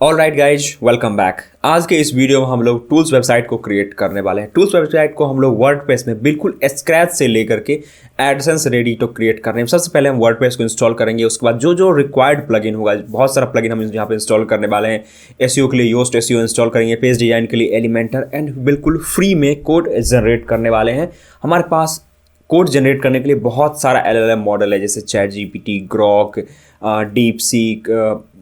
All right guys, welcome back. आज के इस वीडियो में हम लोग टूल्स वेबसाइट को क्रिएट करने वाले हैं। टूल्स वेबसाइट को हम लोग वर्डप्रेस में बिल्कुल स्क्रैच से लेकर के एडसेंस रेडी तो क्रिएट करने हैं। सबसे पहले हम वर्डप्रेस को इंस्टॉल करेंगे, उसके बाद जो जो रिक्वायर्ड प्लगइन होगा, बहुत सारा प्लगइन हम यहाँ पे इंस्टॉल करने वाले हैं। एसईओ के लिए योस्ट एसईओ इंस्टॉल करेंगे, पेज डिजाइन के लिए एलिमेंटर, एंड बिल्कुल फ्री में कोड जनरेट करने वाले हैं। हमारे पास कोड जनरेट करने के लिए बहुत सारा एलएलएम मॉडल है, जैसे ChatGPT, Grok, DeepSeek,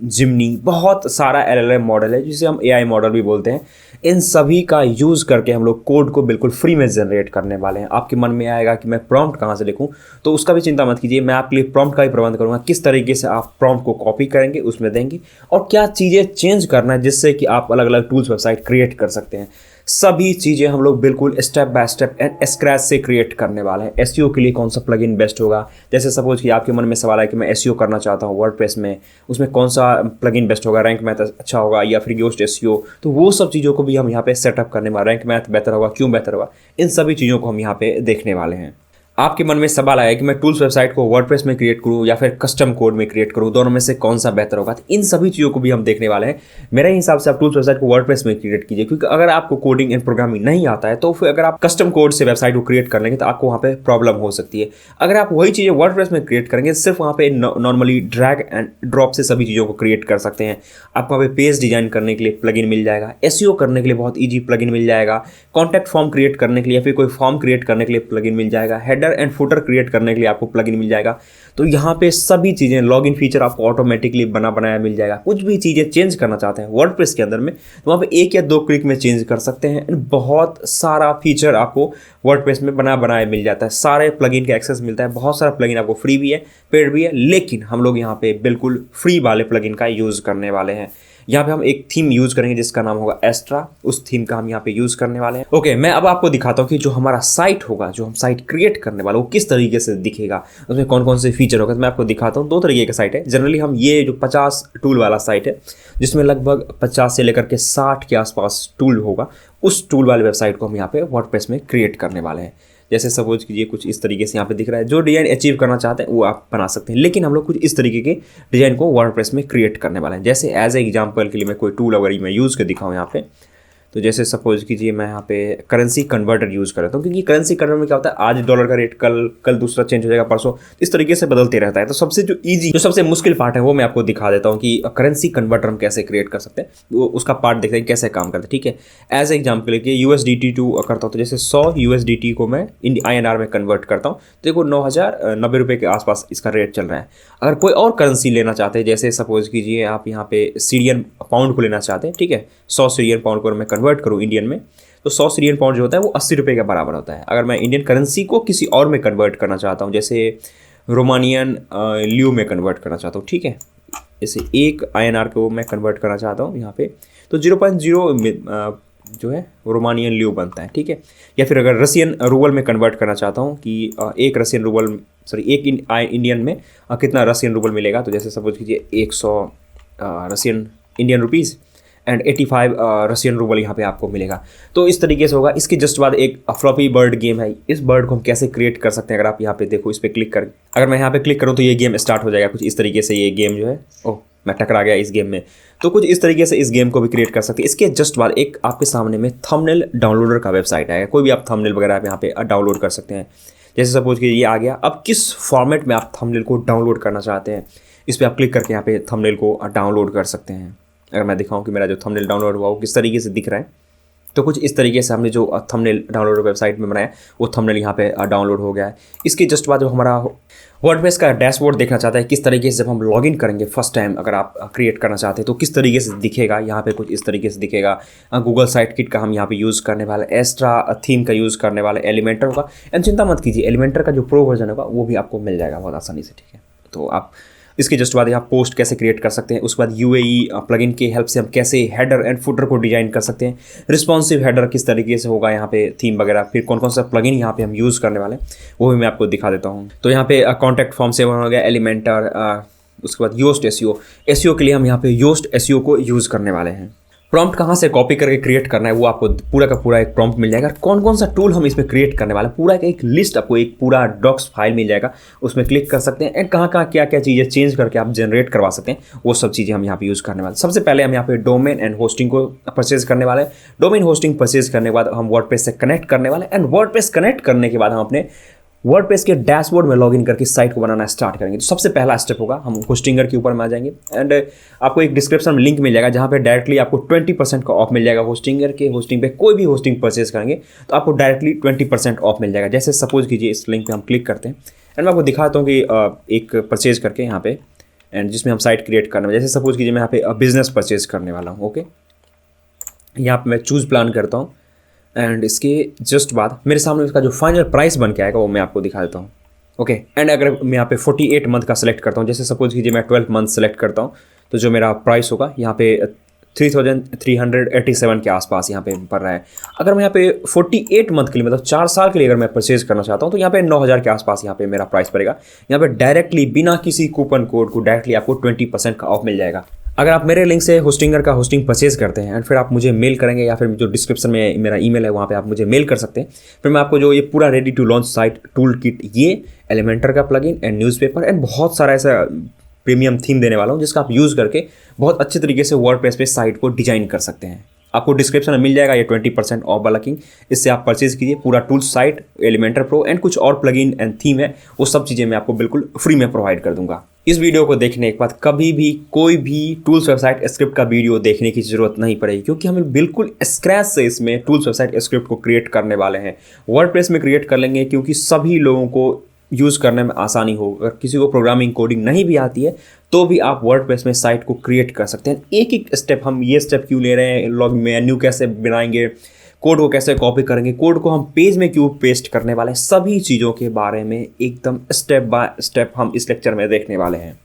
Gemini, बहुत सारा एलएलएम मॉडल है जिसे हम एआई मॉडल भी बोलते हैं। इन सभी का यूज़ करके हम लोग कोड को बिल्कुल फ्री में जनरेट करने वाले हैं। आपके मन में आएगा कि मैं प्रॉम्प्ट कहाँ से लिखूँ, तो उसका भी चिंता मत कीजिए, मैं आपके लिए प्रॉम्प्ट का भी प्रबंध करूँगा। किस तरीके से आप प्रॉम्प्ट को कॉपी करेंगे, उसमें देंगे, और क्या चीज़ें चेंज करना है जिससे कि आप अलग अलग टूल्स वेबसाइट क्रिएट कर सकते हैं। सभी चीज़ें हम लोग बिल्कुल step by step and scratch से क्रिएट करने वाले हैं। एसईओ के लिए कौन सा प्लगइन बेस्ट होगा, जैसे सपोज कि आपके मन में सवाल है कि मैं एसईओ करना चाहता हूँ वर्डप्रेस में, उसमें कौन सा प्लगइन बेस्ट होगा, रैंक मैथ अच्छा होगा या फिर योस्ट एसईओ, तो वो सब चीज़ों को भी हम यहाँ पे सेटअप करने वाले हैं। रैंक मैथ बेहतर होगा, क्यों बेहतर होगा, इन सभी चीज़ों को हम यहाँ पे देखने वाले हैं। आपके मन में सवाल आया कि मैं टूल्स वेबसाइट को वर्डप्रेस में क्रिएट करूं या फिर कस्टम कोड में क्रिएट करूं, दोनों में से कौन सा बेहतर होगा, तो इन सभी चीज़ों को भी हम देखने वाले हैं। मेरे हिसाब से आप टूल्स वेबसाइट को वर्डप्रेस में क्रिएट कीजिए, क्योंकि अगर आपको कोडिंग एंड प्रोग्रामिंग नहीं आता है तो फिर अगर आप कस्टम कोड से वेबसाइट को क्रिएट कर लेंगे तो आपको वहाँ पे प्रॉब्लम हो सकती है। अगर आप वही चीज़ें वर्डप्रेस में क्रिएट करेंगे, सिर्फ वहाँ पे नॉर्मली ड्रैग एंड ड्रॉप से सभी चीज़ों को क्रिएट कर सकते हैं। आपको वहाँ पे पेज डिजाइन करने के लिए प्लगइन मिल जाएगा, एसईओ करने के लिए बहुत ईजी प्लगइन मिल जाएगा, कॉन्टैक्ट फॉर्म क्रिएट करने के लिए या फिर कोई फॉर्म क्रिएट करने के लिए प्लगइन मिल जाएगा, हेडर एंड फुटर क्रिएट करने के लिए आपको प्लगइन मिल जाएगा। तो यहाँ पे सभी चीज़ें, लॉगिन फीचर आपको ऑटोमेटिकली बनाया मिल जाएगा। कुछ भी चीज़ें चेंज करना चाहते हैं वर्डप्रेस के अंदर में, तो वहाँ पे 1 या 2 क्लिक में चेंज कर सकते हैं। बहुत सारा फीचर आपको वर्डप्रेस में बनाया मिल जाता है, सारे प्लगइन का एक्सेस मिलता है। बहुत सारा प्लगइन आपको फ्री भी है, पेड भी है, लेकिन हम लोग यहाँ पे बिल्कुल फ्री वाले प्लगइन का यूज़ करने वाले हैं। यहाँ पे हम एक थीम यूज़ करेंगे जिसका नाम होगा एस्ट्रा, उस थीम का हम यहाँ पे यूज़ करने वाले हैं। ओके, मैं अब आपको दिखाता हूँ कि जो हमारा साइट होगा, जो हम साइट क्रिएट करने वाले, वो किस तरीके से दिखेगा, उसमें कौन कौन से फीचर होगा। तो मैं आपको दिखाता हूँ। 2 तरीके का साइट है। जनरली हम ये जो 50 टूल वाला साइट है, जिसमें लगभग 50 से लेकर के 60 के आसपास टूल होगा, उस टूल वाले वेबसाइट को हम यहाँ पे वर्डप्रेस में क्रिएट करने वाले हैं। जैसे सपोज कीजिए कुछ इस तरीके से यहाँ पे दिख रहा है। जो डिज़ाइन अचीव करना चाहते हैं वो आप बना सकते हैं, लेकिन हम लोग कुछ इस तरीके के डिज़ाइन को वर्डप्रेस में क्रिएट करने वाले हैं। जैसे एज ए एग्जांपल के लिए मैं कोई टूल अगर मैं यूज़ कर दिखाऊँ यहाँ पे, तो जैसे सपोज कीजिए मैं यहाँ पे करेंसी कन्वर्टर यूज़ कर रहा हूँ, क्योंकि करेंसी कन्वर्टर में क्या होता है, आज डॉलर का रेट कल दूसरा चेंज हो जाएगा, परसों इस तरीके से बदलते रहता है। तो सबसे मुश्किल पार्ट है वो मैं आपको दिखा देता हूँ कि करेंसी कन्वर्टर हम कैसे क्रिएट कर सकते हैं। वो उसका पार्ट देखते हैं कैसे काम करते हैं। ठीक है, एज एग्जाम्पल के लिए USDT टू करता हूँ, तो जैसे 100 USDT को मैं INR में कन्वर्ट करता हूँ, तो देखो 9,090 रुपये के आसपास इसका रेट चल रहा है। अगर कोई और करेंसी लेना चाहते हैं, जैसे सपोज कीजिए आप यहाँ पे सीरियन पाउंड को लेना चाहते हैं, ठीक है, 100 सीरियन पाउंड को मैं कन्वर्ट करूँ इंडियन में, तो 100 सीरियन पाउंड जो होता है वो 80 रुपये के बराबर होता है। अगर मैं इंडियन करेंसी को किसी और में कन्वर्ट करना चाहता हूँ, जैसे रोमानियन ल्यू में कन्वर्ट करना चाहता हूँ, ठीक है, जैसे 1 INR को मैं कन्वर्ट करना चाहता हूँ यहाँ पे, तो 0.0 जो है रोमानियन ल्यू बनता है। ठीक है, या फिर अगर रशियन रूबल में कन्वर्ट करना चाहता हूँ कि एक इंडियन में कितना रशियन रूबल मिलेगा, तो जैसे सपोज कीजिए 100 Russian Indian rupees and 85 Russian rouble यहाँ पे आपको मिलेगा। तो इस तरीके से होगा। इसके जस्ट बाद एक फ्लॉपी बर्ड गेम है। इस बर्ड को हम कैसे क्रिएट कर सकते हैं, अगर आप यहाँ पे देखो, इस पर क्लिक कर, अगर मैं यहाँ पे क्लिक करूँ तो ये गेम स्टार्ट हो जाएगा कुछ इस तरीके से। ये गेम जो है, ओह मैं टकरा गया इस गेम में, तो कुछ इस तरीके से इस गेम को भी क्रिएट कर सकते हैं। इसके जस्ट बाद एक आपके सामने में थंबनेल डाउनलोडर का वेबसाइट आएगा। कोई भी आप थंबनेल वगैरह आप यहाँ पे डाउनलोड कर सकते हैं। जैसे सपोज कि ये आ गया। अब किस फॉर्मेट में आप थंबनेल को डाउनलोड करना चाहते हैं, इस पर आप क्लिक करके यहाँ पे थंबनेल को डाउनलोड कर सकते हैं। अगर मैं दिखाऊं कि मेरा जो थंबनेल डाउनलोड हुआ वो किस तरीके से दिख रहा है, तो कुछ इस तरीके से हमने जो थंबनेल डाउनलोड वेबसाइट में बनाया वो थंबनेल यहाँ पे डाउनलोड हो गया है। इसके जस्ट बाद जो हमारा वर्डप्रेस का डैशबोर्ड देखना चाहता है, किस तरीके से जब हम लॉगिन करेंगे फर्स्ट टाइम, अगर आप क्रिएट करना चाहते हैं तो किस तरीके से दिखेगा, यहाँ पे कुछ इस तरीके से दिखेगा। गूगल साइट किट का हम यहाँ पे यूज़ करने वाले, एस्ट्रा थीम का यूज़ करने वाले, एलिमेंटर होगा। एंड चिंता मत कीजिए, एलिमेंटर का जो प्रो वर्जन होगा वो भी आपको मिल जाएगा बहुत आसानी से। ठीक है, तो आप इसके जस्ट बाद यहाँ पोस्ट कैसे क्रिएट कर सकते हैं, उसके बाद UAE प्लगइन की हेल्प से हम कैसे हेडर एंड फुटर को डिजाइन कर सकते हैं, रिस्पॉन्सिव हेडर किस तरीके से होगा यहाँ पे, थीम वगैरह, फिर कौन कौन सा प्लगइन यहाँ पे हम यूज़ करने वाले हैं वो भी मैं आपको दिखा देता हूँ। तो यहाँ पे कॉन्टैक्ट फॉर्म से हो गया, एलिमेंटर, उसके बाद योस्ट एसईओ के लिए हम यहाँ पे योस्ट एसईओ को यूज़ करने वाले हैं। प्रॉम्प्ट कहाँ से कॉपी करके क्रिएट करना है वो आपको पूरा का पूरा एक प्रॉम्प्ट मिल जाएगा। कौन कौन सा टूल हम इसमें क्रिएट करने वाले हैं पूरा एक लिस्ट आपको एक पूरा डॉक्स फाइल मिल जाएगा, उसमें क्लिक कर सकते हैं एंड कहाँ कहाँ क्या क्या चीज़ें चेंज करके आप जनरेट करवा सकते हैं वो सब चीज़ें हम यहाँ पे यूज़ करने वाले हैं। सबसे पहले हम यहाँ पे डोमेन एंड होस्टिंग को परचेज करने वाले हैं। डोमेन होस्टिंग परचेज करने के बाद हम वर्डप्रेस से कनेक्ट करने वाले हैं एंड वर्डप्रेस कनेक्ट करने के बाद हम अपने वर्डप्रेस के डैशबोर्ड में लॉगिन करके साइट को बनाना स्टार्ट करेंगे। तो सबसे पहला स्टेप होगा हम होस्टिंगर के ऊपर में आ जाएंगे एंड आपको एक डिस्क्रिप्शन में लिंक मिल जाएगा जहाँ पे डायरेक्टली आपको 20% का ऑफ मिल जाएगा। होस्टिंगर के होस्टिंग पे कोई भी होस्टिंग परचेज करेंगे तो आपको डायरेक्टली 20% ऑफ मिल जाएगा। जैसे सपोज कीजिए इस लिंक पे हम क्लिक करते हैं एंड मैं आपको दिखाता हूँ कि एक परचेज करके यहाँ पे एंड जिसमें हम साइट क्रिएट करने वाले। जैसे सपोज कीजिए मैं यहाँ पे बिजनेस परचेज करने वाला हूँ। ओके, यहाँ पे मैं चूज़ प्लान करता हूँ एंड इसके जस्ट बाद मेरे सामने इसका जो फाइनल प्राइस बन के आएगा वो मैं आपको दिखा देता हूँ। ओके, एंड अगर मैं यहाँ पे 48 मंथ का सेलेक्ट करता हूँ, जैसे सपोज कीजिए मैं 12 मंथ सेलेक्ट करता हूँ तो जो मेरा प्राइस होगा यहाँ पे 3387 के आसपास यहाँ पे पड़ रहा है। अगर मैं यहाँ पे 48 मंथ के लिए मतलब 4 साल के लिए अगर मैं परचेज करना चाहता हूँ तो यहाँ पे 9000 के आसपास यहाँ पे मेरा प्राइस पड़ेगा। यहाँ पे डायरेक्टली बिना किसी कूपन कोड को डायरेक्टली आपको 20% का ऑफ मिल जाएगा। अगर आप मेरे लिंक से होस्टिंगर का होस्टिंग परचेज करते हैं एंड फिर आप मुझे मेल करेंगे या फिर जो डिस्क्रिप्शन में मेरा ईमेल है वहाँ पे आप मुझे मेल कर सकते हैं। फिर मैं आपको जो ये पूरा ready to launch site toolkit, ये एलिमेंटर का प्लगइन एंड न्यूज़पेपर एंड बहुत सारा ऐसा प्रीमियम थीम देने वाला हूँ जिसका आप यूज़ करके बहुत अच्छे तरीके से वर्डप्रेस पे साइट को डिजाइन कर सकते हैं। आपको डिस्क्रिप्शन में मिल जाएगा ये 20% ऑफ वाला लिंक, इससे आप परचेज कीजिए। पूरा tool site, Elementor pro and कुछ और प्लगइन एंड थीम है वो सब चीज़ें मैं आपको बिल्कुल फ्री में प्रोवाइड कर दूंगा। इस वीडियो को देखने के बाद कभी भी कोई भी टूल्स वेबसाइट स्क्रिप्ट का वीडियो देखने की जरूरत नहीं पड़ेगी, क्योंकि हमें बिल्कुल स्क्रैच से इसमें टूल्स वेबसाइट स्क्रिप्ट को क्रिएट करने वाले हैं। वर्डप्रेस में क्रिएट कर लेंगे क्योंकि सभी लोगों को यूज़ करने में आसानी हो। अगर किसी को प्रोग्रामिंग कोडिंग नहीं भी आती है तो भी आप वर्डप्रेस में साइट को क्रिएट कर सकते हैं। एक एक स्टेप, हम ये स्टेप क्यों ले रहे हैं, लॉग मेन्यू कैसे बनाएंगे, कोड को कैसे कॉपी करेंगे, कोड को हम पेज में क्यों पेस्ट करने वाले हैं, सभी चीज़ों के बारे में एकदम स्टेप बाय स्टेप हम इस लेक्चर में देखने वाले हैं।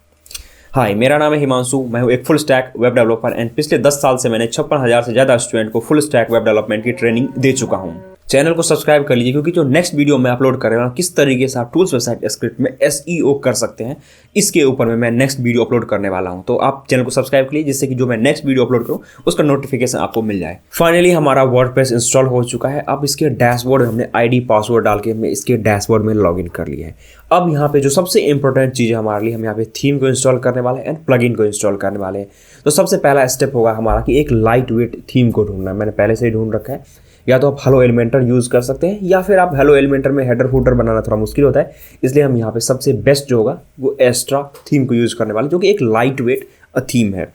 हाय, मेरा नाम है हिमांशु, मैं हूँ एक full stack web developer and पिछले 10 साल से मैंने 56,000 से ज़्यादा स्टूडेंट को फुल स्टैक वेब डेवलपमेंट की ट्रेनिंग दे चुका हूँ। चैनल को सब्सक्राइब कर लीजिए क्योंकि जो नेक्स्ट वीडियो मैं अपलोड कर रहा हूँ किस तरीके से आप टूल्स वेबसाइट स्क्रिप्ट में SEO कर सकते हैं, इसके ऊपर में मैं नेक्स्ट वीडियो अपलोड करने वाला हूँ। तो आप चैनल को सब्सक्राइब कर लीजिए जिससे कि जो मैं नेक्स्ट वीडियो अपलोड करूँ उसका नोटिफिकेशन आपको मिल जाए। फाइनली हमारा वर्डप्रेस इंस्टॉल हो चुका है। अब इसके डैशबोर्ड में हमने ID पासवर्ड डाल के हमने इसके डैशबोर्ड में लॉगिन कर लिया है। अब यहाँ पे जो सबसे इंपॉर्टेंट चीज़ है हमारे लिए, हम यहाँ पे थीम को इंस्टॉल करने वाले हैं एंड प्लगइन को इंस्टॉल करने वाले हैं। तो सबसे पहला स्टेप होगा हमारा कि एक लाइट वेट थीम को ढूंढना है। मैंने पहले से ही ढूंढ रखा है। या तो आप हेलो एलिमेंटर यूज़ कर सकते हैं या फिर आप हेलो एलिमेंटर में हेडर फूटर बनाना थोड़ा मुश्किल होता है, इसलिए हम यहाँ पे सबसे बेस्ट जो होगा वो एस्ट्रा थीम को यूज़ करने वाले, जो कि एक लाइट वेट थीम है।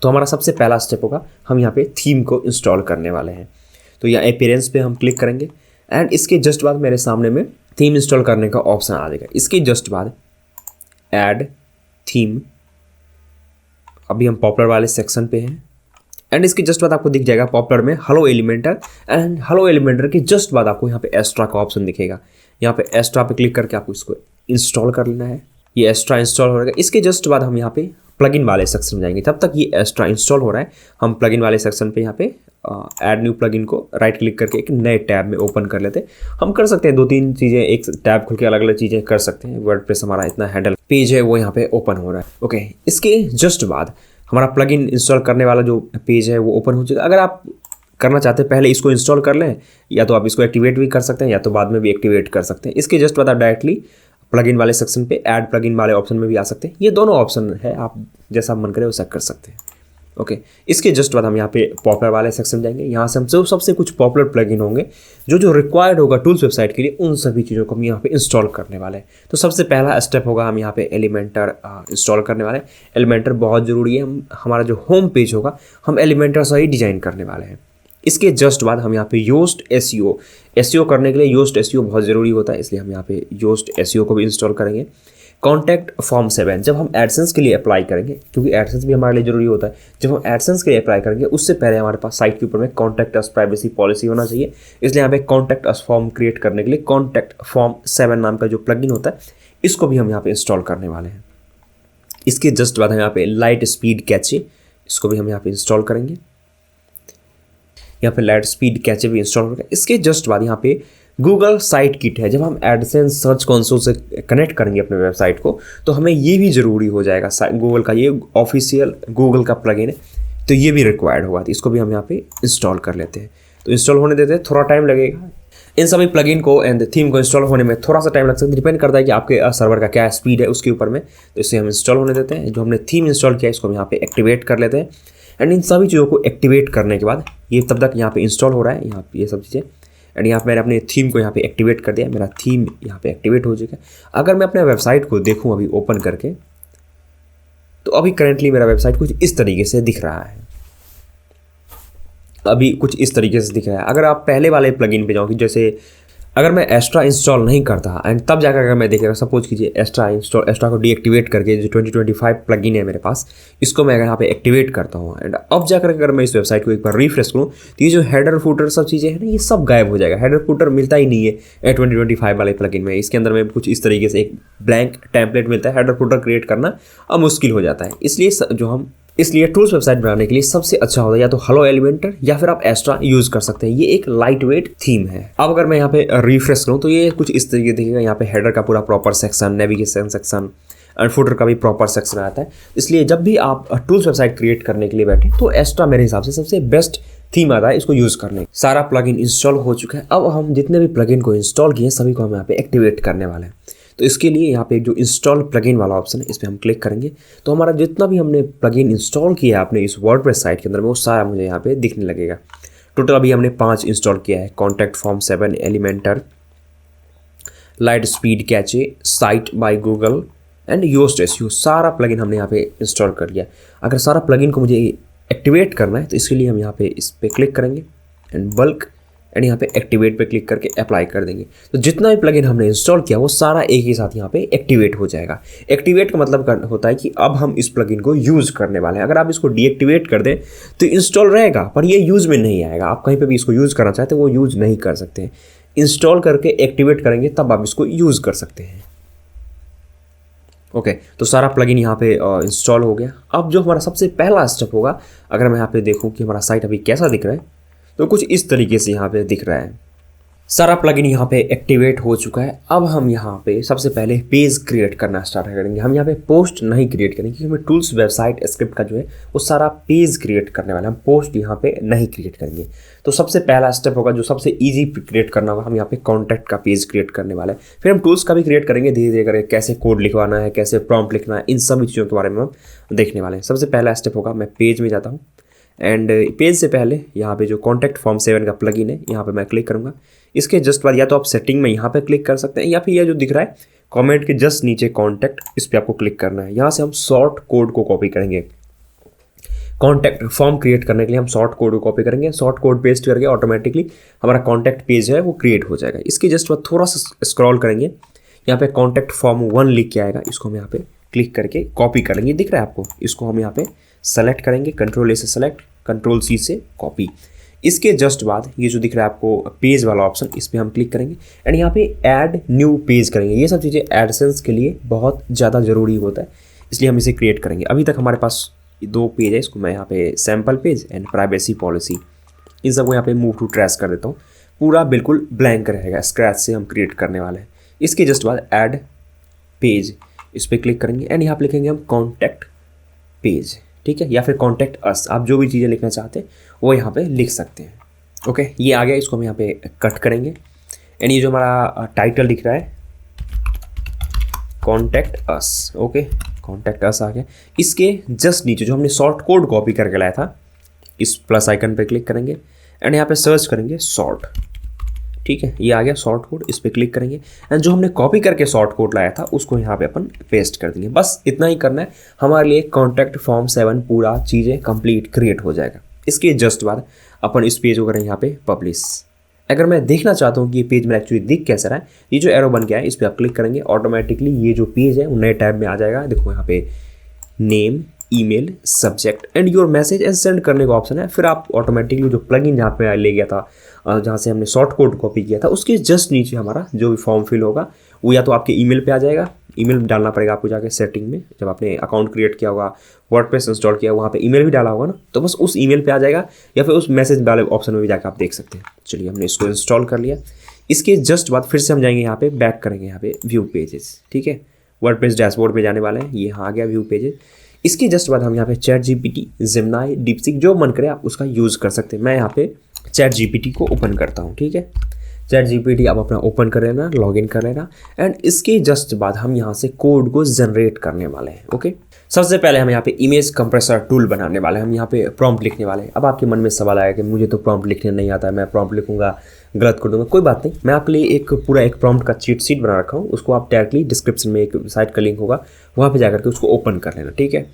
तो हमारा सबसे पहला स्टेप होगा हम यहाँ पे थीम को इंस्टॉल करने वाले हैं। तो यहाँ अपीयरेंस पे हम क्लिक करेंगे एंड इसके जस्ट बाद मेरे सामने में थीम इंस्टॉल करने का ऑप्शन आ जाएगा। इसके जस्ट बाद ऐड थीम, अभी हम पॉपुलर वाले सेक्शन पे हैं एंड इसके जस्ट बाद आपको दिख जाएगा पॉपुलर में hello Elementor and hello Elementor के जस्ट बाद आपको यहाँ पे एक्स्ट्रा का ऑप्शन दिखेगा। यहाँ पे एक्स्ट्रा पे क्लिक करके आपको इसको इंस्टॉल कर लेना है। ये एक्स्ट्रा इंस्टॉल हो जाएगा। इसके जस्ट बाद हम यहाँ पे प्लगइन वाले सेक्शन में जाएंगे। तब तक ये एक्स्ट्रा इंस्टॉल हो रहा है, हम प्लगइन वाले सेक्शन पे यहाँ पे ऐड न्यू प्लगइन को राइट क्लिक करके एक नए टैब में ओपन कर लेते हैं। हम कर सकते हैं 2-3 चीज़ें एक टैब खोल के अलग अलग चीज़ें कर सकते हैं। वर्डप्रेस हमारा इतना हैंडल पेज है वो यहाँ पे ओपन हो रहा है। ओके, इसके जस्ट बाद हमारा प्लगइन इंस्टॉल करने वाला जो पेज है वो ओपन हो जाएगा। अगर आप करना चाहते हैं पहले इसको इंस्टॉल कर लें, या तो आप इसको एक्टिवेट भी कर सकते हैं या तो बाद में भी एक्टिवेट कर सकते हैं। इसके जस्ट बाद आप डायरेक्टली प्लगइन वाले सेक्शन पे ऐड प्लगइन वाले ऑप्शन में भी आ सकते हैं। ये दोनों ऑप्शन है, आप जैसा मन करे वैसा कर सकते हैं। ओके, इसके जस्ट बाद हम यहाँ पे पॉपुलर वाले सेक्शन जाएंगे। यहाँ से हम सबसे कुछ पॉपुलर प्लगइन होंगे जो रिक्वायर्ड होगा टूल्स वेबसाइट के लिए, उन सभी चीज़ों को हम यहाँ पे इंस्टॉल करने वाले हैं। तो सबसे पहला स्टेप होगा हम यहाँ पे एलिमेंटर इंस्टॉल करने वाले हैं। एलिमेंटर बहुत ज़रूरी है। हमारा जो होम पेज होगा हम एलिमेंटर से ही डिजाइन करने वाले हैं। इसके जस्ट बाद हम यहाँ पे योस्ट SEO करने के लिए योस्ट SEO बहुत ज़रूरी होता है, इसलिए हम यहाँ पे योस्ट SEO को भी इंस्टॉल करेंगे। कॉन्टैक्ट फॉर्म 7 जब हम एडसेंस के लिए अप्लाई करेंगे, क्योंकि एडसेंस भी हमारे लिए ज़रूरी होता है, जब हम एडसेंस के लिए अप्लाई करेंगे उससे पहले हमारे पास साइट के ऊपर में कॉन्टैक्ट अस प्राइवेसी पॉलिसी होना चाहिए। इसलिए यहाँ पे कॉन्टैक्ट अस फॉर्म क्रिएट करने के लिए कॉन्टैक्ट फॉर्म 7 नाम का जो प्लगइन होता है इसको भी हम यहाँ पे इंस्टॉल करने वाले हैं। इसके जस्ट बाद हम यहाँ पे लाइट स्पीड कैचे, इसको भी हम यहाँ पे इंस्टॉल करेंगे। यहाँ पे लाइट स्पीड कैचे भी इंस्टॉल होगा। इसके जस्ट बाद यहाँ पे गूगल साइट किट है। जब हम एडसेंस सर्च कंसोल से कनेक्ट करेंगे अपने वेबसाइट को तो हमें ये भी ज़रूरी हो जाएगा। गूगल का ये ऑफिशियल गूगल का प्लगइन है, तो ये भी रिक्वायर्ड होगा, तो इसको भी हम यहाँ पे इंस्टॉल कर लेते हैं। तो इंस्टॉल होने देते हैं, थोड़ा टाइम लगेगा। इन सभी प्लगइन को एंड थीम को इंस्टॉल होने में थोड़ा सा टाइम लग सकता है, डिपेंड करता है कि आपके सर्वर का क्या स्पीड है उसके ऊपर में। तो इसे हम इंस्टॉल होने देते हैं। जो हमने थीम इंस्टॉल किया है इसको हम यहाँ पे एक्टिवेट कर लेते हैं। एंड इन सभी चीज़ों को एक्टिवेट करने के बाद ये तब तक यहाँ पे इंस्टॉल हो रहा है, यहाँ पे ये सब चीज़ें। एंड यहाँ पे मैंने अपने थीम को यहाँ पे एक्टिवेट कर दिया, मेरा थीम यहाँ पे एक्टिवेट हो चुका है। अगर मैं अपने वेबसाइट को देखूँ अभी ओपन करके, तो अभी करेंटली मेरा वेबसाइट कुछ इस तरीके से दिख रहा है। अभी कुछ इस तरीके से दिख रहा है। अगर आप पहले वाले प्लगइन पे जाओगे, जैसे अगर मैं एक्स्ट्रा इंस्टॉल नहीं करता एंड तब जाकर अगर मैं देखेगा, सपोज कीजिए एक्स्ट्रा को डीएक्टिवेट करके जो 2025 प्लगइन है मेरे पास, इसको मैं यहाँ पे एक्टिवेट करता हूँ एंड अब जाकर अगर मैं इस वेबसाइट को एक बार रिफ्रेश करूँ, तो ये जो हेडर फुटर सब चीज़ें हैं ना, ये सब गायब हो जाएगा। हेडर फुटर मिलता ही नहीं है 2025 वाले प्लगइन में। इसके अंदर में कुछ इस तरीके से एक ब्लैंक टेम्पलेट मिलता है। हेडर फुटर क्रिएट करना अब मुश्किल हो जाता है। इसलिए टूल्स वेबसाइट बनाने के लिए सबसे अच्छा होता है या तो हेलो एलिमेंटर या फिर आप एक्स्ट्रा यूज कर सकते हैं। ये एक लाइट वेट थीम है। अब अगर मैं यहाँ पे रिफ्रेश करूँ तो ये कुछ इस तरीके दिखेगा। यहाँ पे हेडर का पूरा proper section, navigation section and footer का भी प्रॉपर सेक्शन आता है। इसलिए जब भी आप टूल्स वेबसाइट क्रिएट करने के लिए बैठे तो एक्स्ट्रा मेरे हिसाब से सबसे बेस्ट थीम आता है इसको यूज करने। सारा प्लगइन इंस्टॉल हो चुका है। अब हम जितने भी प्लगइन को इंस्टॉल किए सभी को हम यहाँ पे एक्टिवेट करने वाले हैं। तो इसके लिए यहाँ पे जो इंस्टॉल प्लगइन वाला ऑप्शन है इस पर हम क्लिक करेंगे, तो हमारा जितना भी हमने प्लगइन इंस्टॉल किया है अपने इस वर्डप्रेस साइट के अंदर में, वो सारा मुझे यहाँ पे दिखने लगेगा। टोटल अभी हमने 5 इंस्टॉल किया है। Contact form 7, Elementor, LiteSpeed cache, site by Google and Yoast SEO, सारा प्लगइन हमने यहाँ पे इंस्टॉल कर लिया। अगर सारा प्लगइन को मुझे एक्टिवेट करना है तो इसके लिए हम यहाँ पे इस पर क्लिक करेंगे एंड बल्क एंड यहाँ पे एक्टिवेट पे क्लिक करके अप्लाई कर देंगे। तो जितना भी प्लगइन हमने इंस्टॉल किया वो सारा एक ही साथ यहाँ पे एक्टिवेट हो जाएगा। एक्टिवेट का मतलब होता है कि अब हम इस प्लगइन को यूज़ करने वाले हैं। अगर आप इसको डीएक्टिवेट कर दें तो इंस्टॉल रहेगा पर ये यूज़ में नहीं आएगा। आप कहीं पर भी इसको यूज़ करना चाहते हैं वो यूज़ नहीं कर सकते हैं। इंस्टॉल करके एक्टिवेट करेंगे तब आप इसको यूज़ कर सकते हैं। ओके, तो सारा प्लगइन यहाँ पे इंस्टॉल हो गया। अब जो हमारा सबसे पहला स्टेप होगा, अगर मैं यहाँ पे देखूँ कि हमारा साइट अभी कैसा दिख रहा है, तो कुछ इस तरीके से यहाँ पे दिख रहा है। सारा प्लगइन यहाँ पे एक्टिवेट हो चुका है। अब हम यहाँ पे सबसे पहले पेज क्रिएट करना स्टार्ट करेंगे। हम यहाँ पे पोस्ट नहीं क्रिएट करेंगे क्योंकि हमें टूल्स वेबसाइट स्क्रिप्ट का जो है वो सारा पेज क्रिएट करने वाला है। हम पोस्ट यहाँ पे नहीं क्रिएट करेंगे। तो सबसे पहला स्टेप होगा जो सबसे ईजी क्रिएट करना होगा, हम यहाँ पे कॉन्टैक्ट का पेज क्रिएट करने वाले हैं। फिर हम टूल्स का भी क्रिएट करेंगे धीरे धीरे करके, कैसे कोड लिखवाना है, कैसे प्रॉम्प्ट लिखना है, इन सभी चीज़ों के बारे में हम देखने वाले हैं। सबसे पहला स्टेप होगा, मैं पेज में जाता हूँ एंड पेज से पहले यहाँ पे जो कॉन्टैक्ट फॉर्म 7 का प्लगइन है यहाँ पे मैं क्लिक करूँगा। इसके जस्ट बाद या तो आप सेटिंग में यहाँ पे क्लिक कर सकते हैं या फिर यह जो दिख रहा है कमेंट के जस्ट नीचे कॉन्टैक्ट, इस पर आपको क्लिक करना है। यहाँ से हम शॉर्ट कोड को कॉपी करेंगे। कॉन्टैक्ट फॉर्म क्रिएट करने के लिए हम शॉर्ट कोड को कॉपी करेंगे। शॉर्ट कोड पेस्ट करके ऑटोमेटिकली हमारा कॉन्टैक्ट पेज है वो क्रिएट हो जाएगा। इसके जस्ट बाद थोड़ा सा स्क्रॉल करेंगे, यहाँ पे कॉन्टैक्ट फॉर्म 1 लिख के आएगा। इसको हम यहाँ पे क्लिक करके कॉपी करेंगे। दिख रहा है आपको, इसको हम यहाँ पे सेलेक्ट करेंगे, कंट्रोल ए से सेलेक्ट, कंट्रोल सी से कॉपी। इसके जस्ट बाद ये जो दिख रहा है आपको पेज वाला ऑप्शन, इस पर हम क्लिक करेंगे एंड यहाँ पे ऐड न्यू पेज करेंगे। ये सब चीज़ें एडसेंस के लिए बहुत ज़्यादा ज़रूरी होता है, इसलिए हम इसे क्रिएट करेंगे। अभी तक हमारे पास 2 पेज है, इसको मैं यहाँ पे sample page and privacy policy, इन सबको यहाँ पे मूव टू ट्रैश कर देता हूँ। पूरा बिल्कुल ब्लैंक रहेगा, स्क्रैच से हम क्रिएट करने वाले हैं। इसके जस्ट बाद ऐड पेज, इस पर क्लिक करेंगे एंड यहाँ पे लिखेंगे हम कॉन्टैक्ट पेज, ठीक है, या फिर कॉन्टैक्ट अस। आप जो भी चीज़ें लिखना चाहते हैं वो यहाँ पे लिख सकते हैं। ओके, ये आ गया। इसको हम यहाँ पे कट करेंगे एंड ये जो हमारा टाइटल दिख रहा है contact us, okay, contact us आ गया। इसके जस्ट नीचे जो हमने शॉर्ट कोड कॉपी करके लाया था, इस प्लस आइकन पे क्लिक करेंगे एंड यहाँ पे सर्च करेंगे शॉर्ट, ठीक है, ये आ गया शॉर्ट कोड। इस पर क्लिक करेंगे एंड जो हमने कॉपी करके शॉर्ट कोड लाया था उसको यहाँ पे अपन पेस्ट कर देंगे। बस इतना ही करना है, हमारे लिए कॉन्टैक्ट फॉर्म 7 पूरा चीज़ें कंप्लीट क्रिएट हो जाएगा। इसके जस्ट बाद अपन इस पेज को करें यहाँ पे पब्लिश। अगर मैं देखना चाहता हूँ कि ये पेज में एक्चुअली दिख कैसा रहा है, ये जो एरो बन गया है इस पर आप क्लिक करेंगे, ऑटोमेटिकली ये जो पेज है वो नए टैब में आ जाएगा। देखो यहाँ पे name, email, subject and your message and send करने का ऑप्शन है। फिर आप ऑटोमेटिकली जो प्लगइन जहाँ पे ले गया था, जहाँ से हमने शॉर्ट कोड कॉपी किया था, उसके जस्ट नीचे हमारा जो भी फॉर्म फिल होगा वो या तो आपके ईमेल पे आ जाएगा। ईमेल डालना पड़ेगा आपको जाके सेटिंग में, जब आपने अकाउंट क्रिएट किया होगा, वर्डप्रेस इंस्टॉल किया, वहाँ पे ईमेल भी डाला होगा ना, तो बस उस ईमेल पे आ जाएगा या फिर उस मैसेज वाले ऑप्शन में भी जाकर आप देख सकते हैं। चलिए, हमने इसको इंस्टॉल कर लिया। इसके जस्ट बाद फिर से हम जाएंगे यहाँ पे, बैक करेंगे यहाँ पे व्यू पेजेस, ठीक है, वर्डप्रेस डैशबोर्ड पे जाने वाले हैं। ये यहाँ आ गया व्यू पेजेस। इसके जस्ट बाद हम यहाँ पे चैट जीपीटी, जेमिनी, डीपसीक जो मन करे आप उसका यूज़ कर सकते हैं। मैं यहाँ पे चैट जीपीटी को ओपन करता हूँ, ठीक है। चैट जीपीटी आप अपना ओपन कर लेना, लॉगिन कर लेना, एंड इसके जस्ट बाद हम यहाँ से कोड को जनरेट करने वाले हैं। ओके, सबसे पहले हम यहाँ पे इमेज कंप्रेसर टूल बनाने वाले हैं। हम यहाँ पे प्रॉम्प्ट लिखने वाले हैं। अब आपके मन में सवाल आया कि मुझे तो प्रॉम्प्ट लिखने नहीं आता है, मैं प्रॉम्प्ट लिखूंगा गलत कर दूंगा। कोई बात नहीं, मैं आपके लिए एक पूरा प्रॉम्प्ट का चीट शीट बना रखा हूँ, उसको आप डायरेक्टली डिस्क्रिप्शन में एक साइट का लिंक होगा, वहाँ पे जाकर के उसको ओपन कर लेना, ठीक है।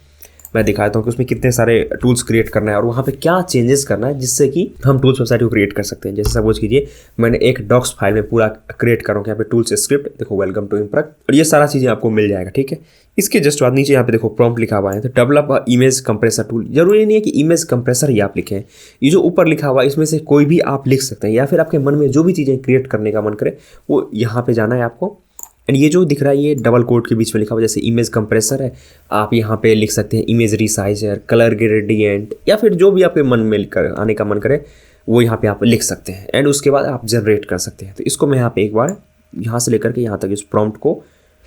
मैं दिखाता हूँ कि उसमें कितने सारे टूल्स क्रिएट करना है और वहाँ पे क्या चेंजेस करना है जिससे कि हम टूल्स वेबसाइट को क्रिएट कर सकते हैं। जैसे सपोज कीजिए मैंने एक डॉक्स फाइल में पूरा क्रिएट कर रहा हूँ, यहाँ पे टूल्स स्क्रिप्ट देखो, वेलकम टू इम्प्रक, और ये सारा चीज़ें आपको मिल जाएगा, ठीक है। इसके जस्ट बाद नीचे यहाँ पे देखो प्रॉम्प्ट लिखा हुआ है, तो डेवलप इमेज कंप्रेसर टूल। जरूरी नहीं है कि इमेज कंप्रेसर ही आप लिखें, ये जो ऊपर लिखा हुआ है इसमें से कोई भी आप लिख सकते हैं, या फिर आपके मन में जो भी चीज़ें क्रिएट करने का मन करे वो यहाँ पे जाना है आपको। एंड ये जो दिख रहा है ये डबल कोट के बीच में लिखा हुआ, जैसे इमेज कंप्रेसर है, आप यहाँ पे लिख सकते हैं इमेज रिसाइजर, कलर ग्रेडियंट, या फिर जो भी आपके मन में आने का मन करे वो यहाँ पे आप लिख सकते हैं। एंड उसके बाद आप जनरेट कर सकते हैं। तो इसको मैं यहाँ पे एक बार यहाँ से लेकर के यहाँ तक इस प्रॉम्प्ट को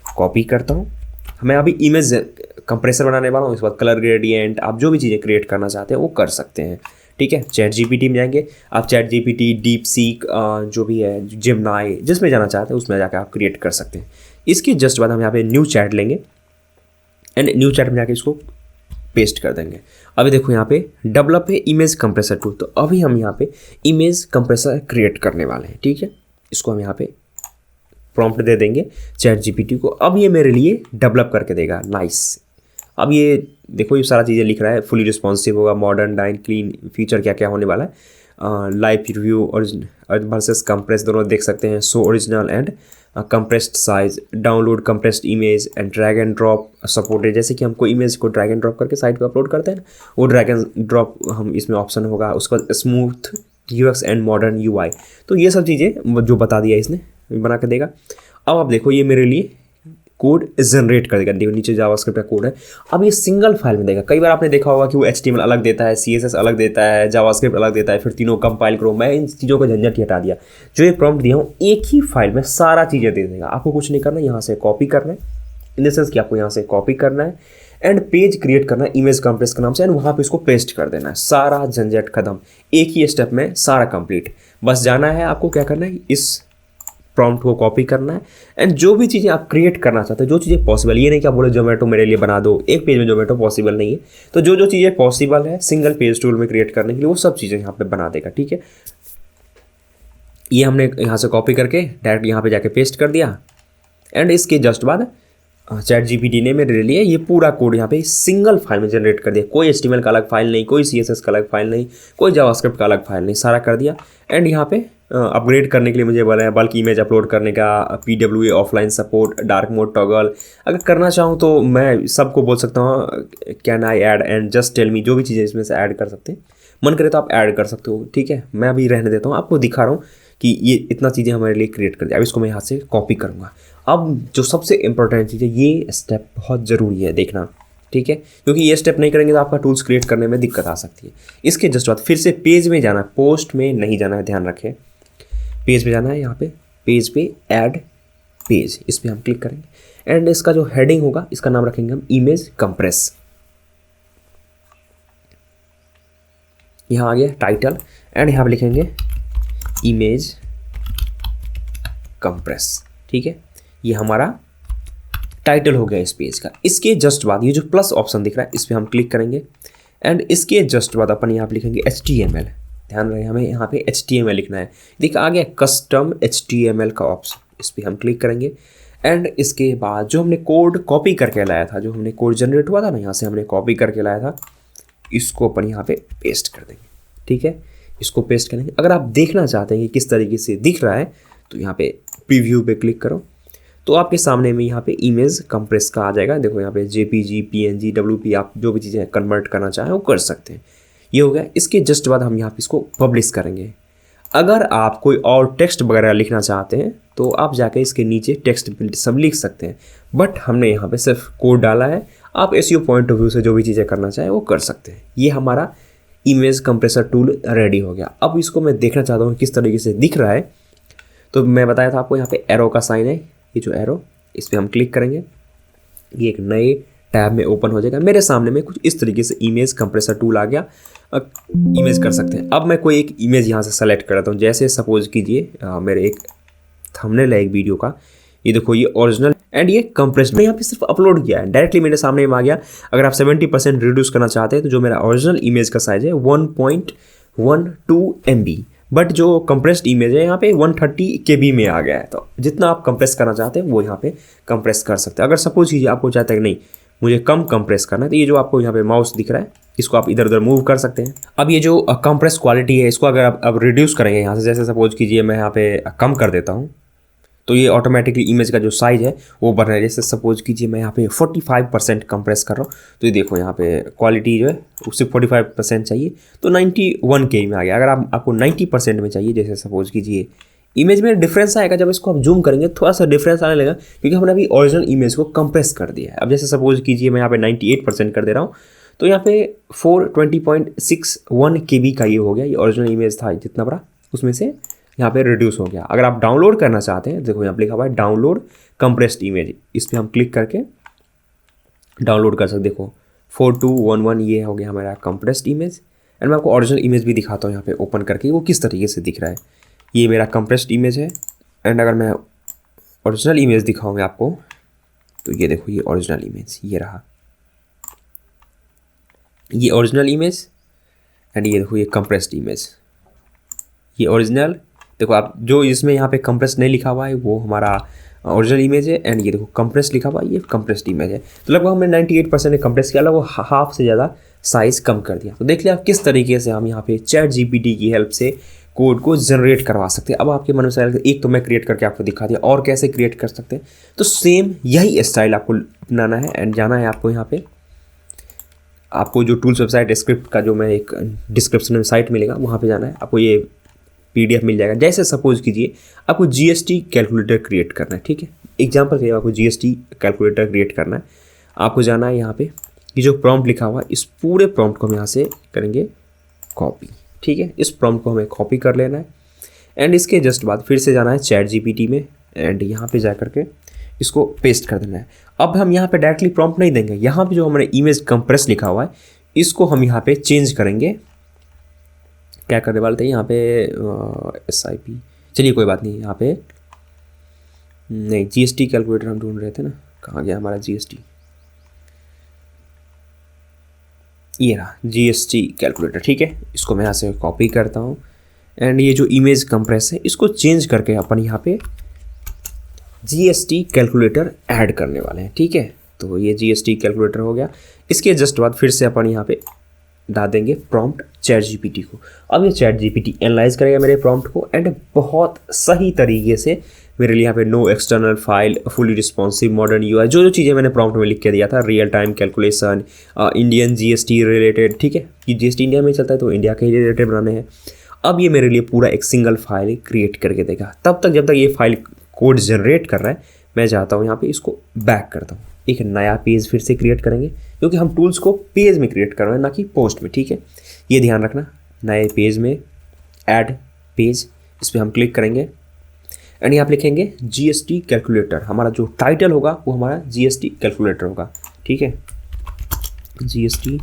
कॉपी करता हूँ। मैं अभी इमेज कंप्रेसर बनाने वाला हूँ, इसके बाद कलर ग्रेडियंट, आप जो भी चीज़ें क्रिएट करना चाहते हैं वो कर सकते हैं, ठीक है। चैट जीपीटी में जाएंगे आप, चैट जीपीटी, डीपसीक, जो भी है, जेमिनी, जिसमें जाना चाहते हैं उसमें जाकर आप क्रिएट कर सकते हैं। इसके जस्ट बाद हम यहाँ पे न्यू चैट लेंगे एंड न्यू चैट में जाके इसको पेस्ट कर देंगे। अभी देखो यहाँ पे डेवलप है इमेज कंप्रेसर टूल, तो अभी हम यहाँ पे इमेज कंप्रेसर क्रिएट करने वाले हैं, ठीक है। इसको हम यहाँ पे प्रॉम्प्ट दे देंगे चैट जीपीटी को, अब ये मेरे लिए डेवलप करके देगा। नाइस, अब ये देखो ये सारा चीज़ें लिख रहा है, फुली रिस्पॉन्सिव होगा, मॉडर्न, डाइन, क्लीन, फीचर क्या क्या होने वाला है, लाइव रिव्यू और वर्सेस कंप्रेस दोनों देख सकते हैं, so original and compressed size, download compressed image and drag and drop supported. जैसे कि हमको इमेज को ड्रैग एंड ड्रॉप करके साइट पे अपलोड करते हैं, वो ड्रैग एंड ड्रॉप हम इसमें ऑप्शन होगा। उसके बाद smooth UX and modern UI, तो ये सब चीज़ें जो बता दिया इसने बना के देगा। अब आप देखो ये मेरे लिए कोड जनरेट कर देगा, देखो नीचे जावास्क्रिप्ट का कोड है। अब ये सिंगल फाइल में देगा। कई बार आपने देखा होगा कि वो HTML अलग देता है, CSS अलग देता है, जावास्क्रिप्ट अलग देता है, फिर तीनों कंपाइल करो। मैं इन चीज़ों को झंझट ही हटा दिया, जो ये प्रॉम्प्ट दिया हूँ एक ही फाइल में सारा चीज़ें दे देगा। आपको कुछ नहीं करना, यहाँ से कॉपी करना है, इन द सेंस कि आपको यहाँ से कॉपी करना है एंड पेज क्रिएट करना है इमेज कंप्रेस का नाम से, एंड वहाँ पे इसको पेस्ट कर देना है। सारा झंझट खत्म, एक ही स्टेप में सारा कंप्लीट। बस जाना है आपको, क्या करना है, इस प्रॉम्प्ट को कॉपी करना है एंड जो भी चीज़ें आप क्रिएट करना चाहते हो, जो चीज़ें पॉसिबल, ये नहीं क्या बोले जोमेटो मेरे लिए बना दो, एक पेज में जोमेटो पॉसिबल नहीं है, तो जो जो चीज़ें पॉसिबल है सिंगल पेज टूल में क्रिएट करने के लिए वो सब चीज़ें यहाँ पे बना देगा, ठीक है। ये हमने यहाँ से कॉपी करके डायरेक्ट यहाँ पे जाके पेस्ट कर दिया एंड इसके जस्ट बाद चैट जीपीटी ने मेरे लिए ये पूरा कोड यहाँ पे सिंगल फाइल में जनरेट कर दिया। कोई HTML का अलग फाइल नहीं, कोई CSS का अलग फाइल नहीं, कोई जावास्क्रिप्ट का अलग फाइल नहीं, सारा कर दिया। एंड यहाँ पे अपग्रेड करने के लिए मुझे बोला है बल्कि इमेज अपलोड करने का, PWA offline support, dark mode toggle. अगर करना चाहूँ तो मैं सबको बोल सकता हूँ can I add and just tell me, जो भी चीज़ें इसमें से ऐड कर सकते हैं, मन करे तो आप ऐड कर सकते हो, ठीक है। मैं अभी रहने देता हूँ, आपको दिखा रहा हूँ कि ये इतना चीज़ें हमारे लिए क्रिएट कर दिया। अब इसको मैं यहाँ से कॉपी करूँगा। अब जो सबसे इंपॉर्टेंट चीज़ है, ये स्टेप बहुत ज़रूरी है देखना, ठीक है, क्योंकि ये स्टेप नहीं करेंगे तो आपका टूल्स क्रिएट करने में दिक्कत आ सकती है। इसके जस्ट बाद फिर से पेज में जाना है, पोस्ट में नहीं जाना है, ध्यान रखें। पेज में जाना है, यहाँ पे पेज पे ऐड पेज, इस पर हम क्लिक करेंगे एंड इसका जो हेडिंग होगा इसका नाम रखेंगे हम इमेज कंप्रेस। यहाँ आ गया टाइटल एंड यहाँ पे लिखेंगे इमेज कंप्रेस, ठीक है। ये हमारा टाइटल हो गया इस पेज का। इसके जस्ट बाद ये जो प्लस ऑप्शन दिख रहा है इस पर हम क्लिक करेंगे एंड इसके जस्ट बाद अपन यहाँ पे लिखेंगे HTML। ध्यान रहे हमें यहाँ पे HTML लिखना है। देखिए आ गया कस्टम HTML का ऑप्शन, इस पर हम क्लिक करेंगे एंड इसके बाद जो हमने कोड कॉपी करके लाया था, जो हमने कोड जनरेट हुआ था ना, यहाँ से हमने कॉपी करके लाया था, इसको अपन यहाँ पे पेस्ट कर देंगे, ठीक है। इसको पेस्ट करेंगे। अगर आप देखना चाहते हैं कि किस तरीके से दिख रहा है तो यहाँ पे प्रीव्यू पे क्लिक करो, तो आपके सामने में यहाँ पे इमेज कंप्रेस का आ जाएगा। देखो यहाँ पे JPG, PNG, WP, आप जो भी चीज़ें कन्वर्ट करना चाहें वो कर सकते हैं। ये हो गया। इसके जस्ट बाद हम यहाँ पे इसको पब्लिश करेंगे। अगर आप कोई और टेक्स्ट वगैरह लिखना चाहते हैं तो आप जाके इसके नीचे टेक्स्ट सब लिख सकते हैं, बट हमने यहाँ पे सिर्फ कोड डाला है। आप SEO पॉइंट ऑफ व्यू से जो भी चीज़ें करना चाहें वो कर सकते हैं। ये हमारा इमेज कंप्रेसर टूल रेडी हो गया। अब इसको मैं देखना चाहता हूँ किस तरीके से दिख रहा है। तो मैं बताया था आपको यहाँ पे एरो का साइन है, ये जो एरो, इस पर हम क्लिक करेंगे। ये एक नए टैब में ओपन हो जाएगा। मेरे सामने में कुछ इस तरीके से इमेज कंप्रेसर टूल आ गया, इमेज कर सकते हैं। अब मैं कोई एक इमेज यहाँ से सेलेक्ट करता हूँ, जैसे सपोज कीजिए मेरे एक थंबनेल है एक वीडियो का, ये देखो ये ओरिजिनल एंड ये कंप्रेस्ड। मैं यहाँ पे सिर्फ अपलोड किया है, डायरेक्टली मेरे सामने में आ गया। अगर आप 70% रिड्यूस करना चाहते हैं तो जो मेरा ओरिजिनल इमेज का साइज है 1.12 MB, बट जो कंप्रेस्ड इमेज है यहाँ पे 130 KB में आ गया है। तो जितना आप कंप्रेस करना चाहते हैं वो यहाँ पे कंप्रेस कर सकते हैं। अगर सपोज कीजिए आपको चाहते हैं कि नहीं मुझे कम कंप्रेस करना है, तो ये जो आपको यहाँ पे माउस दिख रहा है इसको आप इधर उधर मूव कर सकते हैं। अब ये जो कंप्रेस क्वालिटी है इसको अगर आप अब रिड्यूस करेंगे यहाँ से, जैसे सपोज कीजिए मैं यहाँ पे कम कर देता हूँ, तो ये ऑटोमेटिकली इमेज का जो साइज है वो बढ़ रहा है। जैसे सपोज कीजिए मैं यहाँ पे 45% कंप्रेस कर रहा हूँ, तो ये देखो यहाँ पे क्वालिटी जो है उससे 45% चाहिए तो 91 KB में आ गया। अगर आपको 90% में चाहिए, जैसे सपोज कीजिए इमेज में डिफरेंस आएगा, जब इसको आप जूम करेंगे थोड़ा सा डिफरेंस आने लगेगा, क्योंकि हमने अभी ओरिजिनल इमेज को कंप्रेस कर दिया है। अब जैसे सपोज कीजिए मैं यहाँ पे 98% कर दे रहा हूँ, तो यहाँ पे 420.61 KB का ये हो गया। ये ओरिजिनल इमेज था जितना बड़ा, उसमें से यहाँ पे रिड्यूस हो गया। अगर आप डाउनलोड करना चाहते हैं, देखो यहाँ पे लिखा हुआ है डाउनलोड कंप्रेस्ड इमेज, इस पर हम क्लिक करके डाउनलोड कर सकते। देखो 4211 ये हो गया हमारा कंप्रेस्ड इमेज। एंड मैं आपको ओरिजिनल इमेज भी दिखाता हूँ यहाँ पे ओपन करके वो किस तरीके से दिख रहा है। ये मेरा कंप्रेस्ड इमेज है। एंड अगर मैं ओरिजिनल इमेज दिखाऊंगा आपको, तो ये देखो ये ओरिजिनल इमेज ये रहा, ये ओरिजिनल इमेज। एंड ये देखो ये कंप्रेस्ड इमेज, ये ओरिजिनल। देखो आप जो इसमें यहाँ पे कंप्रेस नहीं लिखा हुआ है वो हमारा ओरिजिनल इमेज है। एंड ये देखो कंप्रेस लिखा हुआ है, ये कंप्रेस्ड इमेज है। तो लगभग हमने 98% कंप्रेस किया, लगभग हाफ से ज़्यादा साइज़ कम कर दिया। तो देख लिया आप किस तरीके से हम यहाँ पे चैट GPT की हेल्प से कोड को जनरेट करवा सकते हैं। अब आपके मन में सवाल, एक तो मैं क्रिएट करके आपको दिखा दिया, और कैसे क्रिएट कर सकते हैं। तो सेम यही स्टाइल आपको अपनाना है एंड जाना है आपको यहाँ पे। आपको जो टूल्स वेबसाइट स्क्रिप्ट का जो मैं एक डिस्क्रिप्शन में साइट मिलेगा वहाँ पे जाना है, आपको ये PDF मिल जाएगा। जैसे सपोज कीजिए आपको GST कैलकुलेटर क्रिएट करना है, ठीक है, एग्जांपल के लिए आपको GST कैलकुलेटर क्रिएट करना है। आपको जाना है यहाँ पे, ये जो प्रॉम्प्ट लिखा हुआ है इस पूरे प्रॉम्प्ट को हम यहाँ से करेंगे कॉपी, ठीक है। इस प्रॉम्प्ट को हमें कॉपी कर लेना है एंड इसके जस्ट बाद फिर से जाना है चैट GPT में एंड यहाँ पे जा करके इसको पेस्ट कर देना है। अब हम यहाँ पे डायरेक्टली प्रॉम्प्ट नहीं देंगे, यहाँ पे जो हमारे इमेज कंप्रेस लिखा हुआ है इसको हम यहाँ पे चेंज करेंगे। क्या करने वाले थे यहाँ पे SIP, चलिए कोई बात नहीं, यहाँ पे नहीं GST कैलकुलेटर हम ढूंढ रहे थे ना, कहाँ गया हमारा GST, ये रहा GST कैलकुलेटर, ठीक है। इसको मैं यहाँ से कॉपी करता हूँ एंड ये जो इमेज कंप्रेस है इसको चेंज करके अपन यहाँ पे GST कैलकुलेटर ऐड करने वाले हैं, ठीक है। तो ये GST कैलकुलेटर हो गया। इसके जस्ट बाद फिर से अपन यहाँ पे डाल देंगे प्रॉम्प्ट चैट GPT को। अब ये चैट GPT एनालाइज करेगा मेरे प्रॉम्प्ट को एंड बहुत सही तरीके से मेरे लिए यहाँ पे no external file, fully responsive, modern UI, जो जो चीज़ें मैंने प्रॉम्प्ट में लिख के दिया था, real time calculation, Indian GST related, ठीक है, कि GST इंडिया में चलता है तो इंडिया के रिलेटेड बनाने हैं। अब ये मेरे लिए पूरा एक सिंगल फाइल क्रिएट करके देगा। तब तक जब तक ये फाइल कोड जनरेट कर रहा है, मैं चाहता हूँ यहाँ पे इसको बैक करता हूँ, एक नया पेज फिर से क्रिएट करेंगे, क्योंकि हम टूल्स को पेज में क्रिएट कर रहे हैं ना कि पोस्ट में, ठीक है। ये ध्यान रखना, नए पेज में ऐड पेज, इस पर हम क्लिक करेंगे एंड यहाँ पे लिखेंगे GST कैलकुलेटर। हमारा जो टाइटल होगा वो हमारा GST कैलकुलेटर होगा, ठीक है, GST,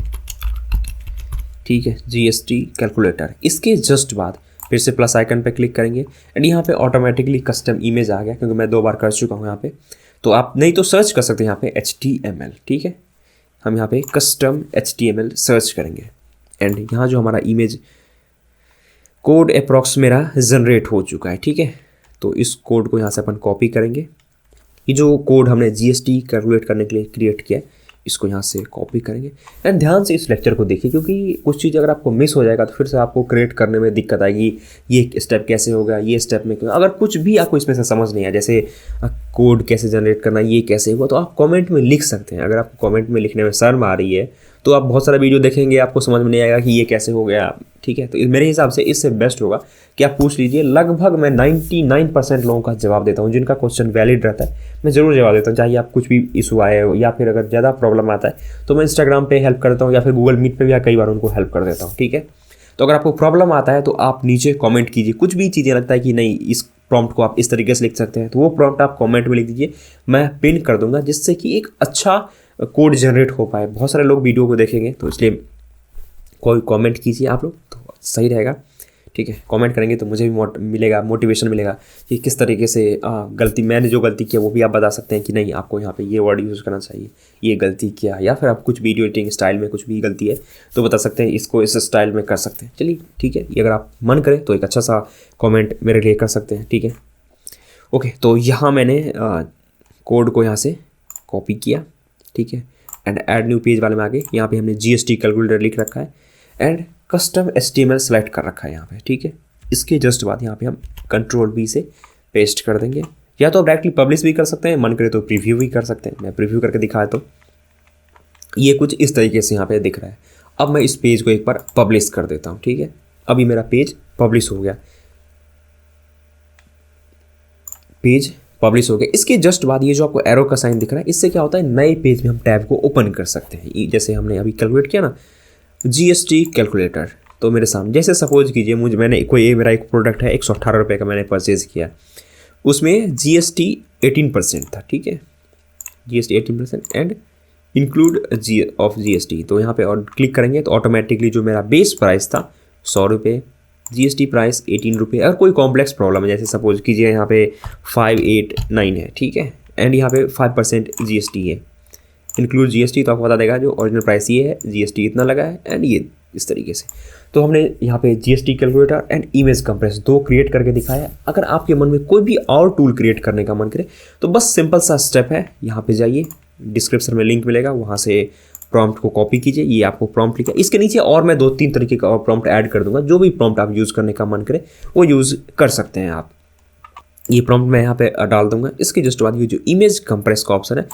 ठीक है, GST कैलकुलेटर। इसके जस्ट बाद फिर से प्लस आइकन पे क्लिक करेंगे एंड यहाँ पे ऑटोमेटिकली कस्टम इमेज आ गया, क्योंकि मैं 2 बार कर चुका हूँ यहाँ पे। तो आप नहीं तो सर्च कर सकते हैं यहाँ पे HTML, ठीक है। हम यहाँ पे कस्टम HTML सर्च करेंगे एंड यहाँ जो हमारा इमेज कोड अप्रॉक्स मेरा जनरेट हो चुका है, ठीक है। तो इस कोड को यहाँ से अपन कॉपी करेंगे। ये जो कोड हमने GST कैलकुलेट करने के लिए क्रिएट किया है इसको यहाँ से कॉपी करेंगे एंड ध्यान से इस लेक्चर को देखिए, क्योंकि कुछ चीज़ अगर आपको मिस हो जाएगा तो फिर से आपको क्रिएट करने में दिक्कत आएगी। ये स्टेप कैसे होगा, ये स्टेप में अगर कुछ भी आपको इसमें से समझ नहीं आया, जैसे कोड कैसे जनरेट करना, ये कैसे हुआ, तो आप कमेंट में लिख सकते हैं। अगर आपको कमेंट में लिखने में शर्म आ रही है तो आप बहुत सारा वीडियो देखेंगे, आपको समझ में नहीं आएगा कि ये कैसे हो गया, ठीक है। तो मेरे हिसाब से इससे बेस्ट होगा कि आप पूछ लीजिए। लगभग मैं 99% लोगों का जवाब देता हूँ, जिनका क्वेश्चन वैलिड रहता है मैं ज़रूर जवाब देता हूँ, चाहे आप कुछ भी इशू आए या फिर अगर ज़्यादा प्रॉब्लम आता है तो मैं इंस्टाग्राम पे हेल्प करता हूँ या फिर गूगल मीट पे भी कई बार उनको हेल्प कर देता हूँ, ठीक है। तो अगर आपको प्रॉब्लम आता है तो आप नीचे कमेंट कीजिए, कुछ भी चीज़ें लगता है कि नहीं इस प्रॉम्प्ट को आप इस तरीके से लिख सकते हैं तो वो प्रॉम्प्ट आप कमेंट में लिख दीजिए, मैं पिन कर दूंगा, जिससे कि एक अच्छा कोड जनरेट हो पाए। बहुत सारे लोग वीडियो को देखेंगे, तो इसलिए कोई कमेंट कीजिए आप लोग तो सही रहेगा, ठीक है। कमेंट करेंगे तो मुझे भी मिलेगा, मोटिवेशन मिलेगा कि किस तरीके से गलती, मैंने जो गलती किया वो भी आप बता सकते हैं कि नहीं आपको यहाँ पे ये वर्ड यूज़ करना चाहिए, ये गलती किया, या फिर आप कुछ वीडियो एडिटिंग स्टाइल में कुछ भी गलती है तो बता सकते हैं, इसको इस स्टाइल में कर सकते हैं। चलिए ठीक है, ये अगर आप मन करें तो एक अच्छा सा कॉमेंट मेरे लिए कर सकते हैं, ठीक है। ओके, तो यहाँ मैंने कोड को यहाँ से कॉपी किया, ठीक है, एंड ऐड न्यू पेज वाले में आगे यहाँ पे हमने GST कैलकुलेटर लिख रखा है एंड कस्टम HTML सेलेक्ट कर रखा है यहाँ पे, ठीक है। इसके जस्ट बाद यहाँ पे हम Ctrl+V से पेस्ट कर देंगे, या तो आप डायरेक्टली पब्लिश भी कर सकते हैं, मन करे तो प्रीव्यू भी कर सकते हैं। मैं प्रीव्यू करके दिखाया तो ये कुछ इस तरीके से यहाँ पे दिख रहा है। अब मैं इस पेज को एक बार पब्लिश कर देता हूँ, ठीक है। अभी मेरा पेज पब्लिश हो गया, पेज पब्लिश हो गया। इसके जस्ट बाद ये जो आपको एरो का साइन दिख रहा है, इससे क्या होता है, नए पेज में हम टैब को ओपन कर सकते हैं। जैसे हमने अभी कैलकुलेट किया ना GST कैलकुलेटर, तो मेरे सामने जैसे सपोज कीजिए मैंने कोई मेरा एक प्रोडक्ट है 118 रुपये का मैंने परचेज़ किया, उसमें GST 18% था, ठीक है, GST 18% एंड इंक्लूड GST। तो यहाँ पे और क्लिक करेंगे तो ऑटोमेटिकली जो मेरा बेस प्राइस था 100 रुपये, GST प्राइस 18 रुपये। अगर कोई कॉम्प्लेक्स प्रॉब्लम है, जैसे सपोज कीजिए यहाँ पे 589 है, ठीक है, एंड यहाँ पे 5% GST है, इंक्लूड GST, तो आपको बता देगा जो ओरिजिनल प्राइस ये है, GST इतना लगा है एंड ये इस तरीके से। तो हमने यहाँ पे GST calculator and image compress दो क्रिएट करके दिखाया। अगर आपके मन में कोई भी और टूल क्रिएट करने का मन करे तो बस सिंपल सा स्टेप है, यहाँ पे जाइए, डिस्क्रिप्शन में लिंक मिलेगा, वहाँ से प्रॉम्प्ट को कॉपी कीजिए, ये आपको प्रॉम्प्ट लिखा, इसके नीचे और मैं 2-3 तरीके का और प्रॉम्प्ट ऐड कर दूंगा, जो भी प्रॉम्प्ट आप यूज़ करने का मन करे वो यूज़ कर सकते हैं आप। ये प्रॉम्प्ट मैं यहाँ पे डाल दूंगा। इसके जस्ट बाद ये जो इमेज कंप्रेस का ऑप्शन है,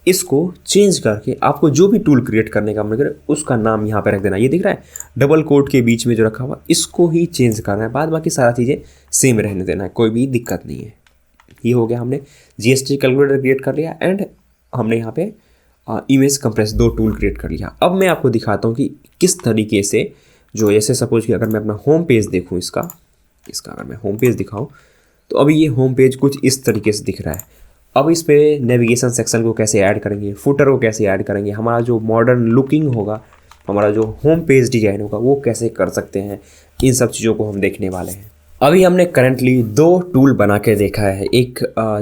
इसको चेंज करके आपको जो भी टूल क्रिएट करने का मन करे उसका नाम यहाँ पे रख देना। ये दिख रहा है डबल कोट के बीच में जो रखा हुआ, इसको ही चेंज करना है, बाद बाकी सारा चीज़ें सेम रहने देना है, कोई भी दिक्कत नहीं है। ये हो गया, हमने GST कैलकुलेटर क्रिएट कर लिया एंड हमने यहाँ पे इमेज कंप्रेस दो टूल क्रिएट कर लिया। अब मैं आपको दिखाता हूँ कि किस तरीके से, जो ऐसे सपोज कि अगर मैं अपना होम पेज देखूँ, इसका अगर मैं होम पेज दिखाऊँ तो अभी ये होम पेज कुछ इस तरीके से दिख रहा है। अब इस पे नेविगेशन सेक्शन को कैसे ऐड करेंगे, फुटर को कैसे ऐड करेंगे, हमारा जो मॉडर्न लुकिंग होगा, हमारा जो होम पेज डिजाइन होगा वो कैसे कर सकते हैं, इन सब चीज़ों को हम देखने वाले हैं। अभी हमने करंटली दो टूल बना के देखा है, एक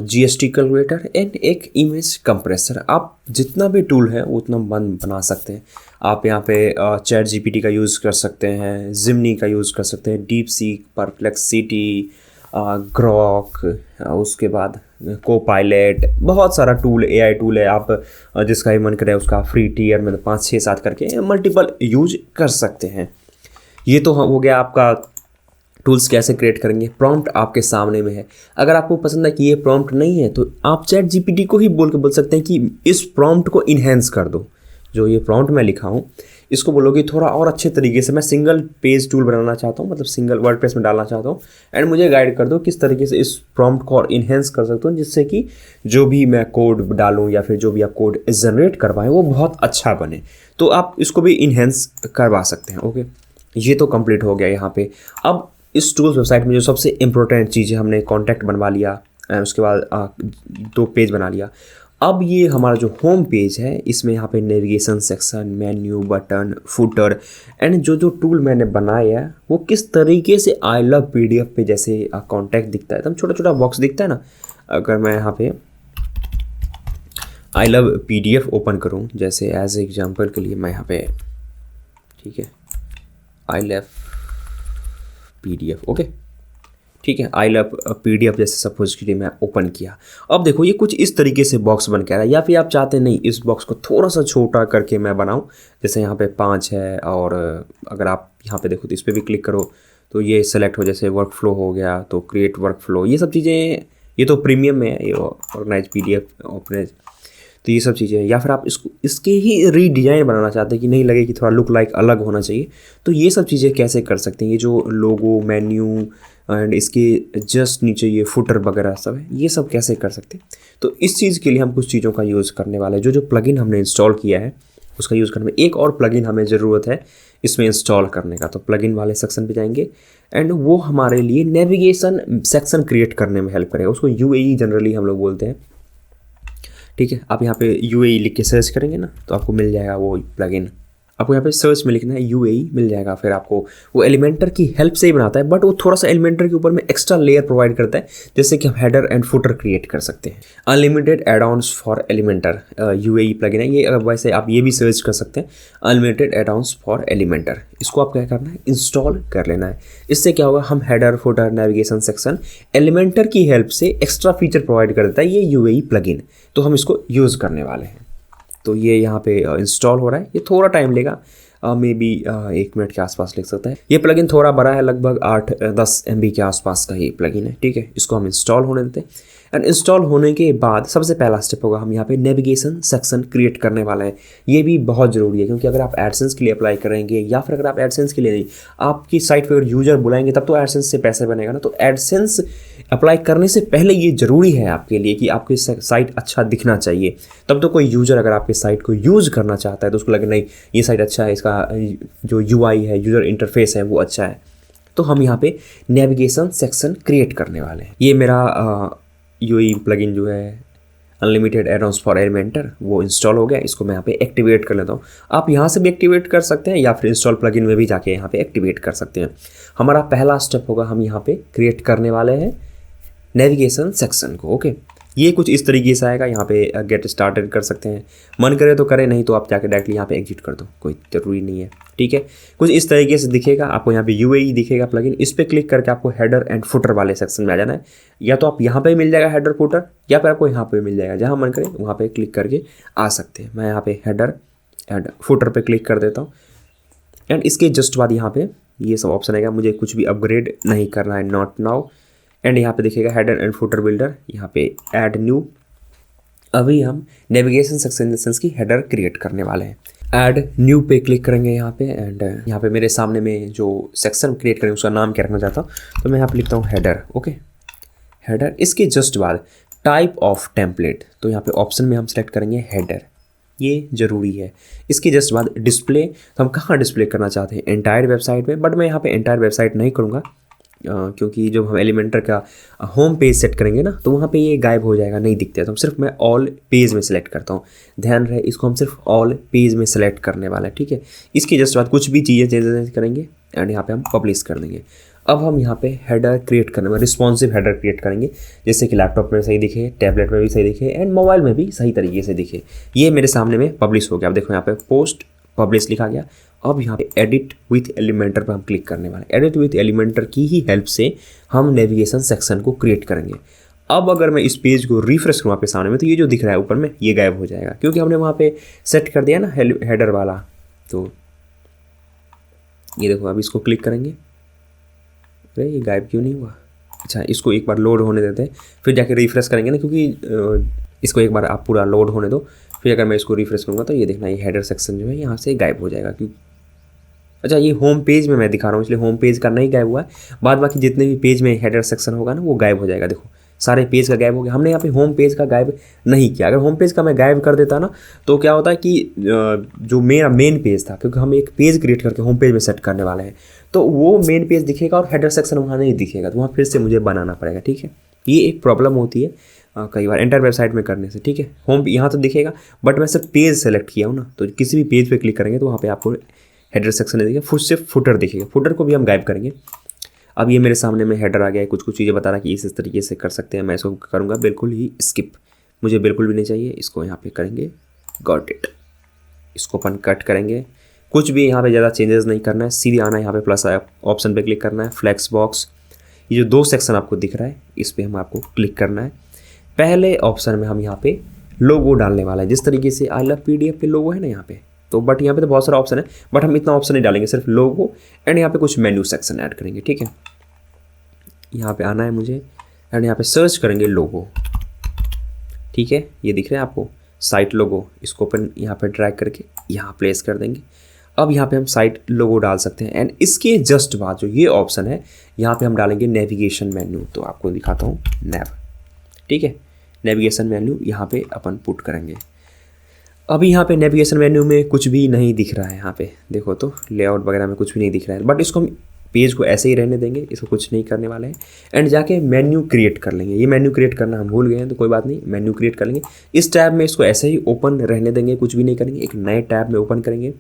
GST कैलकुलेटर एंड एक इमेज कंप्रेसर। आप जितना भी टूल है उतना बना सकते हैं। आप यहाँ पे चैट GPT का यूज़ कर सकते हैं, जिमनी का यूज़ कर सकते हैं, डीपसीक, परप्लेक्सिटी, ग्रॉक, उसके बाद कोपायलट, बहुत सारा टूल AI टूल है। आप जिसका भी मन करे उसका फ्री टियर में 5-6-7 करके मल्टीपल यूज कर सकते हैं। ये तो हो गया आपका टूल्स कैसे क्रिएट करेंगे। प्रॉम्प्ट आपके सामने में है, अगर आपको पसंद है कि ये प्रॉम्प्ट नहीं है तो आप चैट GPT को ही बोल सकते हैं कि इस प्रॉम्प्ट को इन्हेंस कर दो। जो ये प्रॉम्प्ट मैं लिखा हूँ इसको बोलोगे थोड़ा और अच्छे तरीके से, मैं सिंगल पेज टूल बनाना चाहता हूँ, मतलब सिंगल वर्डप्रेस में डालना चाहता हूँ, एंड मुझे गाइड कर दो किस तरीके से इस प्रॉम्प्ट को और इन्हेंस कर सकता हूँ, जिससे कि जो भी मैं कोड डालूँ या फिर जो भी आप कोड जनरेट करवाएं वो बहुत अच्छा बने। तो आप इसको भी इन्हेंस करवा सकते हैं। ओके, ये तो कंप्लीट हो गया यहाँ पे। अब इस टूल्स वेबसाइट में जो सबसे इम्पोर्टेंट चीज़ है, हमने कॉन्टैक्ट बनवा लिया, उसके बाद 2 पेज बना लिया। अब ये हमारा जो होम पेज है इसमें यहाँ पे navigation section, menu, button, footer and जो टूल मैंने बनाया है वो किस तरीके से आई लव PDF पे जैसे कॉन्टैक्ट दिखता है, एकदम छोटा छोटा बॉक्स दिखता है ना। अगर मैं यहाँ पे आई लव PDF ओपन करूँ, जैसे एज एग्जाम्पल के लिए मैं यहाँ पे, ठीक है, आई लव PDF, ओके, ठीक है, आई लव PDF जैसे सपोज के लिए मैं ओपन किया। अब देखो ये कुछ इस तरीके से बॉक्स बन के आ रहा है, या फिर आप चाहते नहीं इस बॉक्स को थोड़ा सा छोटा करके मैं बनाऊं, जैसे यहाँ पे 5 है, और अगर आप यहाँ पे देखो तो इस पर भी क्लिक करो तो ये सेलेक्ट हो, जैसे वर्क फ्लो हो गया तो क्रिएट वर्क फ्लो, ये सब चीज़ें, ये तो प्रीमियम में है, ये ऑर्गेनाइज PDF ऑर्गेनाइज, तो ये सब चीज़ें। या फिर आप इसके ही रीडिज़ाइन बनाना चाहते हैं कि नहीं लगे कि थोड़ा लुक लाइक अलग होना चाहिए, तो ये सब चीज़ें कैसे कर सकते हैं। ये जो लोगो, मेन्यू एंड इसके जस्ट नीचे ये फुटर वगैरह सब है, ये सब कैसे कर सकते हैं। तो इस चीज़ के लिए हम कुछ चीज़ों का यूज़ करने वाले हैं। जो प्लगइन हमने इंस्टॉल किया है उसका यूज़ करने में, एक और प्लगइन हमें ज़रूरत है इसमें इंस्टॉल करने का। तो प्लगइन वाले सेक्शन पे जाएंगे एंड वो हमारे लिए नेविगेशन सेक्शन क्रिएट करने में हेल्प करेगा। उसको UAE जनरली हम लोग बोलते हैं, ठीक है। आप यहाँ पे UAE लिख के सर्च करेंगे ना तो आपको मिल जाएगा वो प्लगइन। आपको यहाँ पे सर्च में लिखना है UAE, मिल जाएगा। फिर आपको वो एलिमेंटर की हेल्प से ही बनाता है, बट वो थोड़ा सा एलिमेंटर के ऊपर में एक्स्ट्रा लेयर प्रोवाइड करता है, जैसे कि हम हेडर एंड फुटर क्रिएट कर सकते हैं। Unlimited add ons for Elementor UAE plugin है ये। वैसे आप ये भी सर्च कर सकते हैं, unlimited add ons for Elementor. इसको आप क्या करना है, इंस्टॉल कर लेना है। इससे क्या होगा, हम header footer navigation section Elementor की हेल्प से एक्स्ट्रा फीचर प्रोवाइड करता है ये UAE प्लगइन। तो हम इसको यूज़ करने वाले हैं। तो ये यहाँ पे इंस्टॉल हो रहा है, ये थोड़ा टाइम लेगा, मे बी 1 मिनट के आसपास लग सकता है। ये प्लगइन थोड़ा बड़ा है, लगभग 8-10 MB के आसपास का ये प्लगइन है, ठीक है। इसको हम इंस्टॉल होने देते हैं। एंड इंस्टॉल होने के बाद सबसे पहला स्टेप होगा, हम यहाँ पे नेविगेशन सेक्शन क्रिएट करने वाला है। ये भी बहुत ज़रूरी है, क्योंकि अगर आप एडसेंस के लिए अप्लाई करेंगे या फिर अगर आप एडसेंस के लिए नहीं, आपकी साइट पर अगर यूजर बुलाएंगे तब तो एडसेंस से पैसे बनेगा ना। तो एडसेंस अप्लाई करने से पहले ये ज़रूरी है आपके लिए कि आपकी साइट अच्छा दिखना चाहिए। तब तो कोई यूज़र अगर आपके साइट को यूज़ करना चाहता है तो उसको लगे नहीं ये साइट अच्छा है, इसका जो UI है, यूज़र इंटरफेस है वो अच्छा है। तो हम यहाँ पे नेविगेशन सेक्शन क्रिएट करने वाले हैं। ये मेरा UAE प्लगइन जो है अनलिमिटेड एड-ऑन्स फॉर एलिमेंटर वो इंस्टॉल हो गया। इसको मैं यहाँ पे एक्टिवेट कर लेता हूँ। आप यहाँ से भी एक्टिवेट कर सकते हैं या फिर इंस्टॉल प्लगइन में भी जाके यहाँ पे एक्टिवेट कर सकते हैं। हमारा पहला स्टेप होगा, हम यहाँ पे क्रिएट करने वाले हैं नेविगेशन सेक्शन को। ओके, ये कुछ इस तरीके से आएगा। यहाँ पे गेट स्टार्टेड कर सकते हैं, मन करे तो करें, नहीं तो आप जाके डायरेक्टली यहाँ पे एग्जिट कर दो, कोई ज़रूरी नहीं है, ठीक है। कुछ इस तरीके से दिखेगा आपको, यहाँ पे UAE दिखेगा प्लगइन। इस पर क्लिक करके आपको हेडर एंड फुटर वाले सेक्शन में आ जाना है। या तो आप यहाँ पे मिल जाएगा हेडर फुटर, या फिर आपको यहाँ पे मिल जाएगा, जहाँ मन करे वहाँ पे क्लिक करके आ सकते हैं। मैं यहाँ पे हेडर एंड फुटर पे क्लिक कर देता हूँ। एंड इसके जस्ट बाद यहाँ पे ये सब ऑप्शन आएगा, मुझे कुछ भी अपग्रेड नहीं करना है, नॉट नाउ। एंड यहाँ पे देखिएगा हेडर एंड फुटर बिल्डर, यहाँ पे ऐड न्यू। अभी हम नेविगेशन सेक्शन की हेडर क्रिएट करने वाले हैं। ऐड न्यू पे क्लिक करेंगे यहाँ पे। एंड यहाँ पे मेरे सामने में जो सेक्शन क्रिएट करेंगे उसका नाम क्या रखना चाहता हूँ, तो मैं यहाँ पे लिखता हूँ हेडर। Okay, header. इसके जस्ट बाद टाइप ऑफ टेम्पलेट, तो यहाँ पे ऑप्शन में हम सेलेक्ट करेंगे हेडर, ये ज़रूरी है। इसके जस्ट बाद डिस्प्ले, तो हम कहाँ डिस्प्ले करना चाहते हैं, एंटायर वेबसाइट में। बट मैं यहाँ पे एंटायर वेबसाइट नहीं करूँगा, क्योंकि जब हम एलिमेंटर का होम पेज सेट करेंगे ना तो वहाँ पे ये गायब हो जाएगा, नहीं दिखता है। तो सिर्फ मैं ऑल पेज में सेलेक्ट करता हूँ। ध्यान रहे, इसको हम सिर्फ ऑल पेज में सेलेक्ट करने वाला है, ठीक है। इसके जस्ट बाद कुछ भी चीज़ें चेंज करेंगे एंड यहाँ पे हम पब्लिश कर देंगे। अब हम यहाँ पे हेडर क्रिएट करने में रिस्पॉन्सिव हेडर क्रिएट करेंगे, जैसे कि लैपटॉप में सही दिखे, टैबलेट में भी सही दिखे एंड मोबाइल में भी सही तरीके से दिखे। ये मेरे सामने में पब्लिश हो गया। अब देखो यहाँ पे पोस्ट पब्लिश लिखा गया। अब यहाँ पे एडिट विथ एलिमेंटर पर हम क्लिक करने वाले हैं। एडिट विथ एलिमेंटर की ही हेल्प से हम नेविगेशन सेक्शन को क्रिएट करेंगे। अब अगर मैं इस पेज को रिफ्रेश करूँ आपके सामने में, तो ये जो दिख रहा है ऊपर में ये गायब हो जाएगा, क्योंकि हमने वहाँ पे सेट कर दिया ना हेडर वाला। तो ये देखो, अब इसको क्लिक करेंगे, अरे ये गायब क्यों नहीं हुआ। अच्छा, इसको एक बार लोड होने देते हैं, फिर जाके रिफ्रेश करेंगे ना, क्योंकि इसको एक बार आप पूरा लोड होने दो। फिर अगर मैं इसको रिफ्रेश करूँगा तो ये देखना, ये हेडर सेक्शन जो है यहाँ से गायब हो जाएगा। क्योंकि अच्छा, ये होम पेज में मैं दिखा रहा हूँ, इसलिए होम पेज का नहीं गायब हुआ है। बाद बाकी जितने भी पेज में हेडर सेक्शन होगा ना वो गायब हो जाएगा। देखो, सारे पेज का गायब हो गया। हमने यहाँ पे होम पेज का गायब नहीं किया। अगर होम पेज का मैं गायब कर देता ना तो क्या होता है कि जो मेरा मेन पेज था, क्योंकि हम एक पेज क्रिएट करके होम पेज में सेट करने वाले हैं, तो वो मेन पेज दिखेगा और हेडर सेक्शन वहाँ नहीं दिखेगा, तो वहाँ फिर से मुझे बनाना पड़ेगा, ठीक है। ये एक प्रॉब्लम होती है कई बार एंटायर वेबसाइट में करने से, ठीक है। होम यहाँ तो दिखेगा, बट मैं सिर्फ पेज सेलेक्ट किया हूँ ना, तो किसी भी पेज पे क्लिक करेंगे तो वहाँ पे आपको हेडर सेक्शन नहीं दिखेगा, सिर्फ फुटर दिखेगा। फुटर को भी हम गायब करेंगे। अब ये मेरे सामने में हेडर आ गया है, कुछ कुछ चीज़ें बता रहा है कि इस तरीके से कर सकते हैं। मैं इसको करूँगा बिल्कुल ही स्किप, मुझे बिल्कुल भी नहीं चाहिए। इसको यहाँ पे करेंगे गॉट इट, इसको अपन कट करेंगे। कुछ भी यहाँ पे ज़्यादा चेंजेस नहीं करना है, सीधे आना है यहाँ पे प्लस ऑप्शन पे क्लिक करना है, फ्लैक्स बॉक्स, ये जो 2 सेक्शन आपको दिख रहा है इस पर हम आपको क्लिक करना है। पहले ऑप्शन में हम यहाँ पे लोगो डालने वाला है, जिस तरीके से आई लव PDF पे लोगो है ना यहाँ पे, तो बट यहाँ पे तो बहुत सारा ऑप्शन है, बट हम इतना ऑप्शन नहीं डालेंगे, सिर्फ लोगो एंड यहाँ पे कुछ मेन्यू सेक्शन ऐड करेंगे, ठीक है। यहाँ पे आना है मुझे एंड यहाँ पे सर्च करेंगे लोगो, ठीक है। ये दिख रहा है आपको साइट लोगो, इसको अपन यहाँ पे ड्रैग करके यहाँ प्लेस कर देंगे। अब यहाँ पे हम साइट लोगो डाल सकते हैं एंड इसके जस्ट बाद जो ये ऑप्शन है यहाँ पे हम डालेंगे नेविगेशन मेन्यू। तो आपको दिखाता हूँ नेव, ठीक है। नेविगेशन मेन्यू यहाँ पे अपन पुट करेंगे। अभी यहाँ पे नेविगेशन मेन्यू में कुछ भी नहीं दिख रहा है, यहाँ पे देखो तो लेआउट वगैरह में कुछ भी नहीं दिख रहा है, बट इसको हम पेज को ऐसे ही रहने देंगे, इसको कुछ नहीं करने वाले हैं। एंड जाके मेन्यू क्रिएट कर लेंगे। ये मेन्यू क्रिएट करना हम भूल गए हैं तो कोई बात नहीं, मेन्यू क्रिएट कर लेंगे। इस टैब में इसको ऐसे ही ओपन रहने देंगे, कुछ भी नहीं करेंगे। एक नए टैब में ओपन करेंगे,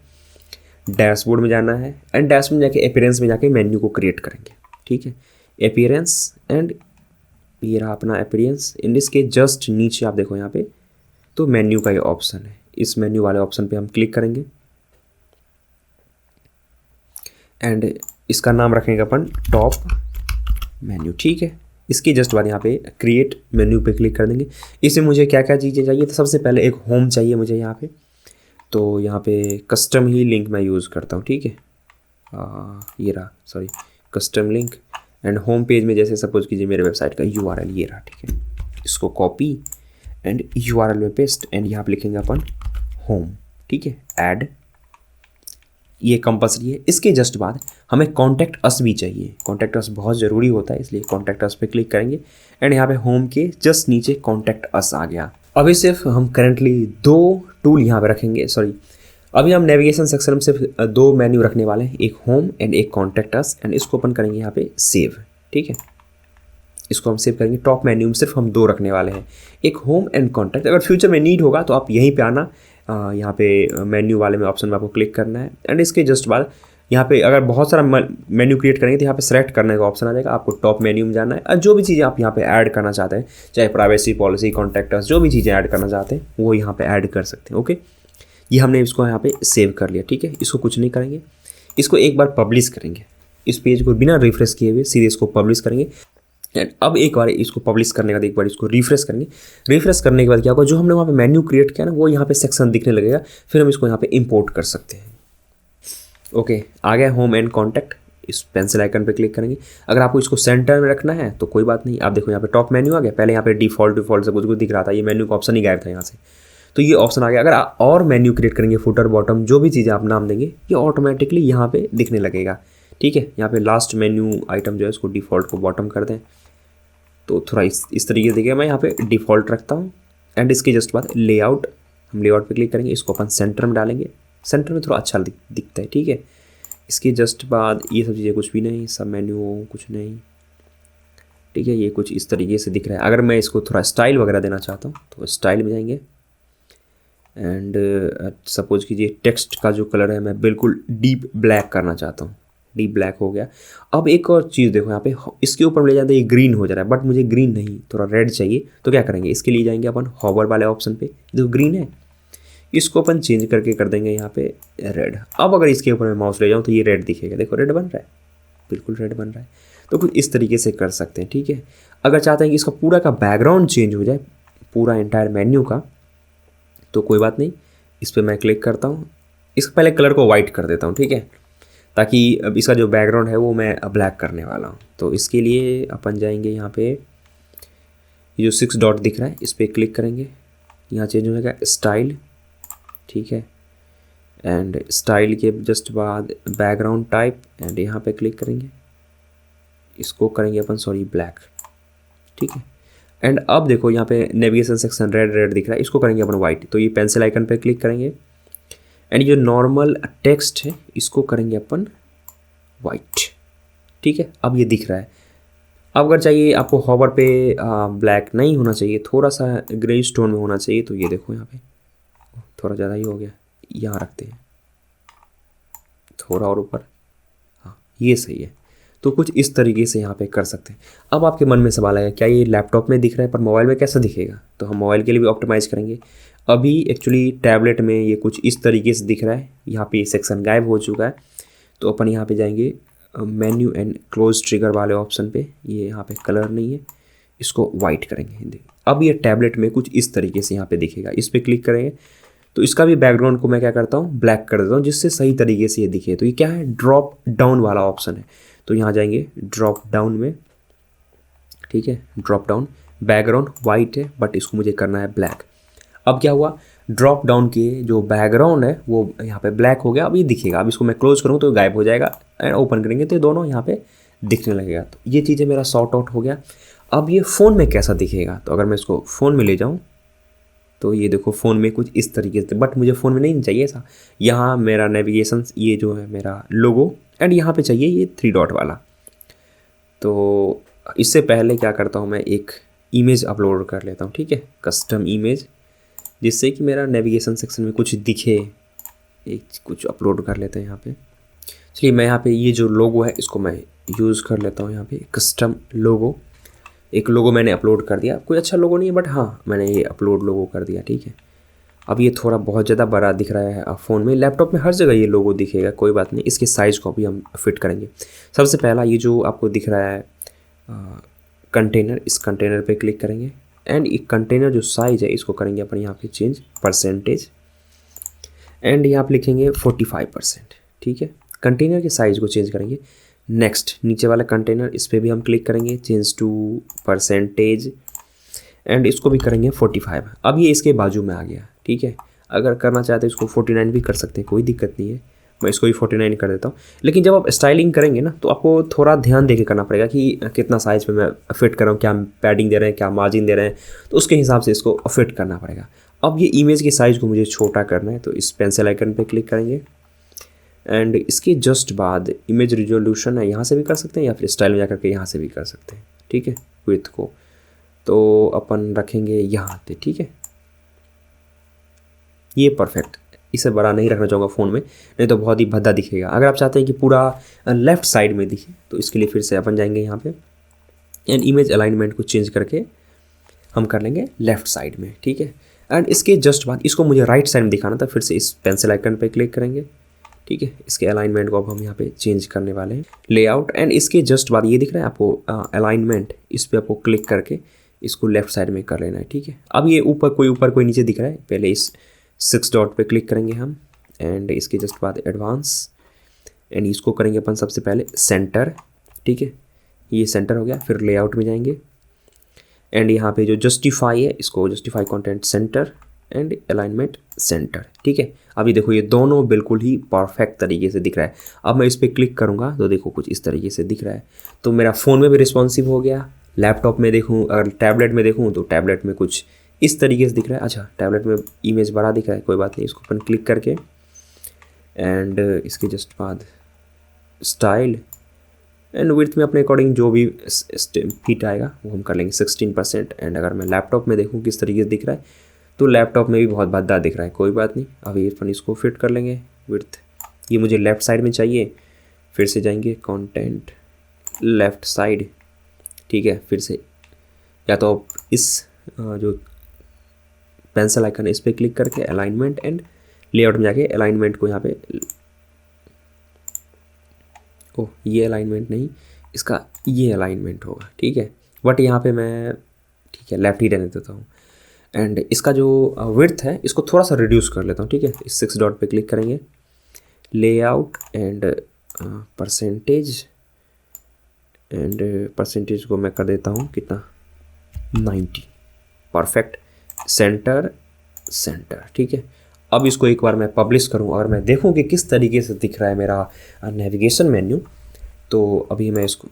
डैशबोर्ड में जाना है एंड डैशबोर्ड में जाके अपीयरेंस में जाके मेन्यू को क्रिएट करेंगे। ठीक है, अपीयरेंस एंड ये रहा अपना अपीयरेंस। इन इसके जस्ट नीचे आप देखो यहाँ पे तो मेन्यू का ये ऑप्शन है, इस मेन्यू वाले ऑप्शन पे हम क्लिक करेंगे एंड इसका नाम रखेंगे अपन टॉप मेन्यू। ठीक है, इसके जस्ट बाद यहाँ पे क्रिएट मेन्यू पे क्लिक कर देंगे। इसमें मुझे क्या क्या चीज़ें चाहिए, तो सबसे पहले एक होम चाहिए मुझे यहाँ पे, तो यहाँ पे कस्टम ही लिंक मैं यूज़ करता हूँ। ठीक है, ये रहा, sorry, custom link and home page में जैसे सपोज कीजिए मेरे वेबसाइट का URL ये रहा। ठीक है, इसको कॉपी एंड URL में पेस्ट एंड यहाँ पे लिखेंगे अपन होम। ठीक है, ऐड, ये कंपल्सरी है। इसके जस्ट बाद हमें कॉन्टैक्ट अस भी चाहिए, कॉन्टैक्ट अस बहुत ज़रूरी होता है, इसलिए कॉन्टैक्ट अस पे क्लिक करेंगे एंड यहाँ पे होम के जस्ट नीचे कॉन्टैक्ट अस आ गया। अभी सिर्फ हम करेंटली 2 टूल यहाँ पे रखेंगे, सॉरी अभी हम नेविगेशन सेक्शन में सिर्फ 2 मेन्यू रखने वाले हैं, एक होम एंड एक कॉन्टैक्ट अस एंड इसको ओपन करेंगे यहाँ पे सेव। ठीक है, इसको हम सेव करेंगे। टॉप मेन्यू में सिर्फ हम 2 रखने वाले हैं, एक होम एंड कॉन्टैक्ट। अगर फ्यूचर में नीड होगा तो आप यहीं पे आना, यहाँ पे मेन्यू वाले में ऑप्शन में आपको क्लिक करना है एंड इसके जस्ट बाद यहाँ पे अगर बहुत सारा मेन्यू क्रिएट करेंगे तो यहाँ पे सेलेक्ट करने का ऑप्शन आ जाएगा। आपको टॉप मेन्यू में जाना है और जो भी चीज़ें आप यहाँ पे ऐड करना चाहते हैं, चाहे प्राइवेसी पॉलिसी, कॉन्टैक्टस, जो भी चीज़ें ऐड करना चाहते हैं वो यहाँ पे ऐड कर सकते हैं। ओके, ये हमने इसको यहाँ पे सेव कर लिया। ठीक है, इसको कुछ नहीं करेंगे, इसको एक बार पब्लिश करेंगे। इस पेज को बिना रिफ्रेश किए हुए सीधे इसको पब्लिश करेंगे एंड अब एक बार इसको पब्लिश करने के बाद एक बार इसको रिफ्रेश करेंगे। रिफ्रेश करने के बाद क्या होगा, जो हमने वहाँ पे मेन्यू क्रिएट किया ना वो यहाँ पे सेक्शन दिखने लगेगा, फिर हम इसको यहाँ पे इंपोर्ट कर सकते हैं। ओके, आ गया होम एंड कॉन्टैक्ट, इस पेंसिल आइकन पे क्लिक करेंगे। अगर आपको इसको सेंटर में रखना है तो कोई बात नहीं, आप देखो यहाँ पे टॉप मेन्यू आ गया। पहले यहाँ पे डिफॉल्ट से कुछ दिख रहा था, ये मेन्यू का ऑप्शन ही गायब था यहाँ से, तो ये ऑप्शन आ गया। अगर आप और मेन्यू क्रिएट करेंगे, फुटर बॉटम जो भी चीज़ें आप नाम देंगे ये ऑटोमेटिकली यहाँ पे दिखने लगेगा। ठीक है, यहाँ पे लास्ट मेन्यू आइटम जो है उसको डिफ़ॉल्ट को बॉटम कर दें तो थोड़ा इस तरीके से देखिए, मैं यहाँ पे डिफ़ॉल्ट रखता हूँ एंड इसके जस्ट बाद लेआउट, हम लेआउट पे क्लिक करेंगे, इसको अपन सेंटर में डालेंगे। सेंटर में थोड़ा अच्छा दिखता है। ठीक है, इसके जस्ट बाद ये सब चीज़ें कुछ भी नहीं, सब मेन्यू कुछ नहीं। ठीक है, ये कुछ इस तरीके से दिख रहा है। अगर मैं इसको थोड़ा स्टाइल वगैरह देना चाहता हूँ तो स्टाइल में जाएंगे एंड सपोज कीजिए टेक्स्ट का जो कलर है मैं बिल्कुल डीप ब्लैक करना चाहता हूँ, डीप ब्लैक हो गया। अब एक और चीज़ देखो, यहाँ पे इसके ऊपर ले जाते ये ग्रीन हो जा रहा है, बट मुझे ग्रीन नहीं, थोड़ा रेड चाहिए। तो क्या करेंगे, इसके लिए जाएंगे अपन हॉवर वाले ऑप्शन पे, जो ग्रीन है इसको अपन चेंज करके कर देंगे यहाँ पे रेड। अब अगर इसके ऊपर मैं माउस ले जाऊँ तो ये रेड दिखेगा, देखो रेड बन रहा है, बिल्कुल रेड बन रहा है। तो कुछ इस तरीके से कर सकते हैं। ठीक है, अगर चाहते हैं कि इसका पूरा का बैकग्राउंड चेंज हो जाए, पूरा एंटायर मेन्यू का, तो कोई बात नहीं, इस पर मैं क्लिक करता हूँ। इसका पहले कलर को वाइट कर देता हूँ। ठीक है, ताकि अब इसका जो बैकग्राउंड है वो मैं ब्लैक करने वाला हूँ। तो इसके लिए अपन जाएंगे यहाँ पे, ये जो 6 डॉट दिख रहा है इस पर क्लिक करेंगे, यहाँ चेंज हो जाएगा स्टाइल। ठीक है, एंड स्टाइल के जस्ट बाद बैकग्राउंड टाइप एंड यहाँ पे क्लिक करेंगे, इसको करेंगे अपन सॉरी ब्लैक। ठीक है, एंड अब देखो यहाँ पे नेविगेशन सेक्शन रेड दिख रहा है, इसको करेंगे अपन वाइट। तो ये पेंसिल आइकन पे क्लिक करेंगे एंड ये नॉर्मल टेक्स्ट है इसको करेंगे अपन वाइट। ठीक है, अब ये दिख रहा है। अब अगर चाहिए आपको हॉवर पे ब्लैक नहीं होना चाहिए, थोड़ा सा ग्रे स्टोन में होना चाहिए, तो ये देखो यहाँ पे थोड़ा ज़्यादा ही हो गया, यहाँ रखते हैं थोड़ा और ऊपर, हाँ ये सही है। तो कुछ इस तरीके से यहाँ पे कर सकते हैं। अब आपके मन में सवाल आएगा क्या ये लैपटॉप में दिख रहा है पर मोबाइल में कैसा दिखेगा, तो हम मोबाइल के लिए भी ऑप्टिमाइज़ करेंगे। अभी एक्चुअली टैबलेट में ये कुछ इस तरीके से दिख रहा है, यहाँ पे सेक्शन गायब हो चुका है। तो अपन यहाँ पे जाएंगे मेन्यू एंड क्लोज ट्रिगर वाले ऑप्शन पे, ये यहाँ पे कलर नहीं है, इसको वाइट करेंगे। अब ये टैबलेट में कुछ इस तरीके से यहाँ पे दिखेगा, इस पर क्लिक करेंगे तो इसका भी बैकग्राउंड को मैं क्या करता हूँ ब्लैक कर देता हूँ, जिससे सही तरीके से ये दिखे। तो ये क्या है, ड्रॉप डाउन वाला ऑप्शन है। तो यहाँ जाएंगे ड्रॉप डाउन में, ठीक है, ड्रॉप डाउन, बैकग्राउंड वाइट है बट इसको मुझे करना है ब्लैक। अब क्या हुआ, ड्रॉप डाउन के जो बैकग्राउंड है वो यहाँ पे ब्लैक हो गया, अब ये दिखेगा। अब इसको मैं क्लोज करूँ तो गायब हो जाएगा एंड ओपन करेंगे तो ये दोनों यहाँ पे दिखने लगेगा। तो ये चीज़ें मेरा सॉर्ट आउट हो गया। अब ये फ़ोन में कैसा दिखेगा, तो अगर मैं इसको फ़ोन में ले जाऊँ तो ये देखो फ़ोन में कुछ इस तरीके से, बट मुझे फ़ोन में नहीं चाहिए ऐसा। यहाँ मेरा नेविगेशन, ये जो है मेरा लोगो एंड यहाँ पे चाहिए ये 3 डॉट वाला। तो इससे पहले क्या करता हूँ, मैं एक इमेज अपलोड कर लेता हूँ, ठीक है, कस्टम इमेज, जिससे कि मेरा नेविगेशन सेक्शन में कुछ दिखे। एक कुछ अपलोड कर लेते हैं यहाँ पे। चलिए मैं यहाँ पे ये जो लोगो है इसको मैं यूज़ कर लेता हूँ। यहाँ पे कस्टम लोगो, एक लोगो मैंने अपलोड कर दिया। कोई अच्छा लोगो नहीं है बट हाँ मैंने ये अपलोड लोगो कर दिया, ठीक है। अब ये थोड़ा बहुत ज़्यादा बड़ा दिख रहा है फ़ोन में, लैपटॉप में हर जगह ये लोगो दिखेगा, कोई बात नहीं। इसके साइज़ को भी हम फिट करेंगे। सबसे पहला ये जो आपको दिख रहा है कंटेनर, इस कंटेनर पे क्लिक करेंगे एंड एक कंटेनर जो साइज़ है इसको करेंगे अपन यहाँ पे चेंज परसेंटेज एंड यहाँ पे लिखेंगे 45%, ठीक है। कंटेनर के साइज़ को चेंज करेंगे। नेक्स्ट नीचे वाला कंटेनर, इस पर भी हम क्लिक करेंगे, चेंज टू परसेंटेज एंड इसको भी करेंगे 45। अब ये इसके बाजू में आ गया, ठीक है। अगर करना चाहते हैं इसको 49 भी कर सकते हैं, कोई दिक्कत नहीं है। मैं इसको भी 49 कर देता हूँ। लेकिन जब आप स्टाइलिंग करेंगे ना तो आपको थोड़ा ध्यान देके करना पड़ेगा कि कितना साइज़ पे मैं फिट कर रहा हूँ, क्या पैडिंग दे रहे हैं, क्या मार्जिन दे रहे हैं, तो उसके हिसाब से इसको फिट करना पड़ेगा। अब ये इमेज के साइज़ को मुझे छोटा करना है, तो इस पेंसिल आइकन पे क्लिक करेंगे एंड इसके जस्ट बाद इमेज रिजोल्यूशन है, यहाँ से भी कर सकते हैं या फिर स्टाइल में जाकर के यहाँ से भी कर सकते हैं, ठीक है। विड्थ को तो अपन रखेंगे यहाँ पे, ठीक है। ये परफेक्ट, इसे बड़ा नहीं रखना चाहूँगा फ़ोन में, नहीं तो बहुत ही भद्दा दिखेगा। अगर आप चाहते हैं कि पूरा लेफ़्ट साइड में दिखे तो इसके लिए फिर से अपन जाएंगे यहाँ पे एंड इमेज अलाइनमेंट को चेंज करके हम कर लेंगे लेफ़्ट साइड में, ठीक है। एंड इसके जस्ट बाद इसको मुझे राइट साइड में दिखाना था, फिर से इस पेंसिल आइकन पे क्लिक करेंगे, ठीक है। इसके अलाइनमेंट को अब हम यहाँ पे चेंज करने वाले हैं, लेआउट एंड इसके जस्ट बाद ये दिख रहा है आपको अलाइनमेंट, इस पर आपको क्लिक करके इसको लेफ़्ट साइड में कर लेना है, ठीक है। अब ये ऊपर कोई नीचे दिख रहा है, पहले इस 6 डॉट पे क्लिक करेंगे हम एंड इसके जस्ट बाद एडवांस एंड इसको करेंगे अपन सबसे पहले सेंटर, ठीक है। ये सेंटर हो गया। फिर लेआउट में जाएंगे एंड यहाँ पे जो जस्टिफाई है इसको justify content centre and alignment centre, ठीक है। अभी देखो ये दोनों बिल्कुल ही परफेक्ट तरीके से दिख रहा है। अब मैं इस पर क्लिक करूँगा तो देखो कुछ इस तरीके से दिख रहा है। तो मेरा फ़ोन में भी रिस्पॉन्सिव हो गया, लैपटॉप में देखूँ, अगर टैबलेट में देखूँ तो टैबलेट में कुछ इस तरीके से दिख रहा है। अच्छा टैबलेट में इमेज बड़ा दिख रहा है, कोई बात नहीं। इसको अपन क्लिक करके एंड इसके जस्ट बाद स्टाइल एंड विड्थ में अपने अकॉर्डिंग जो भी फिट आएगा वो हम कर लेंगे 16%। एंड अगर मैं लैपटॉप में देखूँ किस तरीके से दिख रहा है तो लैपटॉप में भी बहुत भद्दा दिख रहा है, कोई बात नहीं। अभी अपन इसको फिट कर लेंगे विड्थ, ये मुझे लेफ़्ट साइड में चाहिए। फिर से जाएंगे कंटेंट लेफ़्ट साइड, ठीक है। फिर से या तो आप इस जो पेंसिल आइकन है इस पर क्लिक करके अलाइनमेंट एंड लेआउट में जाके अलाइनमेंट को यहाँ पे, ओह ये अलाइनमेंट नहीं, इसका ये अलाइनमेंट होगा, ठीक है। बट यहाँ पे मैं ठीक है लेफ़्ट ही रहने देता हूँ एंड इसका जो विड्थ है इसको थोड़ा सा रिड्यूस कर लेता हूँ, ठीक है। इस 6 डॉट पे क्लिक करेंगे, layout and percentage and percentage को मैं कर देता हूँ कितना 90, परफेक्ट। सेंटर, ठीक है। अब इसको एक बार मैं पब्लिश करूँ और मैं देखूँ कि किस तरीके से दिख रहा है मेरा नेविगेशन मेन्यू। तो अभी मैं इसको,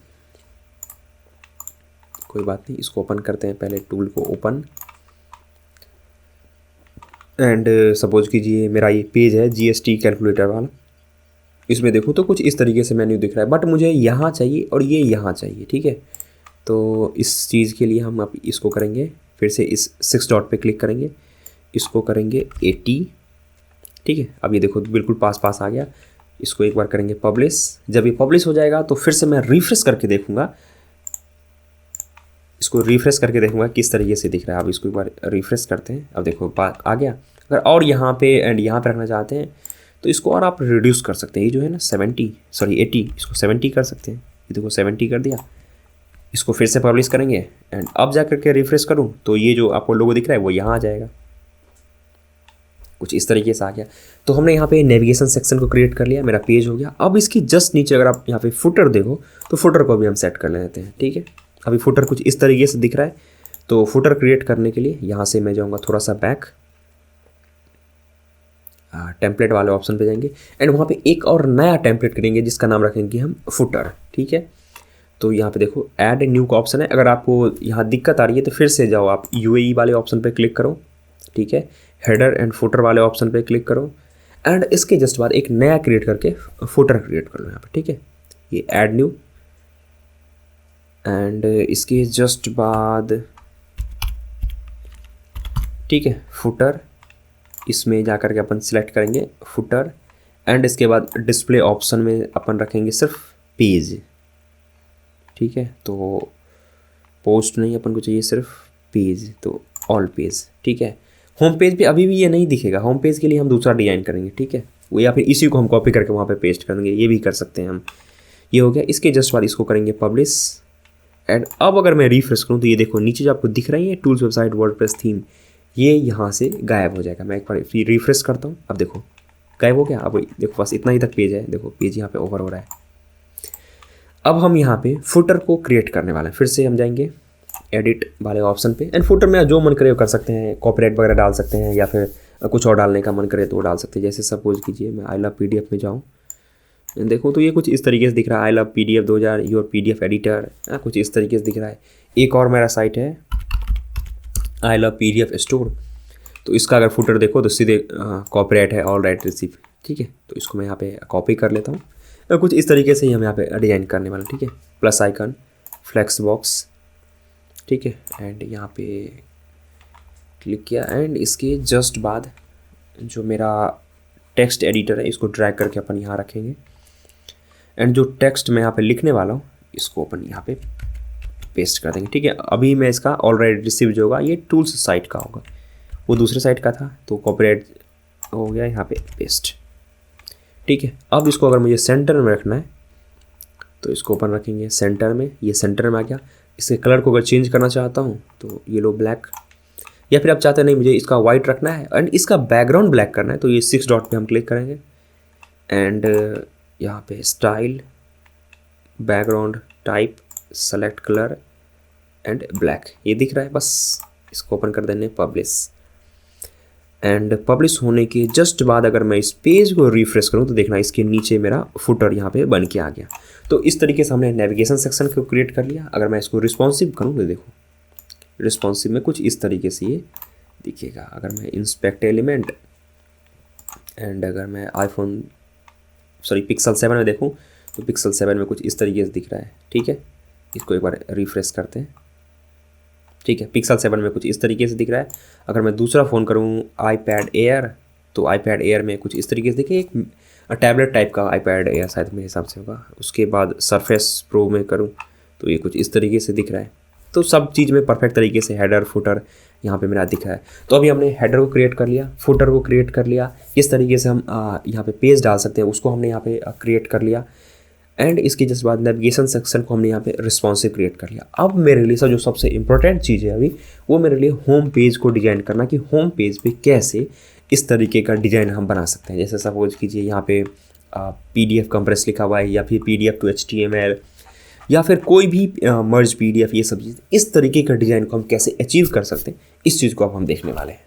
कोई बात नहीं, इसको ओपन करते हैं। पहले टूल को ओपन एंड सपोज कीजिए मेरा ये पेज है जीएसटी कैलकुलेटर वाला, इसमें देखूँ तो कुछ इस तरीके से मेन्यू दिख रहा है। बट मुझे यहाँ चाहिए और ये यहाँ चाहिए, ठीक है। तो इस चीज़ के लिए हम अब इसको करेंगे, फिर से इस 6 डॉट पे क्लिक करेंगे, इसको करेंगे 80, ठीक है। अब ये देखो बिल्कुल पास आ गया। इसको एक बार करेंगे पब्लिश। जब ये पब्लिश हो जाएगा तो फिर से मैं रिफ्रेश करके देखूँगा, इसको रिफ्रेश करके देखूँगा किस तरीके से दिख रहा है। अब इसको एक बार रिफ्रेश करते हैं, अब देखो आ गया। अगर और यहाँ पे एंड यहाँ पे रखना चाहते हैं तो इसको और आप रिड्यूस कर सकते हैं। ये जो है ना 80, इसको 70 कर सकते हैं। ये देखो 70 कर दिया। इसको फिर से पब्लिश करेंगे एंड अब जा करके रिफ्रेश करूं तो ये जो आपको लोगो दिख रहा है वो यहाँ आ जाएगा, कुछ इस तरीके से आ गया। तो हमने यहाँ पे नेविगेशन सेक्शन को क्रिएट कर लिया, मेरा पेज हो गया। अब इसकी जस्ट नीचे अगर आप यहाँ पे फुटर देखो तो फुटर को भी हम सेट कर लेते हैं, ठीक है। अभी फुटर कुछ इस तरीके से दिख रहा है। तो फुटर क्रिएट करने के लिए यहाँ से मैं जाऊँगा थोड़ा सा बैक, टेम्पलेट वाले ऑप्शन पे जाएंगे एंड वहाँ पे एक और नया टेम्पलेट करेंगे जिसका नाम रखेंगे हम फुटर, ठीक है। तो यहाँ पे देखो ऐड न्यू का ऑप्शन है। अगर आपको यहाँ दिक्कत आ रही है तो फिर से जाओ आप यूएई वाले ऑप्शन पे क्लिक करो, ठीक है। हेडर एंड फुटर वाले ऑप्शन पे क्लिक करो एंड इसके जस्ट बाद एक नया क्रिएट करके फुटर क्रिएट कर लो यहाँ पे, ठीक है। ये ऐड न्यू, एंड इसके जस्ट बाद ठीक है फुटर, इसमें जा कर के अपन सिलेक्ट करेंगे फुटर, एंड इसके बाद डिस्प्ले ऑप्शन में अपन रखेंगे सिर्फ पेज, ठीक है। तो पोस्ट नहीं, अपन को चाहिए सिर्फ पेज, तो ऑल पेज, ठीक है। होम पेज पे अभी भी ये नहीं दिखेगा, होम पेज के लिए हम दूसरा डिज़ाइन करेंगे, ठीक है। वो या फिर इसी को हम कॉपी करके वहाँ पे पेस्ट कर देंगे, ये भी कर सकते हैं हम। ये हो गया। इसके जस्ट बाद इसको करेंगे पब्लिश, एंड अब अगर मैं रिफ्रेश करूँ तो ये देखो नीचे जो आपको दिख रही है टूल्स वेबसाइट वर्डप्रेस थीम, ये यहाँ से गायब हो जाएगा। मैं एक बार रिफ्रेश करता हूँ, अब देखो गायब हो गया। अब देखो बस इतना ही तक पेज है, देखो पेज यहाँ पे ओवर हो रहा है। अब हम यहाँ पे फुटर को क्रिएट करने वाले हैं। फिर से हम जाएंगे एडिट वाले ऑप्शन पे, एंड फुटर में जो मन करे वो कर सकते हैं, कॉपीराइट वगैरह डाल सकते हैं, या फिर कुछ और डालने का मन करे तो वो डाल सकते हैं। जैसे सपोज कीजिए मैं आई लव PDF में जाऊँ, देखो तो ये कुछ इस तरीके से दिख रहा है, I love PDF 2000 your PDF editor, कुछ इस तरीके से दिख रहा है। एक और मेरा साइट है आई लव PDF स्टोर, तो इसका अगर फुटर देखो तो सीधे कॉपीराइट है, ऑल राइट रिसीव, ठीक है। तो इसको मैं यहाँ पे कॉपी कर लेता हूँ। कुछ इस तरीके से ही हम यहाँ पे डिजाइन करने वाले, ठीक है। प्लस आइकन, फ्लेक्स बॉक्स, ठीक है, एंड यहाँ पे क्लिक किया, एंड इसके जस्ट बाद जो मेरा टेक्स्ट एडिटर है इसको ड्रैग करके अपन यहाँ रखेंगे, एंड जो टेक्स्ट मैं यहाँ पे लिखने वाला हूँ इसको अपन यहाँ पे पेस्ट कर देंगे, ठीक है। अभी मैं इसका ऑलरेडी रिसीव जो होगा ये टूल्स साइट का होगा, वो दूसरे साइट का था, तो कॉपीराइट हो गया यहाँ पे पेस्ट, ठीक है। अब इसको अगर मुझे सेंटर में रखना है तो इसको अपन रखेंगे सेंटर में, ये सेंटर में आ गया। इसके कलर को अगर चेंज करना चाहता हूँ तो येलो ब्लैक, या फिर आप चाहते हैं नहीं मुझे इसका वाइट रखना है एंड इसका बैकग्राउंड ब्लैक करना है, तो ये 6 डॉट पे हम क्लिक करेंगे, एंड यहाँ पे style, background type, select colour and black, ये दिख रहा है। बस इसको ओपन कर देने पब्लिश, एंड पब्लिश होने के जस्ट बाद अगर मैं इस पेज को रिफ्रेश करूं तो देखना इसके नीचे मेरा फुटर यहाँ पे बन के आ गया। तो इस तरीके से हमने नेविगेशन सेक्शन को क्रिएट कर लिया। अगर मैं इसको रिस्पॉन्सिव करूँ तो देखो रिस्पॉन्सिव में कुछ इस तरीके से ये दिखेगा। अगर मैं इंस्पेक्ट एलिमेंट, एंड अगर मैं पिक्सल 7 में देखूँ तो पिक्सल 7 में कुछ इस तरीके से दिख रहा है, ठीक है। इसको एक बार रिफ्रेश करते हैं, ठीक है। पिक्सल 7 में कुछ इस तरीके से दिख रहा है। अगर मैं दूसरा फ़ोन करूँ iPad Air, तो iPad Air में कुछ इस तरीके से देखिए, एक टैबलेट टाइप का iPad Air शायद मेरे हिसाब से होगा। उसके बाद Surface Pro में करूँ तो ये कुछ इस तरीके से दिख रहा है। तो सब चीज़ में परफेक्ट तरीके से हेडर फुटर यहाँ पे मेरा दिखा है। तो अभी हमने हेडर को क्रिएट कर लिया, फुटर को क्रिएट कर लिया, इस तरीके से हम यहाँ पे पेज डाल सकते हैं, उसको हमने यहाँ पे क्रिएट कर लिया, एंड इसके जस्ट बाद नेविगेशन सेक्शन को हमने यहाँ पे रिस्पॉन्सिव क्रिएट कर लिया। अब मेरे लिए जो सबसे इंपॉर्टेंट चीज़ है अभी वो मेरे लिए होम पेज को डिजाइन करना, कि होम पेज पे कैसे इस तरीके का डिजाइन हम बना सकते हैं। जैसे सपोज कीजिए यहाँ पे PDF कंप्रेस लिखा हुआ है, या फिर PDF टू HTML, या फिर कोई भी मर्ज PDF, ये सब चीज़, इस तरीके का डिज़ाइन को हम कैसे अचीव कर सकते हैं, इस चीज़ को अब हम देखने वाले हैं।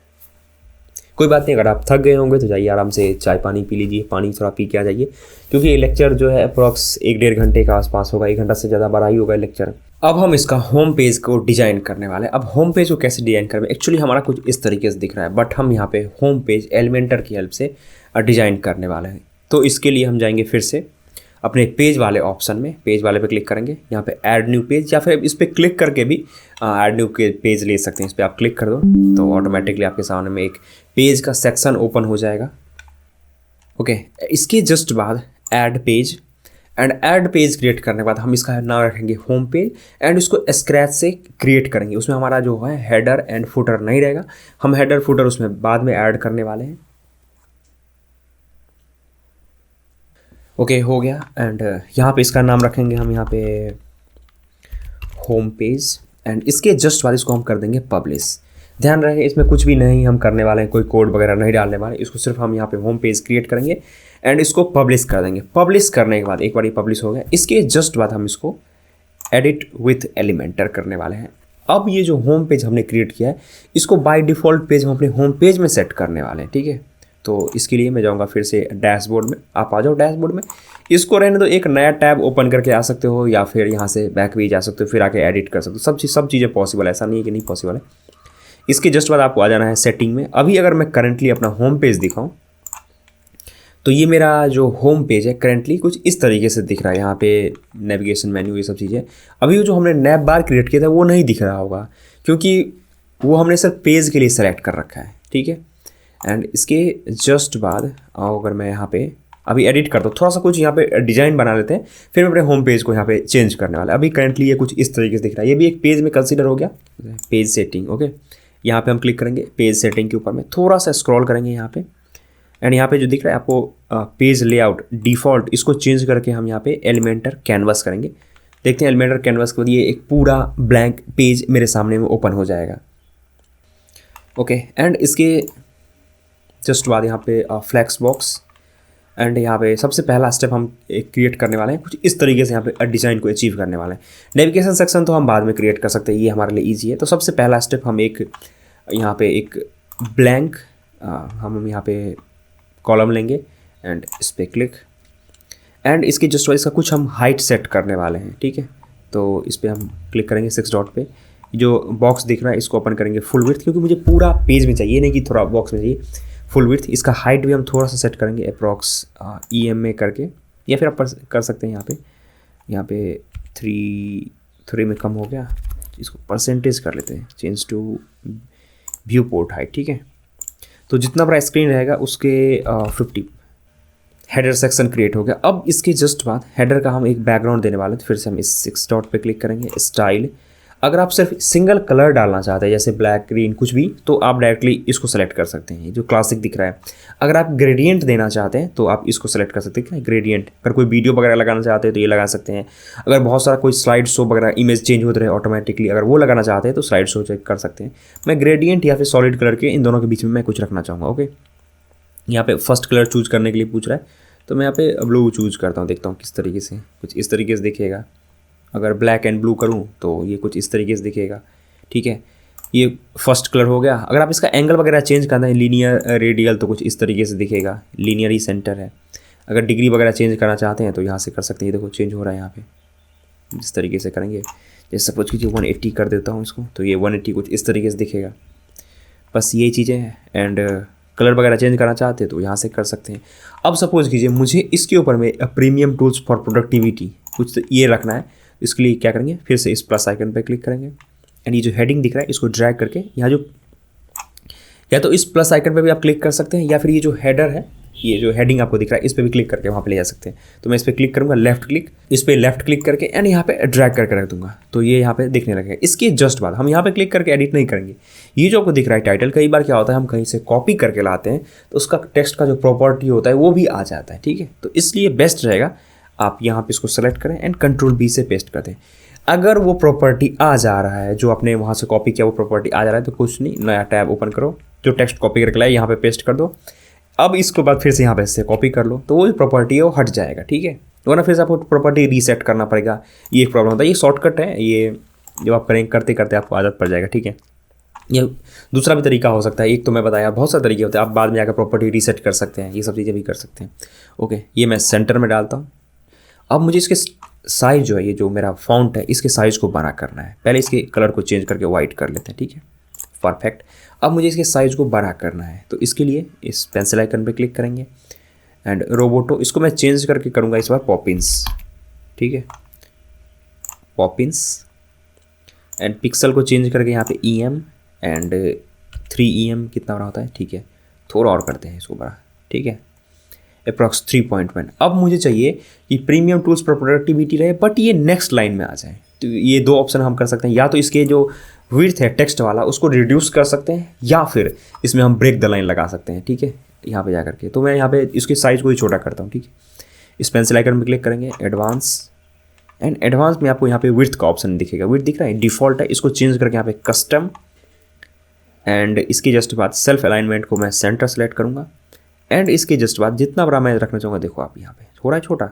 कोई बात नहीं, अगर आप थक गए होंगे तो जाइए आराम से चाय पानी पी लीजिए, पानी थोड़ा पी के आ जाइए, क्योंकि ये लेक्चर जो है अप्रॉक्स 1-1.5 घंटे का आसपास होगा, 1 घंटा से ज़्यादा बड़ा ही होगा लेक्चर। अब हम इसका होम पेज को डिजाइन करने वाले हैं। अब होम पेज को कैसे डिजाइन करें, एक्चुअली हमारा कुछ इस तरीके से दिख रहा है, बट हम यहाँ पे होम पेज एलिमेंटर की हेल्प से डिजाइन करने वाले हैं। तो इसके लिए हम जाएंगे फिर से अपने पेज वाले ऑप्शन में, पेज वाले पे क्लिक करेंगे, यहाँ पे ऐड न्यू पेज, या फिर इस पर क्लिक करके भी ऐड न्यू पेज ले सकते हैं। इस पर आप क्लिक कर दो तो ऑटोमेटिकली आपके सामने में एक पेज का सेक्शन ओपन हो जाएगा। ओके, इसके जस्ट बाद add page, and add page create करने के बाद हम इसका नाम रखेंगे होम पेज, एंड इसको स्क्रैच से क्रिएट करेंगे। उसमें हमारा जो है हेडर एंड फुटर नहीं रहेगा, हम हेडर फुटर उसमें बाद में ऐड करने वाले हैं। ओके, हो गया, एंड यहाँ पे इसका नाम रखेंगे हम यहाँ पे होम पेज, एंड इसके जस्ट बाद इसको हम कर देंगे पब्लिश। ध्यान रहे इसमें कुछ भी नहीं हम करने वाले हैं, कोई कोड वगैरह नहीं डालने वाले, इसको सिर्फ हम यहाँ पे होम पेज क्रिएट करेंगे एंड इसको पब्लिश कर देंगे। पब्लिश करने के बाद एक बार ये पब्लिश हो गया, इसके जस्ट बाद हम इसको एडिट विथ एलिमेंटर करने वाले हैं। अब ये जो होम पेज हमने क्रिएट किया है इसको बाय डिफ़ॉल्ट पेज हम अपने होम पेज में सेट करने वाले हैं, ठीक है। तो इसके लिए मैं जाऊंगा फिर से डैशबोर्ड में, आप आ जाओ डैशबोर्ड में, इसको रहने दो, एक नया टैब ओपन करके आ सकते हो, या फिर यहाँ से बैक भी जा सकते हो, फिर आके एडिट कर सकते हो। सब चीज़ें पॉसिबल है, ऐसा नहीं है कि नहीं पॉसिबल है। इसके जस्ट बाद आपको आ जाना है सेटिंग में। अभी अगर मैं करंटली अपना होम पेज दिखाऊँ तो ये मेरा जो होम पेज है करेंटली कुछ इस तरीके से दिख रहा है। यहाँ पे नेविगेशन मेन्यू ये सब चीज़ें, अभी जो हमने नैप बार क्रिएट किया था वो नहीं दिख रहा होगा क्योंकि वो हमने सिर्फ पेज के लिए सेलेक्ट कर रखा है, ठीक है। एंड इसके जस्ट बाद अगर मैं यहाँ पे अभी एडिट करता हूँ, थोड़ा सा कुछ यहाँ पे डिज़ाइन बना लेते हैं, फिर मैं अपने होम पेज को यहाँ पे चेंज करने वाला है। अभी करंटली ये कुछ इस तरीके से दिख रहा है, ये भी एक पेज में कंसीडर हो गया। पेज सेटिंग, ओके, यहाँ पे हम क्लिक करेंगे पेज सेटिंग के ऊपर में, थोड़ा सा स्क्रॉल करेंगे यहाँ पे, एंड यहाँ पे जो दिख रहा है आपको पेज लेआउट डिफ़ॉल्ट, इसको चेंज करके हम यहाँ पे एलिमेंटर कैनवास करेंगे। देखते हैं एलिमेंटर कैनवास के बाद ये एक पूरा ब्लैंक पेज मेरे सामने में ओपन हो जाएगा, ओके। एंड इसके जस्ट बाद यहाँ पे फ्लैक्स बॉक्स, एंड यहाँ पे सबसे पहला स्टेप हम एक क्रिएट करने वाले हैं कुछ इस तरीके से। यहाँ पे डिज़ाइन को अचीव करने वाले हैं। नेविगेशन सेक्शन तो हम बाद में क्रिएट कर सकते हैं, ये हमारे लिए ईजी है। तो सबसे पहला स्टेप हम एक यहाँ पे एक ब्लैंक हम यहाँ पे कॉलम लेंगे एंड इस पर क्लिक, एंड इसके जस्ट इसका कुछ हम हाइट सेट करने वाले हैं, ठीक है। तो इस पर हम क्लिक करेंगे 6 डॉट पे, जो बॉक्स दिख रहा है इसको ओपन करेंगे फुल विड्थ, क्योंकि मुझे पूरा पेज में चाहिए, नहीं कि थोड़ा बॉक्स में चाहिए, फुल विड्थ। इसका हाइट भी हम थोड़ा सा सेट करेंगे अप्रॉक्स EM में करके, या फिर आप कर सकते हैं यहाँ पे 3 में कम हो गया, इसको परसेंटेज कर लेते हैं, change to viewport height, ठीक है। तो जितना बड़ा स्क्रीन रहेगा उसके 50 हेडर सेक्शन क्रिएट हो गया। अब इसके जस्ट बाद हेडर का हम एक बैकग्राउंड देने वाले हैं, तो फिर से हम इस 6 डॉट पे क्लिक करेंगे, स्टाइल। अगर आप सिर्फ सिंगल कलर डालना चाहते हैं जैसे ब्लैक ग्रीन कुछ भी, तो आप डायरेक्टली इसको सेलेक्ट कर सकते हैं, जो क्लासिक दिख रहा है। अगर आप ग्रेडियंट देना चाहते हैं तो आप इसको सेलेक्ट कर सकते हैं, ग्रेडियंट। अगर कोई वीडियो वगैरह लगाना चाहते हैं तो ये लगा सकते हैं। अगर बहुत सारा कोई स्लाइड शो वगैरह इमेज चेंज होते रहे ऑटोमेटिकली, अगर वो लगाना चाहते हैं तो स्लाइड शो चेक कर सकते हैं। मैं ग्रेडियंट या फिर सॉलिड कलर के इन दोनों के बीच में मैं कुछ रखना चाहूँगा, ओके। यहाँ पे फर्स्ट कलर चूज करने के लिए पूछ रहा है, तो मैं यहाँ पे ब्लू चूज करता हूँ, देखता हूँ किस तरीके से, कुछ इस तरीके से दिखेगा। अगर ब्लैक एंड ब्लू करूँ तो ये कुछ इस तरीके से दिखेगा, ठीक है। ये फर्स्ट कलर हो गया। अगर आप इसका एंगल वगैरह चेंज करना है, लीनियर रेडियल, तो कुछ इस तरीके से दिखेगा, लीनियर ही सेंटर है। अगर डिग्री वगैरह चेंज करना चाहते हैं तो यहाँ से कर सकते हैं, ये देखो चेंज हो रहा है यहाँ पे, इस तरीके से करेंगे। जैसे सपोज कीजिए 180 कर देता हूँ इसको, तो ये 180 कुछ इस तरीके से दिखेगा। बस यही चीज़ें हैं। एंड कलर वगैरह चेंज करना चाहते हैं तो यहाँ से कर सकते हैं। अब सपोज कीजिए मुझे इसके ऊपर में प्रीमियम टूल्स फॉर प्रोडक्टिविटी कुछ तो ये रखना है, इसके लिए क्या करेंगे, फिर से इस प्लस आइकन पे क्लिक करेंगे, एंड ये जो हेडिंग दिख रहा है इसको ड्रैग करके यहाँ जो, या तो इस प्लस आइकन पे भी आप क्लिक कर सकते हैं, या फिर ये जो हेडर है, ये जो हेडिंग आपको दिख रहा है इस पर भी क्लिक करके वहाँ पे ले जा सकते हैं। तो मैं इस पर क्लिक करूँगा, लेफ्ट क्लिक, इस पर लेफ्ट क्लिक करके एंड यहाँ पे ड्रैग करके रख दूंगा, तो ये यहाँ पे दिखने लगेगा। इसके जस्ट बाद हम यहाँ पे क्लिक करके एडिट नहीं करेंगे। ये जो आपको दिख रहा है टाइटल, कई बार क्या होता है हम कहीं से कॉपी करके लाते हैं तो उसका टेक्स्ट का जो प्रॉपर्टी होता है वो भी आ जाता है, ठीक है। तो इसलिए बेस्ट रहेगा आप यहाँ पे इसको सेलेक्ट करें एंड Ctrl+V से पेस्ट कर दें। अगर वो प्रॉपर्टी आ जा रहा है जो आपने वहाँ से कॉपी किया, वो प्रॉपर्टी आ जा रहा है, तो कुछ नहीं, नया टैब ओपन करो, जो टेक्स्ट कॉपी करके लाए यहाँ पे पेस्ट कर दो। अब इसको बाद फिर से यहाँ पे से कॉपी कर लो, तो वो जो प्रॉपर्टी है वो हट जाएगा, ठीक है। वरना फिर से आपको प्रॉपर्टी रीसेट करना पड़ेगा, ये एक प्रॉब्लम होता है। ये शॉर्टकट है, ये जब आप करेंगे करते करते आपको आदत पड़ जाएगा, ठीक है। ये दूसरा भी तरीका हो सकता है, एक तो मैं बताया, बहुत सारे तरीके होते हैं, आप बाद में जाकर प्रॉपर्टी रीसेट कर सकते हैं, ये सब चीज़ें भी कर सकते हैं, ओके। ये मैं सेंटर में डालता हूँ। अब मुझे इसके साइज़ जो है, ये जो मेरा फॉन्ट है, इसके साइज़ को बड़ा करना है। पहले इसके कलर को चेंज करके वाइट कर लेते हैं, ठीक है, परफेक्ट। अब मुझे इसके साइज़ को बड़ा करना है, तो इसके लिए इस पेंसिल आइकन पे क्लिक करेंगे एंड रोबोटो, इसको मैं चेंज करके करूँगा इस बार पॉपिंस, ठीक है, पॉपिंस। एंड पिक्सल को चेंज करके यहाँ पे EM एंड 3 EM कितना बड़ा होता है, ठीक है, थोड़ा और करते हैं इसको बड़ा, ठीक है, अप्रॉक्स 3.1। अब मुझे चाहिए कि प्रीमियम टूल्स पर प्रोडक्टिविटी रहे, बट ये नेक्स्ट लाइन में आ जाए। तो ये दो ऑप्शन हम कर सकते हैं, या तो इसके जो विड्थ है टेक्स्ट वाला उसको रिड्यूस कर सकते हैं, या फिर इसमें हम ब्रेक द लाइन लगा सकते हैं, ठीक है, यहाँ पे जा करके। तो मैं यहाँ पे इसके साइज़ को ही छोटा करता हूँ, ठीक है। इस पेंसिल आइकन पे क्लिक करेंगे, एडवांस, एंड एडवांस में आपको यहाँ पे विड्थ का ऑप्शन दिखेगा, विड्थ दिख रहा है, डिफ़ॉल्ट है, इसको चेंज करके यहाँ पे कस्टम, एंड इसकी जस्ट बाद सेल्फ अलाइनमेंट को मैं सेंटर सेलेक्ट करूँगा, एंड इसके जस्ट बाद जितना बड़ा मैं रखना चाहूँगा, देखो आप यहाँ पे थोड़ा छोटा।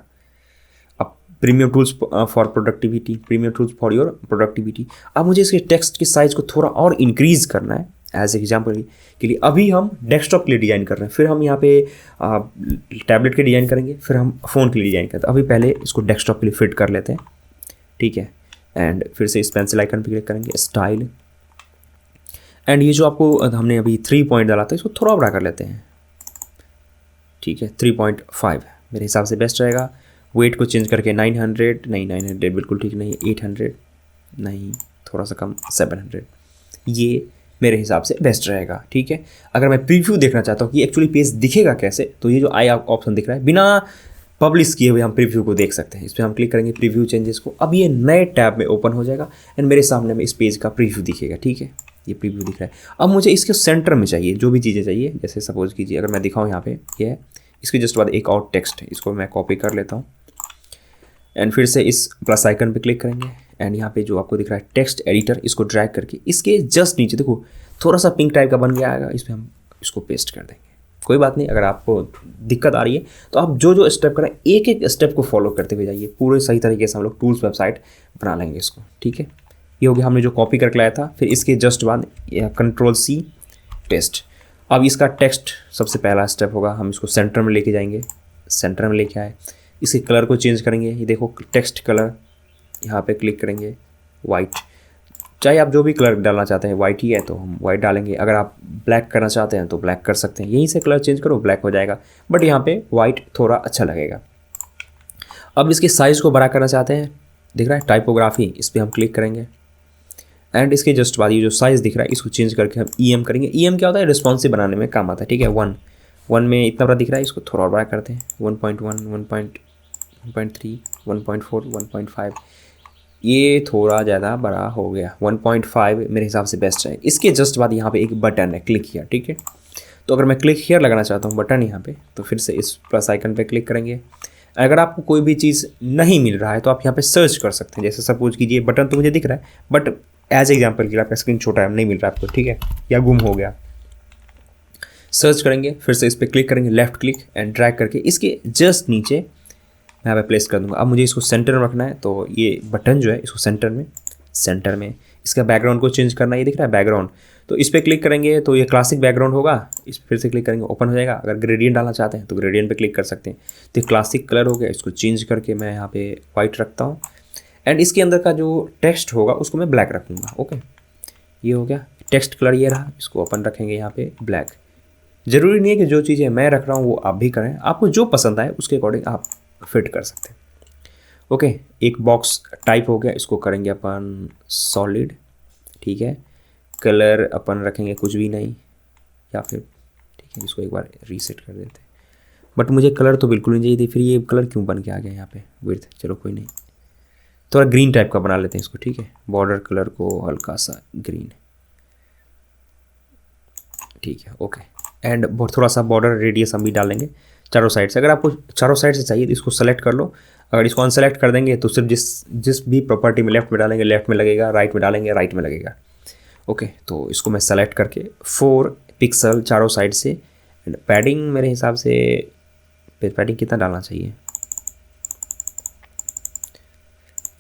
अब premium tools for productivity, premium tools for your productivity. अब मुझे इसके टेक्स्ट की साइज़ को थोड़ा और इंक्रीज़ करना है। एज एग्जाम्पल के लिए अभी हम डेस्कटॉप के लिए डिज़ाइन कर रहे हैं, फिर हम यहाँ पे टैबलेट के डिज़ाइन करेंगे, फिर हम फ़ोन के लिए डिज़ाइन करते हैं। अभी पहले इसको डेस्कटॉप के लिए फिट कर लेते हैं, ठीक है। एंड फिर से इस पेंसिल आइकन पे क्लिक करेंगे, स्टाइल, एंड ये जो आपको हमने अभी 3 पॉइंट डाला था इसको थोड़ा बड़ा कर लेते हैं, ठीक है 3.5 मेरे हिसाब से बेस्ट रहेगा। वेट को चेंज करके 900 नहीं, 900 बिल्कुल ठीक नहीं, 800 नहीं, थोड़ा सा कम 700, ये मेरे हिसाब से बेस्ट रहेगा। ठीक है, अगर मैं प्रीव्यू देखना चाहता हूँ कि एक्चुअली पेज दिखेगा कैसे, तो ये जो आई ऑप्शन दिख रहा है, बिना पब्लिश किए हुए हम प्रीव्यू को देख सकते हैं। इस पर हम क्लिक करेंगे प्रीव्यू चेंजेस को, अब ये नए टैब में ओपन हो जाएगा एंड मेरे सामने में इस पेज का प्रीव्यू दिखेगा। ठीक है, ये प्रीव्यू दिख रहा है। अब मुझे इसके सेंटर में चाहिए जो भी चीज़ें चाहिए, जैसे सपोज कीजिए अगर मैं दिखाऊँ यहाँ पे ये है, इसके जस्ट बाद एक और टेक्स्ट है, इसको मैं कॉपी कर लेता हूँ एंड फिर से इस प्लस आइकन पे क्लिक करेंगे एंड यहाँ पे जो आपको दिख रहा है टेक्स्ट एडिटर, इसको ड्रैग करके इसके जस्ट नीचे देखो थोड़ा सा पिंक टाइप का बन गया आएगा, इस पर हम इसको पेस्ट कर देंगे। कोई बात नहीं, अगर आपको दिक्कत आ रही है तो आप जो जो स्टेप करें एक एक स्टेप को फॉलो करते हुए जाइए, पूरे सही तरीके से हम लोग टूल्स वेबसाइट बना लेंगे इसको। ठीक है, ये हो गया हमने जो कॉपी करके लाया था। फिर इसके जस्ट बाद Ctrl+C पेस्ट। अब इसका टेक्स्ट सबसे पहला स्टेप होगा, हम इसको सेंटर में लेके जाएंगे, सेंटर में लेके आए, इसके कलर को चेंज करेंगे। ये देखो टेक्स्ट कलर, यहाँ पे क्लिक करेंगे वाइट, चाहे आप जो भी कलर डालना चाहते हैं, वाइट ही है तो हम वाइट डालेंगे। अगर आप ब्लैक करना चाहते हैं तो ब्लैक कर सकते हैं, यहीं से कलर चेंज करो ब्लैक हो जाएगा, बट यहाँ पे वाइट थोड़ा अच्छा लगेगा। अब इसके साइज़ को बड़ा करना चाहते हैं, दिख रहा है टाइपोग्राफी, इस पर हम क्लिक करेंगे एंड इसके जस्ट बाद ये जो साइज़ दिख रहा है इसको चेंज करके हम EM करेंगे। EM क्या होता है, रिस्पॉन्सिव बनाने में काम आता है। ठीक है, 1 में इतना बड़ा दिख रहा है, इसको थोड़ा और बड़ा करते हैं, 1.1, 1.3, 1.4, 1.5, ये थोड़ा ज़्यादा बड़ा हो गया, 1.5 मेरे हिसाब से बेस्ट है। इसके जस्ट बाद यहाँ पे एक बटन है, क्लिक हियर। ठीक है, तो अगर मैं क्लिक हियर लगाना चाहता हूँ बटन यहाँ पे, तो फिर से इस प्लस आइकन पे क्लिक करेंगे। अगर आपको कोई भी चीज़ नहीं मिल रहा है तो आप यहाँ पे सर्च कर सकते हैं। जैसे सपोज कीजिए बटन तो मुझे दिख रहा है, बट एज एग्जाम्पल के लिए आपका स्क्रीन छोटा है, नहीं मिल रहा है आपको, ठीक है, या गुम हो गया, सर्च करेंगे, फिर से इस पर क्लिक करेंगे, लेफ्ट क्लिक एंड ड्रैग करके इसके जस्ट नीचे मैं यहाँ पे प्लेस कर दूंगा। अब मुझे इसको सेंटर में रखना है, तो ये बटन जो है इसको सेंटर में इसका बैकग्राउंड को चेंज करना है, ये दिख रहा है बैकग्राउंड, तो इस पर क्लिक करेंगे तो ये क्लासिक बैकग्राउंड होगा, इस फिर से क्लिक करेंगे ओपन हो जाएगा। अगर ग्रेडियंट डालना चाहते हैं तो ग्रेडियंट पे क्लिक कर सकते हैं। तो क्लासिक कलर हो गया, इसको चेंज करके मैं यहाँ पे वाइट रखता हूँ एंड इसके अंदर का जो टेक्स्ट होगा उसको मैं ब्लैक रखूँगा। ओके, ये हो गया, टेक्स्ट कलर ये रहा, इसको ओपन रखेंगे यहाँ पे ब्लैक। ज़रूरी नहीं है कि जो चीज़ें मैं रख रहा हूँ वो आप भी करें, आपको जो पसंद आए उसके अकॉर्डिंग आप फिट कर सकते हैं। ओके, एक बॉक्स टाइप हो गया, इसको करेंगे अपन सॉलिड। ठीक है, कलर अपन रखेंगे कुछ भी नहीं, या फिर ठीक है इसको एक बार रीसेट कर देते हैं, बट मुझे कलर तो बिल्कुल नहीं चाहिए थी, फिर ये कलर क्यों बन के आ गया यहाँ पे विड्थ, चलो कोई नहीं, थोड़ा ग्रीन टाइप का बना लेते हैं इसको। ठीक है, बॉर्डर कलर को हल्का सा ग्रीन, ठीक है ओके, एंड थोड़ा सा बॉर्डर रेडियस हम भी डालेंगे चारों साइड से। अगर आपको चारों साइड से चाहिए तो इसको सेलेक्ट कर लो, अगर इसको अनसेलेक्ट कर देंगे तो सिर्फ जिस भी प्रॉपर्टी में लेफ्ट में डालेंगे लेफ्ट में लगेगा, राइट में डालेंगे राइट में लगेगा। ओके, तो इसको मैं सेलेक्ट करके 4 पिक्सल चारों साइड से, एंड पैडिंग मेरे हिसाब से पैडिंग कितना डालना चाहिए,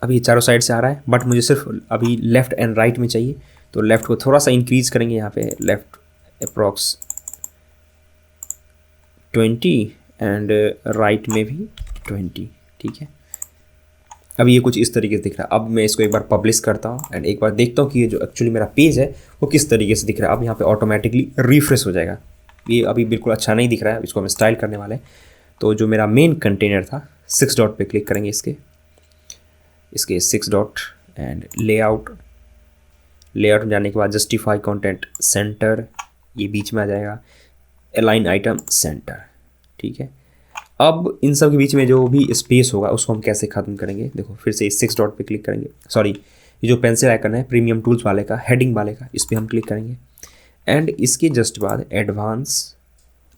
अभी चारों साइड से आ रहा है बट मुझे सिर्फ अभी लेफ़्ट एंड राइट में चाहिए, तो लेफ़्ट को थोड़ा सा इंक्रीज़ करेंगे यहाँ पे, लेफ़्ट अप्रॉक्स 20 एंड राइट में भी 20। ठीक है, अब ये कुछ इस तरीके से दिख रहा है। अब मैं इसको एक बार पब्लिश करता हूँ एंड एक बार देखता हूँ कि ये जो एक्चुअली मेरा पेज है वो किस तरीके से दिख रहा है। अब यहाँ पे ऑटोमेटिकली रिफ्रेश हो जाएगा, ये अभी बिल्कुल अच्छा नहीं दिख रहा है, इसको हम स्टाइल करने वाले हैं। तो जो मेरा मेन कंटेनर था 6 डॉट पे क्लिक करेंगे, इसके 6 डॉट एंड लेआउट में जाने के बाद जस्टिफाई कंटेंट सेंटर, ये बीच में आ जाएगा, अलाइन आइटम सेंटर। ठीक है, अब इन सब के बीच में जो भी स्पेस होगा उसको हम कैसे ख़त्म करेंगे, देखो फिर से इस 6 डॉट पे क्लिक करेंगे, सॉरी ये जो पेंसिल आइकन है प्रीमियम टूल्स वाले का, हेडिंग वाले का, इस पर हम क्लिक करेंगे एंड इसके जस्ट बाद एडवांस।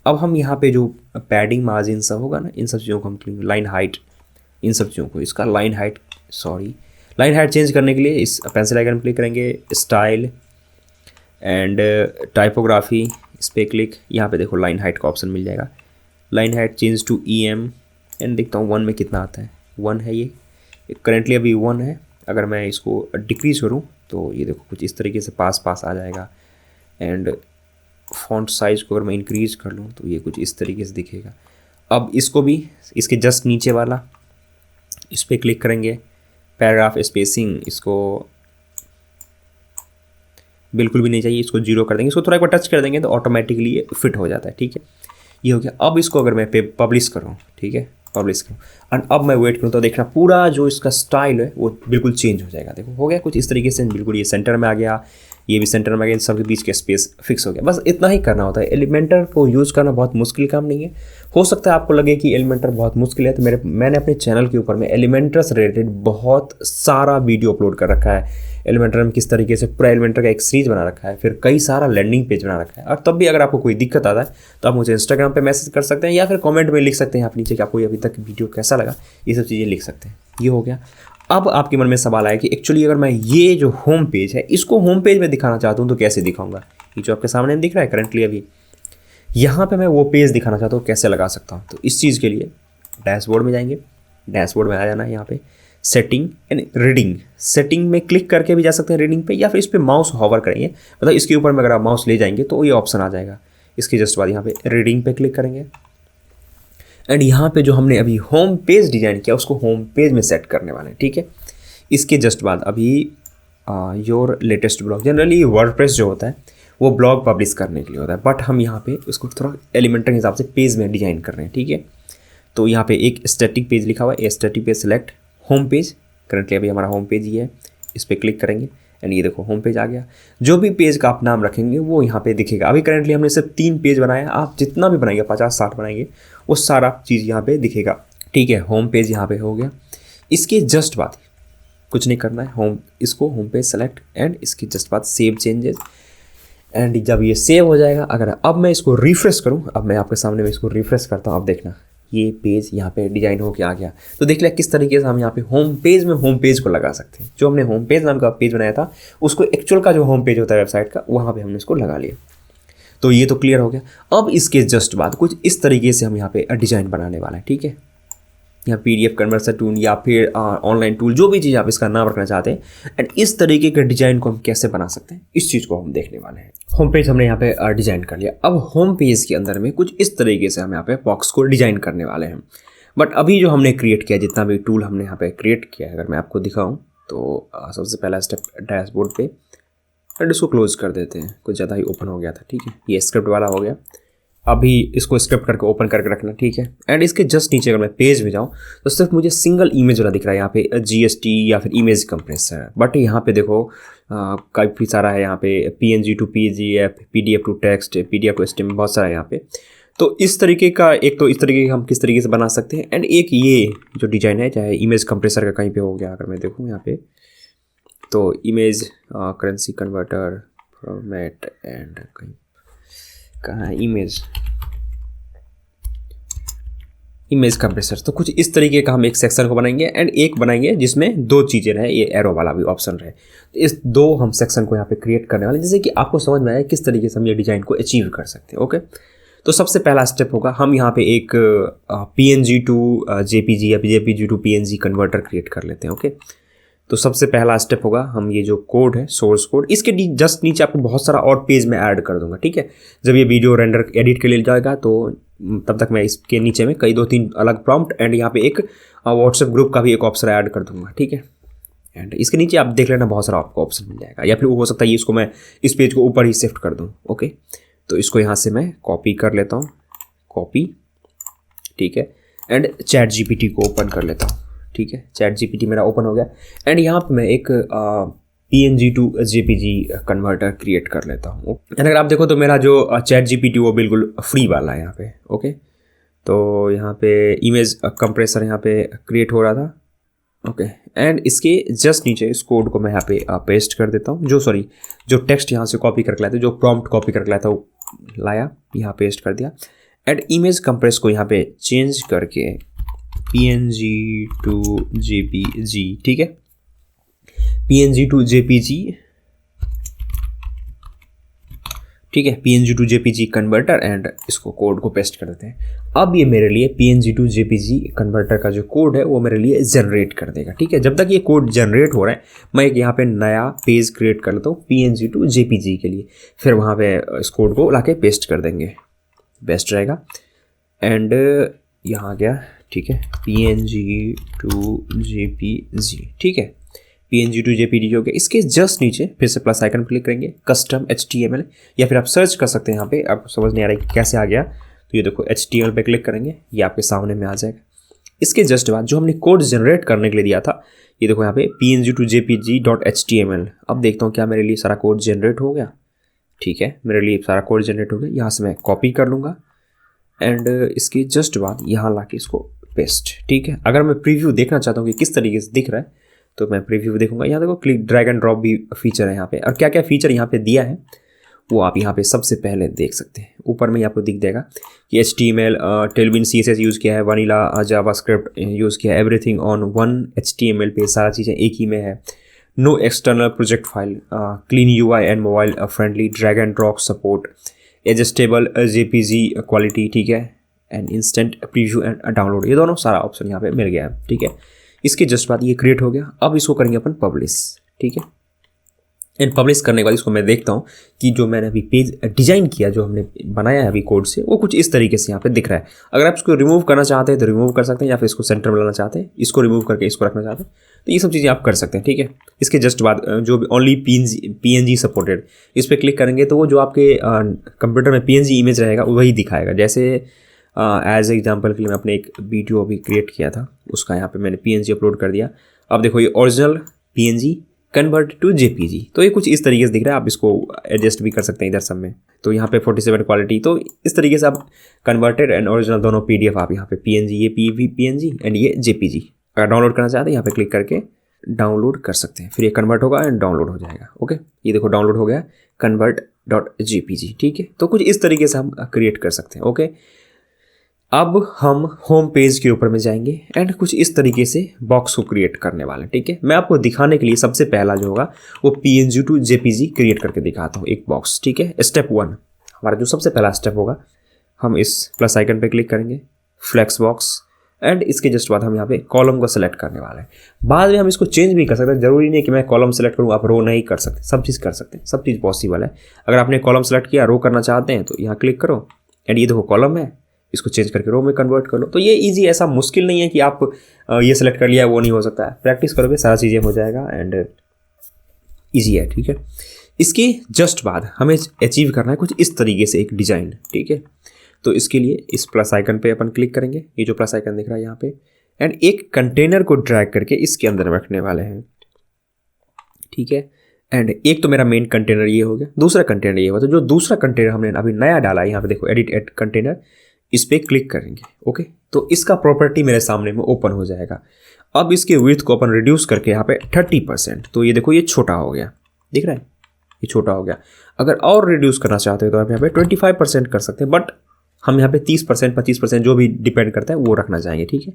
अब हम यहाँ पे जो पैडिंग मार्जिन सब होगा ना, इन सब चीज़ों को हम क्लिक, लाइन हाइट, इन सब चीज़ों को, इसका लाइन हाइट चेंज करने के लिए इस पेंसिल आइकन क्लिक करेंगे, स्टाइल एंड टाइपोग्राफी, इस पर क्लिक, यहाँ पे देखो लाइन हाइट का ऑप्शन मिल जाएगा, line height change to EM and देखता हूँ 1 में कितना आता है, 1 है ये करेंटली अभी 1 है। अगर मैं इसको डिक्रीज करूँ तो ये देखो कुछ इस तरीके से पास आ जाएगा, एंड फॉन्ट साइज़ को अगर मैं इंक्रीज कर लूँ तो ये कुछ इस तरीके से दिखेगा। अब इसको भी इसके जस्ट नीचे वाला इस पर क्लिक करेंगे, पैराग्राफ स्पेसिंग इसको बिल्कुल भी नहीं चाहिए, इसको 0 कर देंगे, इसको थोड़ा एक बार टच कर देंगे तो ऑटोमेटिकली ये फिट हो जाता है। ठीक है, ये हो गया। अब इसको अगर मैं पब्लिश करूँ, ठीक है, पब्लिश करूँ एंड अब मैं वेट करूँ तो देखना पूरा जो इसका स्टाइल है वो बिल्कुल चेंज हो जाएगा। देखो हो गया कुछ इस तरीके से, बिल्कुल ये सेंटर में आ गया, ये भी सेंटर में आ गया, इन सबके बीच के स्पेस फिक्स हो गया। बस इतना ही करना होता है। एलिमेंटर को यूज़ करना बहुत मुश्किल काम नहीं है। हो सकता है आपको लगे कि एलिमेंटर बहुत मुश्किल है, तो मैंने अपने चैनल के ऊपर में एलिमेंटर से रिलेटेड बहुत सारा वीडियो अपलोड कर रखा है। एलिमेंटर में किस तरीके से पूरा एलिमेंटर का एक सीरीज बना रखा है, फिर कई सारा लैंडिंग पेज बना रखा है। और तब भी अगर आपको कोई दिक्कत आता है तो आप मुझे इंस्टाग्राम पे मैसेज कर सकते हैं या फिर कमेंट में लिख सकते हैं आप नीचे कि आपको अभी तक वीडियो कैसा लगा, ये सब चीज़ें लिख सकते हैं। ये हो गया। अब आपके मन में सवाल आया कि एक्चुअली अगर मैं ये जो होम पेज है इसको होम पेज में दिखाना चाहता हूँ तो कैसे दिखाऊंगा। ये जो आपके सामने दिख रहा है करंटली अभी, यहाँ पे मैं वो पेज दिखाना चाहता हूँ, कैसे लगा सकता हूँ। तो इस चीज़ के लिए डैशबोर्ड में जाएंगे, डैशबोर्ड में आ जाना है, यहाँ पे सेटिंग एंड रीडिंग, सेटिंग में क्लिक करके भी जा सकते हैं रीडिंग पे, या फिर इस पर माउस होवर करेंगे, मतलब इसके ऊपर में अगर आप माउस ले जाएंगे तो ये ऑप्शन आ जाएगा। इसके जस्ट बाद यहाँ पे रीडिंग पे क्लिक करेंगे एंड यहाँ पे जो हमने अभी होम पेज डिजाइन किया उसको होम पेज में सेट करने वाले हैं, ठीक है। इसके जस्ट बाद अभी your latest blog, generally WordPress जो होता है वो ब्लॉग पब्लिश करने के लिए होता है, बट हम यहाँ पे उसको थोड़ा एलिमेंटर के हिसाब से पेज में डिजाइन कर रहे हैं, ठीक है। तो यहाँ पे एक स्टैटिक पेज लिखा हुआ है, static page select home page, currently अभी हमारा होम पेज ही है, इस पर क्लिक करेंगे एंड ये देखो होम पेज आ गया। जो भी पेज का आप नाम रखेंगे वो यहाँ पे दिखेगा। अभी करंटली हमने सिर्फ 3 पेज बनाया, आप जितना भी बनाएंगे 50-60 बनाएंगे वो सारा चीज़ यहाँ पे दिखेगा, ठीक है। होम पेज यहाँ पे हो गया। इसके जस्ट बाद कुछ नहीं करना है, इसको होम पेज सेलेक्ट एंड इसके जस्ट बाद सेव चेंजेस एंड जब ये सेव हो जाएगा, अगर अब मैं इसको रिफ्रेश करूँ, अब मैं आपके सामने में इसको रिफ्रेश करता हूँ, अब देखना ये पेज यहाँ पे डिजाइन होके आ गया। तो देख लिया किस तरीके से हम यहाँ पे होम पेज में होम पेज को लगा सकते हैं। जो हमने होम पेज नाम का पेज बनाया था उसको एक्चुअल का जो होम पेज होता है वेबसाइट का, वहाँ पे हमने इसको लगा लिया। तो ये तो क्लियर हो गया। अब इसके जस्ट बाद कुछ इस तरीके से हम यहाँ पे डिजाइन बनाने वाले हैं, ठीक है। या PDF कन्वर्टर टूल या फिर ऑनलाइन टूल, जो भी चीज़ आप इसका नाम रखना चाहते हैं, एंड इस तरीके के डिजाइन को हम कैसे बना सकते हैं इस चीज़ को हम देखने वाले हैं। होम पेज हमने यहाँ पे डिजाइन कर लिया। अब होम पेज के अंदर में कुछ इस तरीके से हम यहाँ पे बॉक्स को डिजाइन करने वाले हैं। बट अभी जो हमने क्रिएट किया, जितना भी टूल हमने यहाँ पे क्रिएट किया है, अगर मैं आपको दिखाऊँ तो सबसे पहला स्टेप डैशबोर्ड पे, एंड इसको क्लोज कर देते हैं, कुछ ज़्यादा ही ओपन हो गया था, ठीक है। ये स्क्रिप्ट वाला हो गया। अभी इसको स्क्रिप्ट करके ओपन करके रखना, ठीक है। एंड इसके जस्ट नीचे अगर मैं पेज में जाऊँ तो सिर्फ मुझे सिंगल इमेज वाला दिख रहा है यहाँ पे, GST या फिर इमेज कंप्रेसर। बट यहाँ पे देखो काफ़ी सारा है यहाँ पे, PNG to PGF, PDF to text, PDF to HTML, बहुत सारा है यहाँ पे। तो इस तरीके का, एक तो इस तरीके का हम किस तरीके से बना सकते हैं, एंड एक ये जो डिजाइन है, चाहे इमेज कंप्रेसर का कहीं पे हो गया, अगर मैं देखूँ यहाँ पे तो image currency converter format and कहीं कहाँ इमेज कंप्रेसर। तो कुछ इस तरीके का हम एक सेक्शन को बनाएंगे एंड एक बनाएंगे जिसमें 2 चीज़ें रहे, ये एरो वाला भी ऑप्शन रहे। तो इस 2 हम सेक्शन को यहाँ पे क्रिएट करने वाले, जैसे कि आपको समझ में आया किस तरीके से हम ये डिज़ाइन को अचीव कर सकते हैं, ओके। तो सबसे पहला स्टेप होगा, हम यहाँ पे एक PNG to JPG या JPG to PNG converter create कर लेते हैं, ओके। तो सबसे पहला स्टेप होगा, हम ये जो कोड है सोर्स कोड, इसके जस्ट नीचे आपको बहुत सारा और पेज में ऐड कर दूंगा, ठीक है। जब ये वीडियो रेंडर एडिट के लिए जाएगा तो तब तक मैं इसके नीचे में कई 2-3 अलग प्रॉम्प्ट एंड यहाँ पे एक व्हाट्सएप ग्रुप का भी एक ऑप्शन ऐड कर दूंगा, ठीक है। एंड इसके नीचे आप देख लेना बहुत सारा आपको ऑप्शन मिल जाएगा, या फिर हो सकता है इसको मैं इस पेज को ऊपर ही शिफ्ट कर दूँ, ओके। तो इसको यहाँ से मैं कॉपी कर लेता हूँ, कॉपी, ठीक है। एंड ChatGPT को ओपन कर लेता हूँ, ठीक है। ChatGPT मेरा ओपन हो गया एंड यहाँ पे मैं एक PNG to JPG converter create कर लेता हूँ। एंड अगर आप देखो तो मेरा जो ChatGPT वो बिल्कुल फ्री वाला है यहाँ पे, ओके। तो यहाँ पे इमेज कंप्रेसर यहाँ पे क्रिएट हो रहा था, ओके। एंड इसके जस्ट नीचे इस कोड को मैं यहाँ पे पेस्ट कर देता हूँ, जो टेक्स्ट यहाँ से कॉपी करके लाया था, जो प्रॉम्प्ट कॉपी करके लाया था वो लाया, यहाँ पेस्ट कर दिया। एंड इमेज कंप्रेस को यहाँ पे चेंज करके PNG to JPG, ठीक है, PNG to JPG, ठीक है, PNG to JPG converter, and इसको कोड को पेस्ट कर देते हैं। अब ये मेरे लिए PNG to JPG कन्वर्टर का जो कोड है वो मेरे लिए जनरेट कर देगा, ठीक है। जब तक ये कोड जनरेट हो रहा है मैं एक यहाँ पे नया पेज क्रिएट कर लेता हूँ PNG to JPG के लिए, फिर वहाँ पे इस कोड को लाके पेस्ट कर देंगे, बेस्ट रहेगा। एंड यहाँ आ गया, ठीक है, PNG to JPG, ठीक है, PNG to JPG हो गया। इसके जस्ट नीचे फिर से प्लस आइकन क्लिक करेंगे, कस्टम HTML, या फिर आप सर्च कर सकते हैं यहाँ पे, आपको समझ नहीं आ रहा है कि कैसे आ गया तो ये देखो HTML पे क्लिक करेंगे, ये आपके सामने में आ जाएगा। इसके जस्ट बाद जो हमने कोड जनरेट करने के लिए दिया था, ये देखो यहाँ पे png to jpg.html। अब देखता हूँ क्या मेरे लिए सारा कोड जनरेट हो गया। ठीक है, मेरे लिए सारा कोड जनरेट हो गया। यहाँ से मैं कॉपी कर लूँगा एंड इसके जस्ट बाद यहाँ ला के इसको पेस्ट। ठीक है, अगर मैं प्रीव्यू देखना चाहता हूँ कि किस तरीके से दिख रहा है तो मैं प्रीव्यू देखूंगा। यहाँ देखो क्लिक ड्रैग एंड ड्रॉप भी फीचर है यहाँ पे, और क्या क्या फीचर यहाँ पे दिया है वो आप यहाँ पे सबसे पहले देख सकते हैं। ऊपर में आपको दिख जाएगा कि HTML, टेलविन CSS यूज़ किया है, वनीला जावास्क्रिप्ट यूज़ किया है, एवरीथिंग ऑन वन HTML पे सारा चीज़ें एक ही में है। No external project file, clean UI and mobile friendly, drag and drop support, adjustable JPG quality. ठीक है, and instant preview and download, ये दोनों सारा ऑप्शन यहाँ पे मिल गया है। ठीक है, इसके जस्ट बाद ये क्रिएट हो गया। अब इसको करेंगे अपन पब्लिश। ठीक है, एंड पब्लिश करने के बाद इसको मैं देखता हूँ कि जो मैंने अभी पेज डिजाइन किया, जो हमने बनाया है अभी कोड से, वो कुछ इस तरीके से यहाँ पे दिख रहा है। अगर आप इसको रिमूव करना चाहते हैं तो रिमूव कर सकते हैं, या फिर इसको सेंटर में लाना चाहते हैं, इसको रिमूव करके इसको रखना चाहते हैं, तो ये सब चीज़ें आप कर सकते हैं। ठीक है, इसके जस्ट बाद जो ओनली PNG सपोर्टेड, इस पर क्लिक करेंगे तो वो जो आपके कंप्यूटर में PNG इमेज रहेगा वही दिखाएगा। जैसे एज एग्जाम्पल के लिए मैं अपने एक वीडियो अभी क्रिएट किया था, उसका यहाँ पे मैंने PNG अपलोड कर दिया। अब देखो ये original PNG convert to JPG, तो ये कुछ इस तरीके से दिख रहा है। आप इसको एडजस्ट भी कर सकते हैं इधर सब में। तो यहाँ पे 47 क्वालिटी, तो इस तरीके से आप कन्वर्टेड एंड ओरिजिनल दोनों PDF आप यहाँ पे PNG, ये PNG एंड ये JPG अगर डाउनलोड करना चाहते हैं यहाँ पे क्लिक करके डाउनलोड कर सकते हैं। फिर ये कन्वर्ट होगा एंड डाउनलोड हो जाएगा। ओके, ये देखो डाउनलोड हो गया convert.jpg। ठीक है, तो कुछ इस तरीके से हम क्रिएट कर सकते हैं। ओके, अब हम होम पेज के ऊपर में जाएंगे एंड कुछ इस तरीके से बॉक्स को क्रिएट करने वाले हैं। ठीक है, मैं आपको दिखाने के लिए सबसे पहला जो होगा वो PNG to JPG क्रिएट करके दिखाता हूँ एक बॉक्स। ठीक है, स्टेप 1 हमारा जो सबसे पहला स्टेप होगा, हम इस प्लस आइकन पे क्लिक करेंगे, फ्लेक्स बॉक्स, एंड इसके जस्ट बाद हम यहाँ पे कॉलम को सेलेक्ट करने वाले हैं। बाद में हम इसको चेंज भी कर सकते हैं, जरूरी नहीं कि मैं कॉलम सेलेक्ट करूँ, आप रो नहीं कर सकते, सब चीज़ कर सकते हैं, सब चीज़ पॉसिबल है। अगर आपने कॉलम सेलेक्ट किया, रो करना चाहते हैं तो यहाँ क्लिक करो एंड ये देखो कॉलम है, इसको चेंज करके रो में कन्वर्ट कर लो। तो ये इजी, ऐसा मुश्किल नहीं है कि आप ये सेलेक्ट कर लिया वो नहीं हो सकता है। प्रैक्टिस करोगे सारा चीज़ें हो जाएगा एंड इजी है। ठीक है, इसके जस्ट बाद हमें अचीव करना है कुछ इस तरीके से एक डिज़ाइन। ठीक है, तो इसके लिए इस प्लस आइकन पे अपन क्लिक करेंगे, ये जो प्लस आइकन दिख रहा है यहाँ पे, एंड एक कंटेनर को ड्रैग करके इसके अंदर रखने वाले हैं। ठीक है, एंड एक तो मेरा मेन कंटेनर ये हो गया, दूसरा कंटेनर ये हुआ। तो जो दूसरा कंटेनर हमने अभी नया डाला है यहाँ पे देखो, एडिट कंटेनर, इस पर क्लिक करेंगे। ओके, तो इसका प्रॉपर्टी मेरे सामने में ओपन हो जाएगा। अब इसके विड्थ को अपन रिड्यूस करके यहाँ पे 30%, तो ये देखो ये छोटा हो गया, दिख रहा है, ये छोटा हो गया। अगर और रिड्यूस करना चाहते हो तो आप यहाँ पे 25% कर सकते हैं, बट हम यहाँ पे 30% 25% जो भी डिपेंड करता है वो रखना चाहेंगे। ठीक है,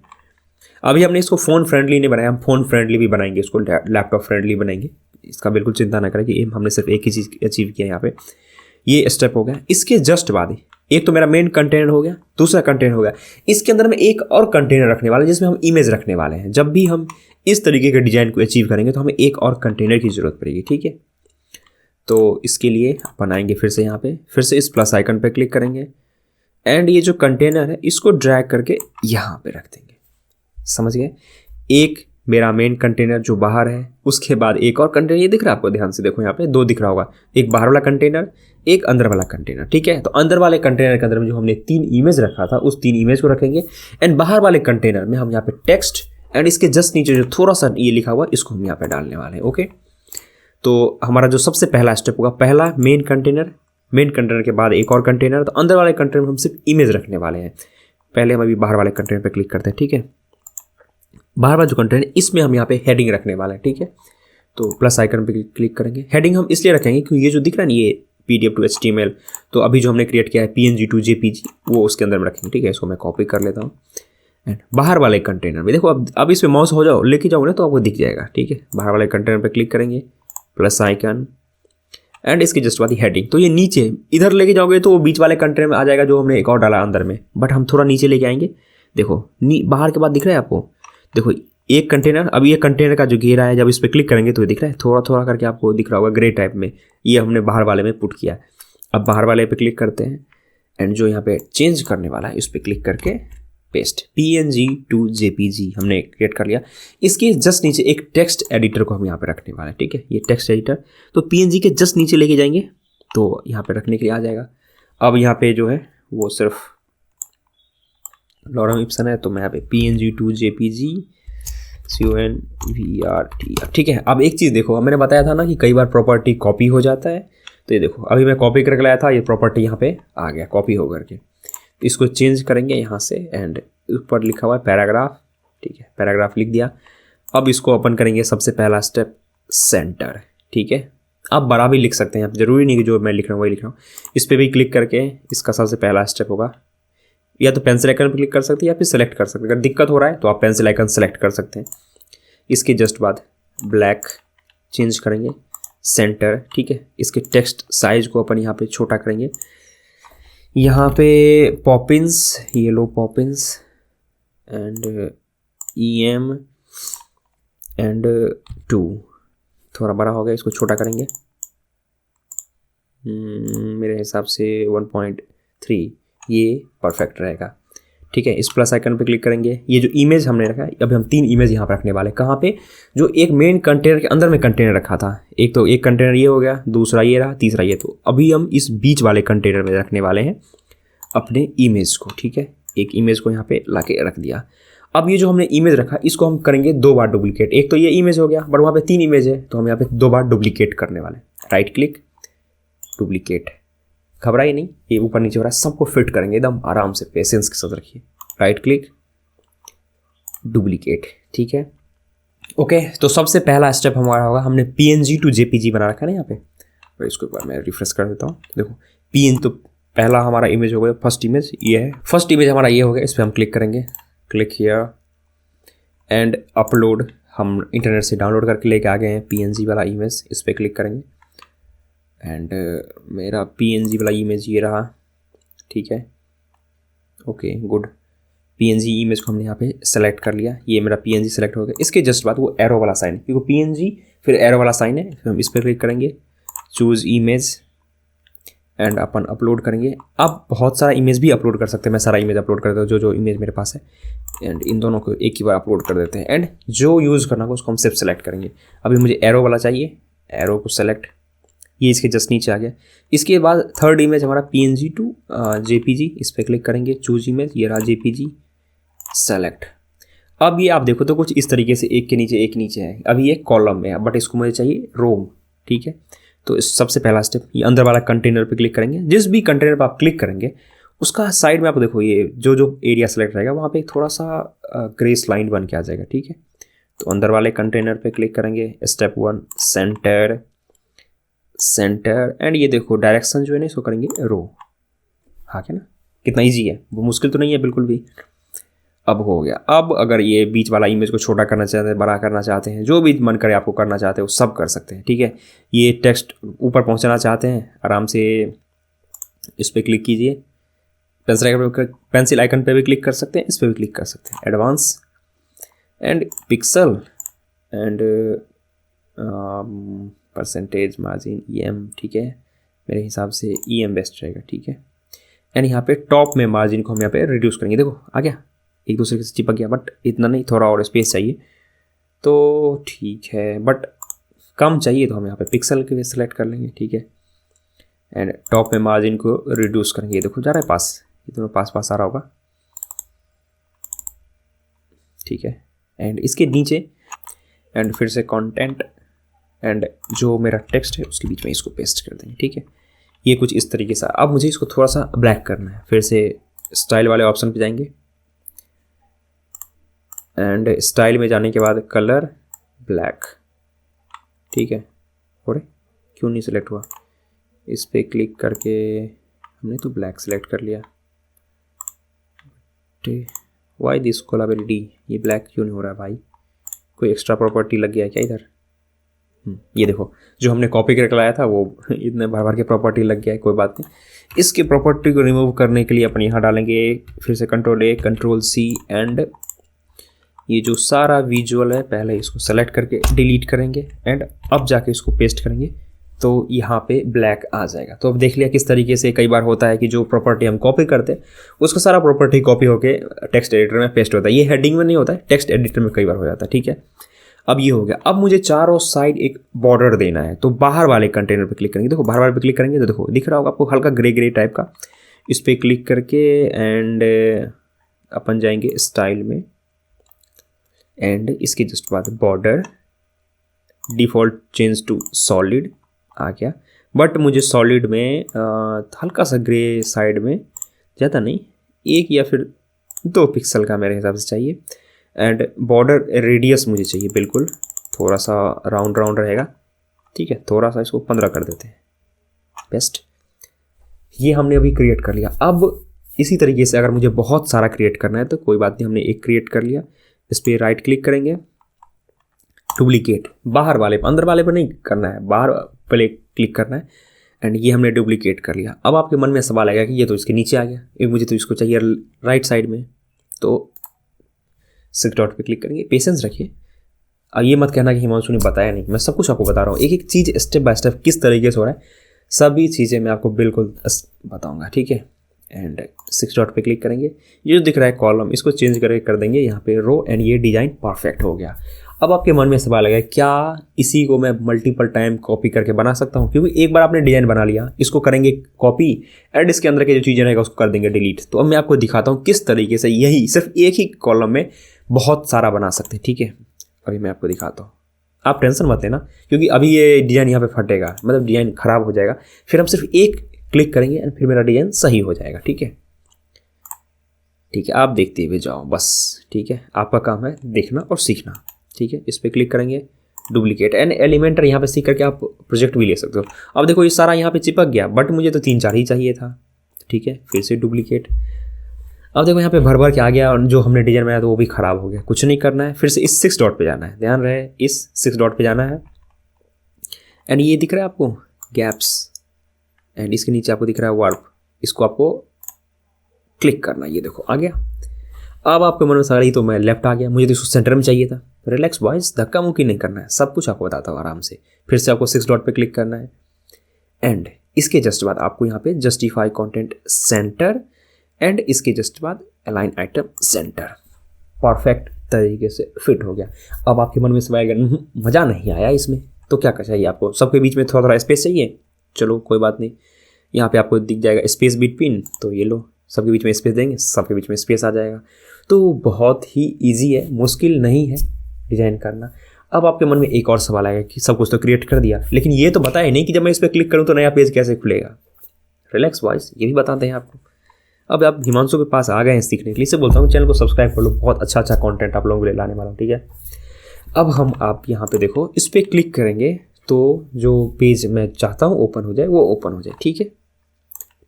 अभी हमने इसको फ़ोन फ्रेंडली नहीं बनाया, हम फ़ोन फ्रेंडली भी बनाएंगे, इसको लैपटॉप फ्रेंडली बनाएंगे। इसका बिल्कुल चिंता ना करें कि हमने सिर्फ एक ही चीज़ अचीव किया यहाँ पे। ये स्टेप हो गया। इसके जस्ट बाद एक तो मेरा मेन कंटेनर हो गया, दूसरा कंटेनर हो गया, इसके अंदर में एक और कंटेनर रखने वाले जिसमें हम इमेज रखने वाले हैं। जब भी हम इस तरीके के डिजाइन को अचीव करेंगे तो हमें एक और कंटेनर की ज़रूरत पड़ेगी। ठीक है, तो इसके लिए बनाएंगे फिर से यहाँ पे, फिर से इस प्लस आइकन पे क्लिक करेंगे एंड ये जो कंटेनर है इसको ड्रैग करके यहाँ पे रख देंगे। समझ गए, एक मेरा मेन कंटेनर जो बाहर है, उसके बाद एक और कंटेनर, ये दिख रहा है आपको, ध्यान से देखो यहाँ पे 2 दिख रहा होगा, एक बाहर वाला कंटेनर, एक अंदर वाला कंटेनर। ठीक है, तो अंदर वाले कंटेनर के अंदर में जो हमने 3 इमेज रखा था उस 3 इमेज को रखेंगे एंड बाहर वाले कंटेनर में हम यहाँ पे टेक्स्ट एंड इसके जस्ट नीचे जो थोड़ा सा ये लिखा हुआ इसको हम यहाँ पे डालने वाले हैं। ओके, तो हमारा जो सबसे पहला स्टेप होगा, पहला मेन कंटेनर के बाद एक और कंटेनर, तो अंदर वाले कंटेनर में हम सिर्फ इमेज रखने वाले हैं। पहले हम अभी बाहर वाले कंटेनर पे क्लिक करते हैं। ठीक है, बाहर वाला जो कंटेनर इसमें हम यहाँ पे हेडिंग रखने वाले हैं। ठीक है, तो प्लस आइकन पे क्लिक करेंगे। हेडिंग हम इसलिए रखेंगे क्योंकि ये जो दिख रहा है ना, ये PDF to HTML, तो अभी जो हमने क्रिएट किया है PNG to JPG वो उसके अंदर में रखेंगे। ठीक है, इसको मैं कॉपी कर लेता हूँ एंड बाहर वाले कंटेनर में देखो, अब इस पर माउस हो जाओ लेके जाओ ना तो आपको दिख जाएगा। ठीक है, बाहर वाले कंटेनर पे क्लिक करेंगे, प्लस आइकन एंड इसके जस्ट बाद हेडिंग, तो ये नीचे इधर लेके जाओगे तो वो बीच वाले कंटेनर में आ जाएगा जो हमने एक और डाला अंदर में, बट हम थोड़ा नीचे लेके आएंगे। देखो बाहर के बाद दिख रहा है आपको, देखो एक कंटेनर, अब ये कंटेनर का जो घेरा है जब इस पर क्लिक करेंगे तो ये दिख रहा है, थोड़ा थोड़ा करके आपको दिख रहा होगा ग्रे टाइप में, ये हमने बाहर वाले में पुट किया। अब बाहर वाले पे क्लिक करते हैं एंड जो यहाँ पे चेंज करने वाला है उस पर क्लिक करके पेस्ट, PNG to JPG हमने क्रिएट कर लिया। इसके जस्ट नीचे एक टेक्स्ट एडिटर को हम यहाँ पे रखने वाले हैं। ठीक है, ये टेक्स्ट एडिटर तो PNG के जस्ट नीचे लेके जाएंगे तो यहाँ पे रखने के लिए आ जाएगा। अब यहाँ पे जो है वो सिर्फ लॉरम इप्सन है, तो मैं यहाँ पे PNG to JPG CONVERT। ठीक है, अब एक चीज़ देखो, मैंने बताया था ना कि कई बार प्रॉपर्टी कॉपी हो जाता है, तो ये देखो अभी मैं कॉपी करके लाया था, ये प्रॉपर्टी यहाँ पे आ गया कॉपी हो करके। तो इसको चेंज करेंगे यहाँ से, एंड ऊपर लिखा हुआ है पैराग्राफ। ठीक है, पैराग्राफ लिख दिया। अब इसको ओपन करेंगे, सबसे पहला स्टेप सेंटर। ठीक है, आप बड़ा भी लिख सकते हैं, आप जरूरी नहीं कि जो मैं लिख रहा हूँ वही लिख रहा हूँ। इस पर भी क्लिक करके इसका सबसे पहला स्टेप होगा, या तो पेंसिल आइकन पर क्लिक कर सकते हैं या फिर सेलेक्ट कर सकते हैं। अगर दिक्कत हो रहा है तो आप पेंसिल आइकन सेलेक्ट कर सकते हैं। इसके जस्ट बाद ब्लैक चेंज करेंगे, सेंटर। ठीक है, इसके टेक्स्ट साइज को अपन यहाँ पे छोटा करेंगे। यहाँ पे Poppins, yellow Poppins and EM and 2 थोड़ा बड़ा हो गया, इसको छोटा करेंगे। मेरे हिसाब से 1.3 ये परफेक्ट रहेगा। ठीक है, इस प्लस आइकन पे क्लिक करेंगे। ये जो इमेज हमने रखा है, अभी हम 3 इमेज यहाँ पर रखने वाले। कहाँ पे? जो एक मेन कंटेनर के अंदर में कंटेनर रखा था, एक तो एक कंटेनर ये हो गया, दूसरा ये रहा, तीसरा ये। तो अभी हम इस बीच वाले कंटेनर में रखने वाले हैं अपने इमेज को। ठीक है, एक इमेज को यहाँ पे ला के रख दिया। अब ये जो हमने इमेज रखा, इसको हम करेंगे 2 बार डुप्लीकेट। एक तो ये इमेज हो गया, बट वहाँ पे 3 इमेज है, तो हम यहाँ पे 2 बार डुप्लीकेट करने वाले। Right click, duplicate. घबराइए नहीं, ये ऊपर नीचे हो रहा है, सबको फिट करेंगे एकदम आराम से, पेशेंस के साथ रखिए। Right click, duplicate. ठीक है, ओके। तो सबसे पहला स्टेप हमारा होगा, हमने PNG to JPG बना रखा है ना यहाँ पे, तो इसको एक बार मैं रिफ्रेश कर देता हूँ। देखो PN तो पहला हमारा इमेज हो गया, फर्स्ट इमेज ये है, फर्स्ट इमेज हमारा ये हो गया। इस पर हम क्लिक करेंगे, क्लिक हियर एंड अपलोड। हम इंटरनेट से डाउनलोड करके लेके आ गए हैं PNG वाला इमेज, इस पर क्लिक करेंगे एंड मेरा PNG वाला इमेज ये रहा। ठीक है, ओके गुड। PNG इमेज को हमने यहाँ पे सेलेक्ट कर लिया, ये मेरा PNG सेलेक्ट हो गया। इसके जस्ट बाद वो एरो वाला साइन है, क्योंकि PNG फिर एरो वाला साइन है, फिर हम इस पर क्लिक करेंगे, choose image and upon upload करेंगे। अब बहुत सारा इमेज भी अपलोड कर सकते हैं, मैं सारा इमेज अपलोड कर देता हूँ जो जो इमेज मेरे पास है, एंड इन दोनों को एक ही बार अपलोड कर देते हैं। एंड जो यूज़ करना होगा उसको हम सिर्फ सेलेक्ट करेंगे। अभी मुझे एरो वाला चाहिए, एरो को सेलेक्ट, ये इसके जस्ट नीचे आ गया। इसके बाद थर्ड इमेज हमारा PNG to JPG, इस पर क्लिक करेंगे, चूज इमेज, ये रहा JPG, सेलेक्ट। अब ये आप देखो तो कुछ इस तरीके से एक के नीचे एक नीचे है। अभी ये कॉलम में है, बट इसको मुझे चाहिए रो। ठीक है, तो सबसे पहला स्टेप, ये अंदर वाला कंटेनर पे क्लिक करेंगे। जिस भी कंटेनर पर आप क्लिक करेंगे उसका साइड में आप देखो, ये जो जो एरिया सेलेक्ट रहेगा वहाँ पे एक थोड़ा सा ग्रेस लाइन बन के आ जाएगा। ठीक है, तो अंदर वाले कंटेनर पे क्लिक करेंगे, स्टेप 1 सेंटर, सेंटर एंड ये देखो डायरेक्शन जो है ना इसको करेंगे रो। हाँ क्या ना, कितना इजी है, वो मुश्किल तो नहीं है बिल्कुल भी। अब हो गया। अब अगर ये बीच वाला इमेज को छोटा करना चाहते हैं, बड़ा करना चाहते हैं, जो भी मन करे आपको करना चाहते हैं वो सब कर सकते हैं। ठीक है, ये टेक्स्ट ऊपर पहुंचाना चाहते हैं, आराम से इस पर क्लिक कीजिए, पेंसिल आइकन पे भी क्लिक कर सकते हैं, इस पर भी क्लिक कर सकते हैं, advance and pixel and percentage margin EM। ठीक है, मेरे हिसाब से EM बेस्ट रहेगा। ठीक है, एंड यहाँ पे टॉप में मार्जिन को हम यहाँ पे रिड्यूस करेंगे। देखो आ गया, एक दूसरे से चिपक गया, बट इतना नहीं, थोड़ा और स्पेस चाहिए तो ठीक है, बट कम चाहिए तो हम यहाँ पे पिक्सल के भी सिलेक्ट कर लेंगे। ठीक है, एंड टॉप में मार्जिन को रिड्यूस करेंगे। ये देखो जा रहा है पास, ये दोनों पास पास आ रहा होगा। ठीक है, एंड इसके नीचे एंड फिर से कंटेंट एंड जो मेरा टेक्स्ट है उसके बीच में इसको पेस्ट कर देंगे। ठीक है, ये कुछ इस तरीके से। अब मुझे इसको थोड़ा सा ब्लैक करना है, फिर से स्टाइल वाले ऑप्शन पे जाएंगे एंड स्टाइल में जाने के बाद कलर ब्लैक। ठीक है, और क्यों नहीं सिलेक्ट हुआ, इस पर क्लिक करके हमने तो ब्लैक सेलेक्ट कर लिया। वाई दिस कोलाबिलिटी, ये ब्लैक क्यों नहीं हो रहा है भाई, कोई एक्स्ट्रा प्रॉपर्टी लग गया है क्या इधर? ये देखो जो हमने कॉपी करके लाया था वो इतने भर भर के प्रॉपर्टी लग गया है, कोई बात नहीं। इसके प्रॉपर्टी को रिमूव करने के लिए अपन यहाँ डालेंगे फिर से Ctrl+A Ctrl+C एंड ये जो सारा विजुअल है पहले इसको सेलेक्ट करके डिलीट करेंगे एंड अब जाके इसको पेस्ट करेंगे तो यहाँ पे ब्लैक आ जाएगा। तो अब देख लिया किस तरीके से कई बार होता है कि जो प्रॉपर्टी हम कॉपी करते हैं उसका सारा प्रॉपर्टी कॉपी होके टेक्स्ट एडिटर में पेस्ट होता है। ये हेडिंग में नहीं होता है, टेक्स्ट एडिटर में कई बार हो जाता है। ठीक है, अब ये हो गया। अब मुझे चारों साइड एक बॉर्डर देना है, तो बाहर वाले कंटेनर पे क्लिक करेंगे। देखो बाहर वाले पे क्लिक करेंगे तो देखो दिख रहा होगा आपको हल्का ग्रे ग्रे टाइप का, इस पर क्लिक करके एंड अपन जाएंगे स्टाइल में एंड इसके जस्ट बाद border default change to solid आ गया, बट मुझे सॉलिड में हल्का सा ग्रे साइड में, ज़्यादा नहीं, 1 या फिर 2 पिक्सल का मेरे हिसाब से चाहिए। एंड बॉर्डर रेडियस मुझे चाहिए बिल्कुल थोड़ा सा राउंड राउंड रहेगा, ठीक है। थोड़ा सा इसको 15 कर देते हैं, बेस्ट। ये हमने अभी क्रिएट कर लिया। अब इसी तरीके से अगर मुझे बहुत सारा क्रिएट करना है तो कोई बात नहीं, हमने एक क्रिएट कर लिया, इस पर राइट क्लिक करेंगे, डुप्लीकेट, बाहर वाले पर, अंदर वाले पर नहीं करना है, बाहर पहले क्लिक करना है। एंड ये हमने डुप्लीकेट कर लिया। अब आपके मन में सवाल आएगा कि ये तो इसके नीचे आ गया, ये मुझे तो इसको चाहिए राइट साइड में, तो 6 डॉट पे क्लिक करेंगे। पेशेंस रखिए, अब ये मत कहना कि हिमांशु ने बताया नहीं, मैं सब कुछ आपको बता रहा हूँ, एक एक चीज़ स्टेप बाय स्टेप किस तरीके से हो रहा है, सभी चीज़ें मैं आपको बिल्कुल बताऊँगा, ठीक है। एंड 6 डॉट पे क्लिक करेंगे, ये जो दिख रहा है कॉलम, इसको चेंज करके कर देंगे यहाँ पे रो, एंड ये डिज़ाइन परफेक्ट हो गया। अब आपके मन में सवाल आएगा क्या इसी को मैं मल्टीपल टाइम कॉपी करके बना सकता हूँ, क्योंकि एक बार आपने डिज़ाइन बना लिया, इसको करेंगे कॉपी एंड इसके अंदर के जो चीज़ें रहेगा उसको कर देंगे डिलीट। तो अब मैं आपको दिखाता हूँ किस तरीके से यही सिर्फ एक ही कॉलम में बहुत सारा बना सकते हैं, ठीक है। अभी मैं आपको दिखाता हूँ, आप टेंशन मत लेना, क्योंकि अभी ये डिज़ाइन यहाँ पे फटेगा, मतलब डिज़ाइन ख़राब हो जाएगा, फिर हम सिर्फ एक क्लिक करेंगे एंड फिर मेरा डिज़ाइन सही हो जाएगा, ठीक है। ठीक है, आप देखते हुए जाओ बस, ठीक है, आपका काम है देखना और सीखना, ठीक है। इस पर क्लिक करेंगे, डुप्लीकेट एंड एलिमेंटर यहाँ पे सीख करके आप प्रोजेक्ट भी ले सकते हो। अब देखो ये सारा यहाँ पे चिपक गया, बट मुझे तो 3-4 ही चाहिए था, ठीक है। फिर से डुप्लीकेट, अब देखो यहाँ पे भर भर के आ गया, और जो हमने डिजाइन बनाया तो वो भी ख़राब हो गया। कुछ नहीं करना है, फिर से इस 6 डॉट पे जाना है, ध्यान रहे इस 6 डॉट पे जाना है। एंड ये दिख रहा है आपको गैप्स, एंड इसके नीचे आपको दिख रहा है वार्प, इसको आपको क्लिक करना है, ये देखो आ गया। अब आपके मन में सवाल ही तो मैं लेफ्ट आ गया, मुझे तो इसको सेंटर में चाहिए था। रिलैक्स बॉयज, धक्का मुक्की नहीं करना है, सब कुछ आपको बताता हूँ आराम से। फिर से आपको 6 डॉट पे क्लिक करना है एंड इसके जस्ट बाद आपको यहाँ पे जस्टिफाई कंटेंट सेंटर एंड इसके जस्ट बाद अलाइन आइटम सेंटर, परफेक्ट तरीके से फिट हो गया। अब आपके मन में सवाल आएगा मज़ा नहीं आया इसमें, तो क्या चाहिए आपको, सबके बीच में थोड़ा थोड़ा स्पेस चाहिए, चलो कोई बात नहीं, यहाँ पे आपको दिख जाएगा स्पेस बिटवीन, तो ये लो सबके बीच में स्पेस देंगे, सबके बीच में स्पेस आ जाएगा। तो बहुत ही ईजी है, मुश्किल नहीं है डिज़ाइन करना। अब आपके मन में एक और सवाल आएगा कि सब कुछ तो क्रिएट कर दिया, लेकिन ये तो बताया नहीं कि जब मैं इस पर क्लिक करूँ तो नया पेज कैसे खुलेगा। रिलैक्स वॉइस, ये भी बताते हैं आपको। अब आप हिमांशु के पास आ गए हैं सीखने के लिए, इससे बोलता हूँ चैनल को सब्सक्राइब कर लो, बहुत अच्छा अच्छा कंटेंट आप लोगों के लिए लाने वाला हूँ, ठीक है। अब हम आप यहाँ पे देखो, इस पर क्लिक करेंगे तो जो पेज मैं चाहता हूँ ओपन हो जाए वो ओपन हो जाए, ठीक है।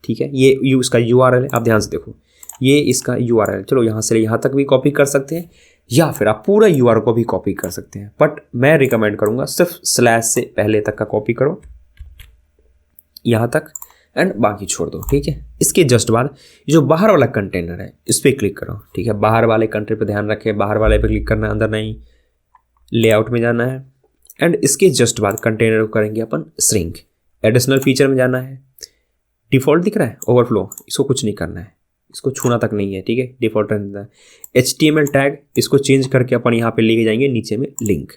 ठीक है, ये इसका URL है, आप ध्यान से देखो, ये इसका URL, चलो यहाँ से यहाँ तक भी कॉपी कर सकते हैं या फिर आप पूरा URL को भी कॉपी कर सकते हैं, बट मैं रिकमेंड करूँगा सिर्फ स्लैश से पहले तक का कॉपी करो यहाँ तक एंड बाकी छोड़ दो, ठीक है। इसके जस्ट बाद जो बाहर वाला कंटेनर है इस पर क्लिक करो, ठीक है। बाहर वाले कंटेनर पर ध्यान रखें, बाहर वाले पे क्लिक करना है, अंदर नहीं, लेआउट में जाना है एंड इसके जस्ट बाद कंटेनर को करेंगे अपन श्रिंक, एडिशनल फीचर में जाना है, डिफ़ॉल्ट दिख रहा है ओवरफ्लो, इसको कुछ नहीं करना है, इसको छूना तक नहीं है, ठीक है, डिफ़ॉल्ट रहता है। HTML टैग इसको चेंज करके अपन यहाँ पे लेके जाएंगे नीचे में लिंक,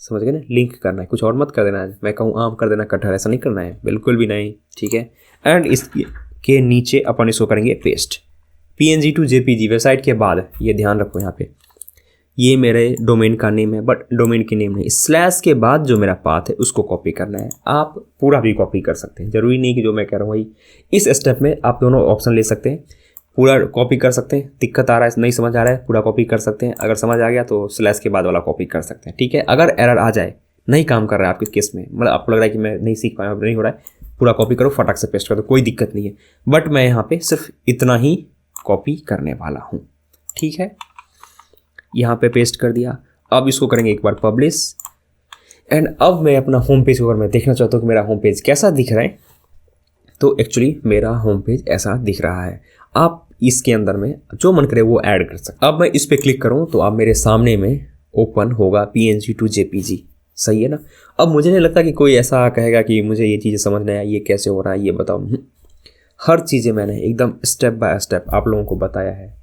समझ गए ना, लिंक करना है, कुछ और मत कर देना है, मैं कहूँ आम कर देना कटहर, ऐसा नहीं करना है, बिल्कुल भी नहीं, ठीक है। एंड इसके नीचे अपन इसको करेंगे paste, PNG to JPG website के बाद, ये ध्यान रखो यहाँ पे, ये मेरे डोमेन का नेम है, बट डोमेन की नेम नहीं, स्लैश के बाद जो मेरा पाथ है उसको कॉपी करना है। आप पूरा भी कॉपी कर सकते हैं, जरूरी नहीं कि जो मैं कह रहा हूँ वही, इस स्टेप में आप दोनों ऑप्शन ले सकते हैं, पूरा कॉपी कर सकते हैं, दिक्कत आ रहा है नहीं समझ आ रहा है पूरा कॉपी कर सकते हैं, अगर समझ आ गया तो स्लैश के बाद वाला कॉपी कर सकते हैं, ठीक है। अगर एरर आ जाए, नहीं काम कर रहा है आपके केस में, मतलब आपको लग रहा है कि मैं नहीं सीख पाया, नहीं हो रहा है, पूरा कॉपी करो, फटाक से पेस्ट कर दो, कोई दिक्कत नहीं है। बट मैं यहाँ पे सिर्फ इतना ही कॉपी करने वाला हूँ, ठीक है। यहाँ पे पेस्ट कर दिया। अब इसको करेंगे एक बार पब्लिश एंड अब मैं अपना होम पेज को अगर मैं देखना चाहता हूँ कि मेरा होम पेज कैसा दिख रहा है, तो एक्चुअली मेरा होम पेज ऐसा दिख रहा है। आप इसके अंदर में जो मन करे वो ऐड कर सकते। अब मैं इस पर क्लिक करूँ तो अब मेरे सामने में ओपन होगा PNG to JPG, सही है ना। अब मुझे नहीं लगता कि कोई ऐसा कहेगा कि मुझे ये चीज़ें समझ नहीं आया, ये कैसे हो रहा है, ये बताओ। हर चीज़ें मैंने एकदम स्टेप बाय स्टेप आप लोगों को बताया है,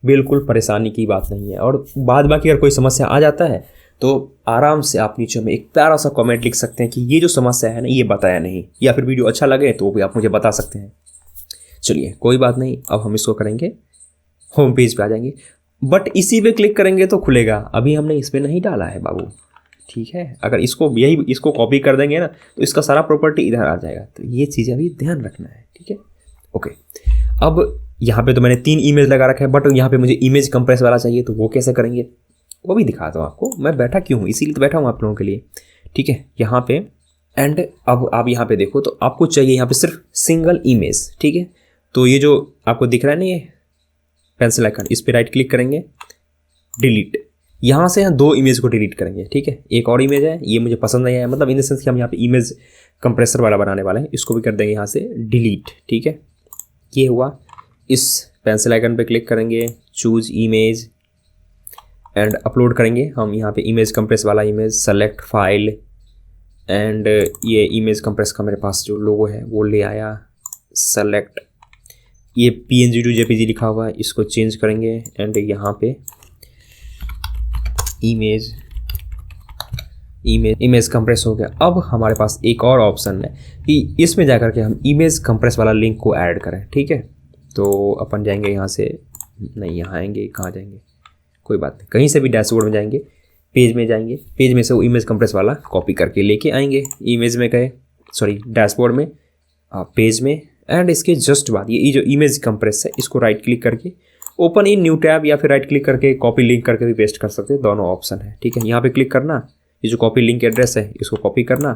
बिल्कुल परेशानी की बात नहीं है। और बाद बाकी अगर कोई समस्या आ जाता है तो आराम से आप नीचे में एक प्यारा सा कमेंट लिख सकते हैं कि ये जो समस्या है ना ये बताया नहीं, या फिर वीडियो अच्छा लगे तो भी आप मुझे बता सकते हैं। चलिए कोई बात नहीं, अब हम इसको करेंगे होम पेज पे आ जाएंगे। बट इसी पे क्लिक करेंगे तो खुलेगा, अभी हमने इस पर नहीं डाला है बाबू, ठीक है। अगर इसको कॉपी कर देंगे ना तो इसका सारा प्रॉपर्टी इधर आ जाएगा, तो ये चीज़ें अभी ध्यान रखना है, ठीक है। ओके, अब यहाँ पे तो मैंने 3 इमेज लगा रखा है, बट यहाँ पे मुझे इमेज कंप्रेस वाला चाहिए, तो वो कैसे करेंगे वो भी दिखाता हूँ आपको। मैं बैठा क्यों हूँ, इसीलिए तो बैठा हूँ आप लोगों के लिए, ठीक है। यहाँ पे एंड अब आप यहाँ पे देखो तो आपको चाहिए यहाँ पे सिर्फ सिंगल इमेज, ठीक है। तो ये जो आपको दिख रहा है ना ये पेंसिल आइकन, इस पर राइट क्लिक करेंगे, डिलीट। यहाँ से हम 2 इमेज को डिलीट करेंगे, ठीक है। एक और इमेज है, ये मुझे पसंद नहीं आया, मतलब इन द सेंस कि हम यहाँ पे इमेज कंप्रेसर वाला बनाने वाले हैं, इसको भी कर देंगे यहाँ से डिलीट, ठीक है। ये हुआ, इस पेंसिल आइकन पे क्लिक करेंगे, चूज इमेज एंड अपलोड करेंगे हम यहाँ पे इमेज कंप्रेस वाला इमेज, सेलेक्ट फाइल एंड ये इमेज कंप्रेस का मेरे पास जो लोगो है वो ले आया, सेलेक्ट, ये PNG टू JPG लिखा हुआ है, इसको चेंज करेंगे एंड यहाँ पे इमेज कंप्रेस हो गया। अब हमारे पास एक और ऑप्शन है कि इसमें जाकर के हम इमेज कंप्रेस वाला लिंक को ऐड करें, ठीक है। तो अपन जाएंगे यहाँ से, नहीं यहाँ आएंगे, कहाँ जाएंगे, कोई बात नहीं, कहीं से भी डैशबोर्ड में जाएंगे, पेज में जाएंगे, पेज में से वो इमेज कंप्रेस वाला कॉपी करके लेके आएंगे, इमेज में गए, सॉरी डैशबोर्ड में, पेज में, एंड इसके जस्ट बाद ये जो इमेज कंप्रेस है इसको राइट क्लिक करके ओपन इन न्यू टैब, या फिर राइट क्लिक करके कॉपी लिंक करके भी पेस्ट कर सकते हैं, दोनों ऑप्शन है, ठीक है। यहाँ पे क्लिक करना, ये जो कॉपी लिंक एड्रेस है इसको कॉपी करना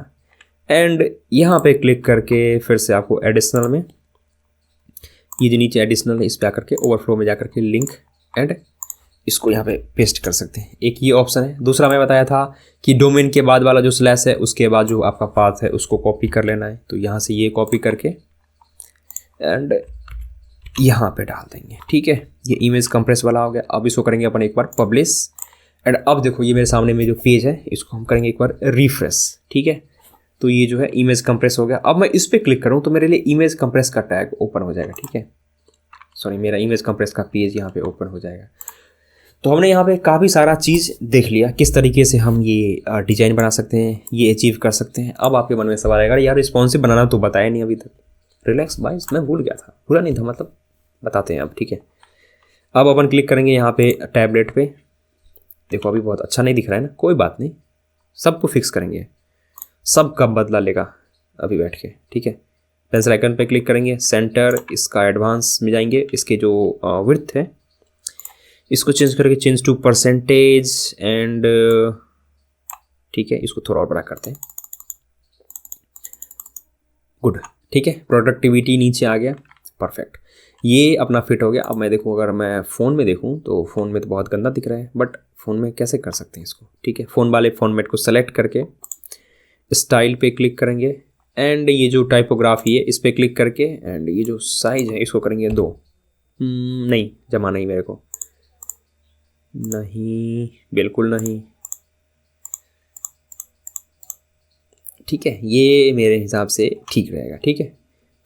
एंड यहाँ पे क्लिक करके फिर से आपको एडिशनल में, ये जो नीचे एडिशनल है इस पर आकर के ओवरफ्लो में जाकर के लिंक एंड इसको यहाँ पे पेस्ट कर सकते हैं, एक ये ऑप्शन है। दूसरा मैं बताया था कि डोमेन के बाद वाला जो स्लैश है उसके बाद जो आपका पाथ है उसको कॉपी कर लेना है, तो यहाँ से ये कॉपी करके एंड यहाँ पे डाल देंगे, ठीक है। ये इमेज कंप्रेस वाला हो गया। अब इसको करेंगे अपन एक बार पब्लिश एंड अब देखो ये मेरे सामने में जो पेज है इसको हम करेंगे एक बार रिफ्रेश, ठीक है। तो ये जो है इमेज कंप्रेस हो गया। अब मैं इस पर क्लिक करूँ तो मेरे लिए इमेज कंप्रेस का टैग ओपन हो जाएगा, ठीक है, सॉरी मेरा इमेज कंप्रेस का पेज यहाँ पे ओपन हो जाएगा। तो हमने यहाँ पे काफ़ी सारा चीज़ देख लिया, किस तरीके से हम ये डिज़ाइन बना सकते हैं, ये अचीव कर सकते हैं। अब आपके मन में सवाल आएगा, यार रिस्पॉन्सिव बनाना तो बताया नहीं अभी तक। रिलैक्स भाई, मैं भूल गया था, भूला नहीं था, मतलब बताते हैं अब, ठीक है। अब अपन क्लिक करेंगे यहाँ पे टैबलेट पे, देखो अभी बहुत अच्छा नहीं दिख रहा है ना, कोई बात नहीं, सबको फिक्स करेंगे, सब का बदला लेगा अभी बैठ के, ठीक है। पेंसिल आइकन पे क्लिक करेंगे, सेंटर, इसका एडवांस में जाएंगे, इसके जो विड्थ है इसको चेंज करके चेंज टू परसेंटेज एंड, ठीक है, इसको थोड़ा और बड़ा करते हैं, गुड, ठीक है। प्रोडक्टिविटी नीचे आ गया, परफेक्ट, ये अपना फिट हो गया। अब मैं देखूँ, अगर मैं फ़ोन में देखूँ तो फ़ोन में तो बहुत गंदा दिख रहा है, बट फ़ोन में कैसे कर सकते हैं इसको, ठीक है। फ़ोन वाले फॉर्मेट को सेलेक्ट करके स्टाइल पे क्लिक करेंगे एंड ये जो टाइपोग्राफी है इस पर क्लिक करके एंड ये जो साइज है इसको करेंगे 2, नहीं जमा नहीं, मेरे को नहीं, बिल्कुल नहीं, ठीक है, ये मेरे हिसाब से ठीक रहेगा, ठीक है।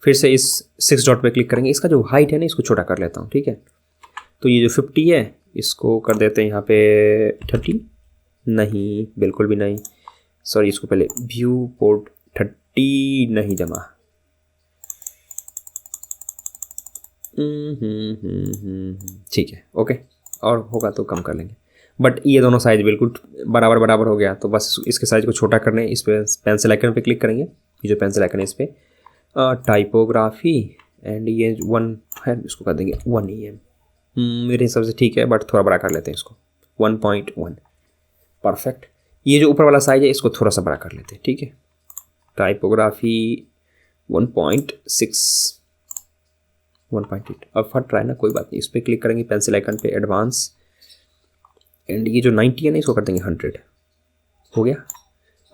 फिर से इस 6 डॉट पे क्लिक करेंगे, इसका जो हाइट है ना इसको छोटा कर लेता हूँ, ठीक है। तो ये जो 50 है इसको कर देते हैं यहाँ पे 30, नहीं बिल्कुल भी नहीं, सॉरी इसको पहले व्यू पोर्ट 30 नहीं जमा, ठीक है, ओके, और होगा तो कम कर लेंगे, बट ये दोनों साइज बिल्कुल बराबर बराबर हो गया। तो बस इसके साइज को छोटा करने इस पर पेंसिल आइकन पे क्लिक करेंगे, ये जो पेंसिल आइकन है इस पर टाइपोग्राफी एंड ये 1 है, इसको कर देंगे 1 EM, मेरे हिसाब से ठीक है, बट थोड़ा बड़ा कर लेते हैं इसको 1.1, परफेक्ट। ये जो ऊपर वाला साइज है इसको थोड़ा सा बड़ा कर लेते हैं, ठीक है। टाइपोग्राफी 1.6, 1.8, अब फट रहा है ना, कोई बात नहीं, इस पर क्लिक करेंगे पेंसिल आइकन पे एडवांस एंड ये जो 90 है ना इसको कर देंगे 100, हो गया।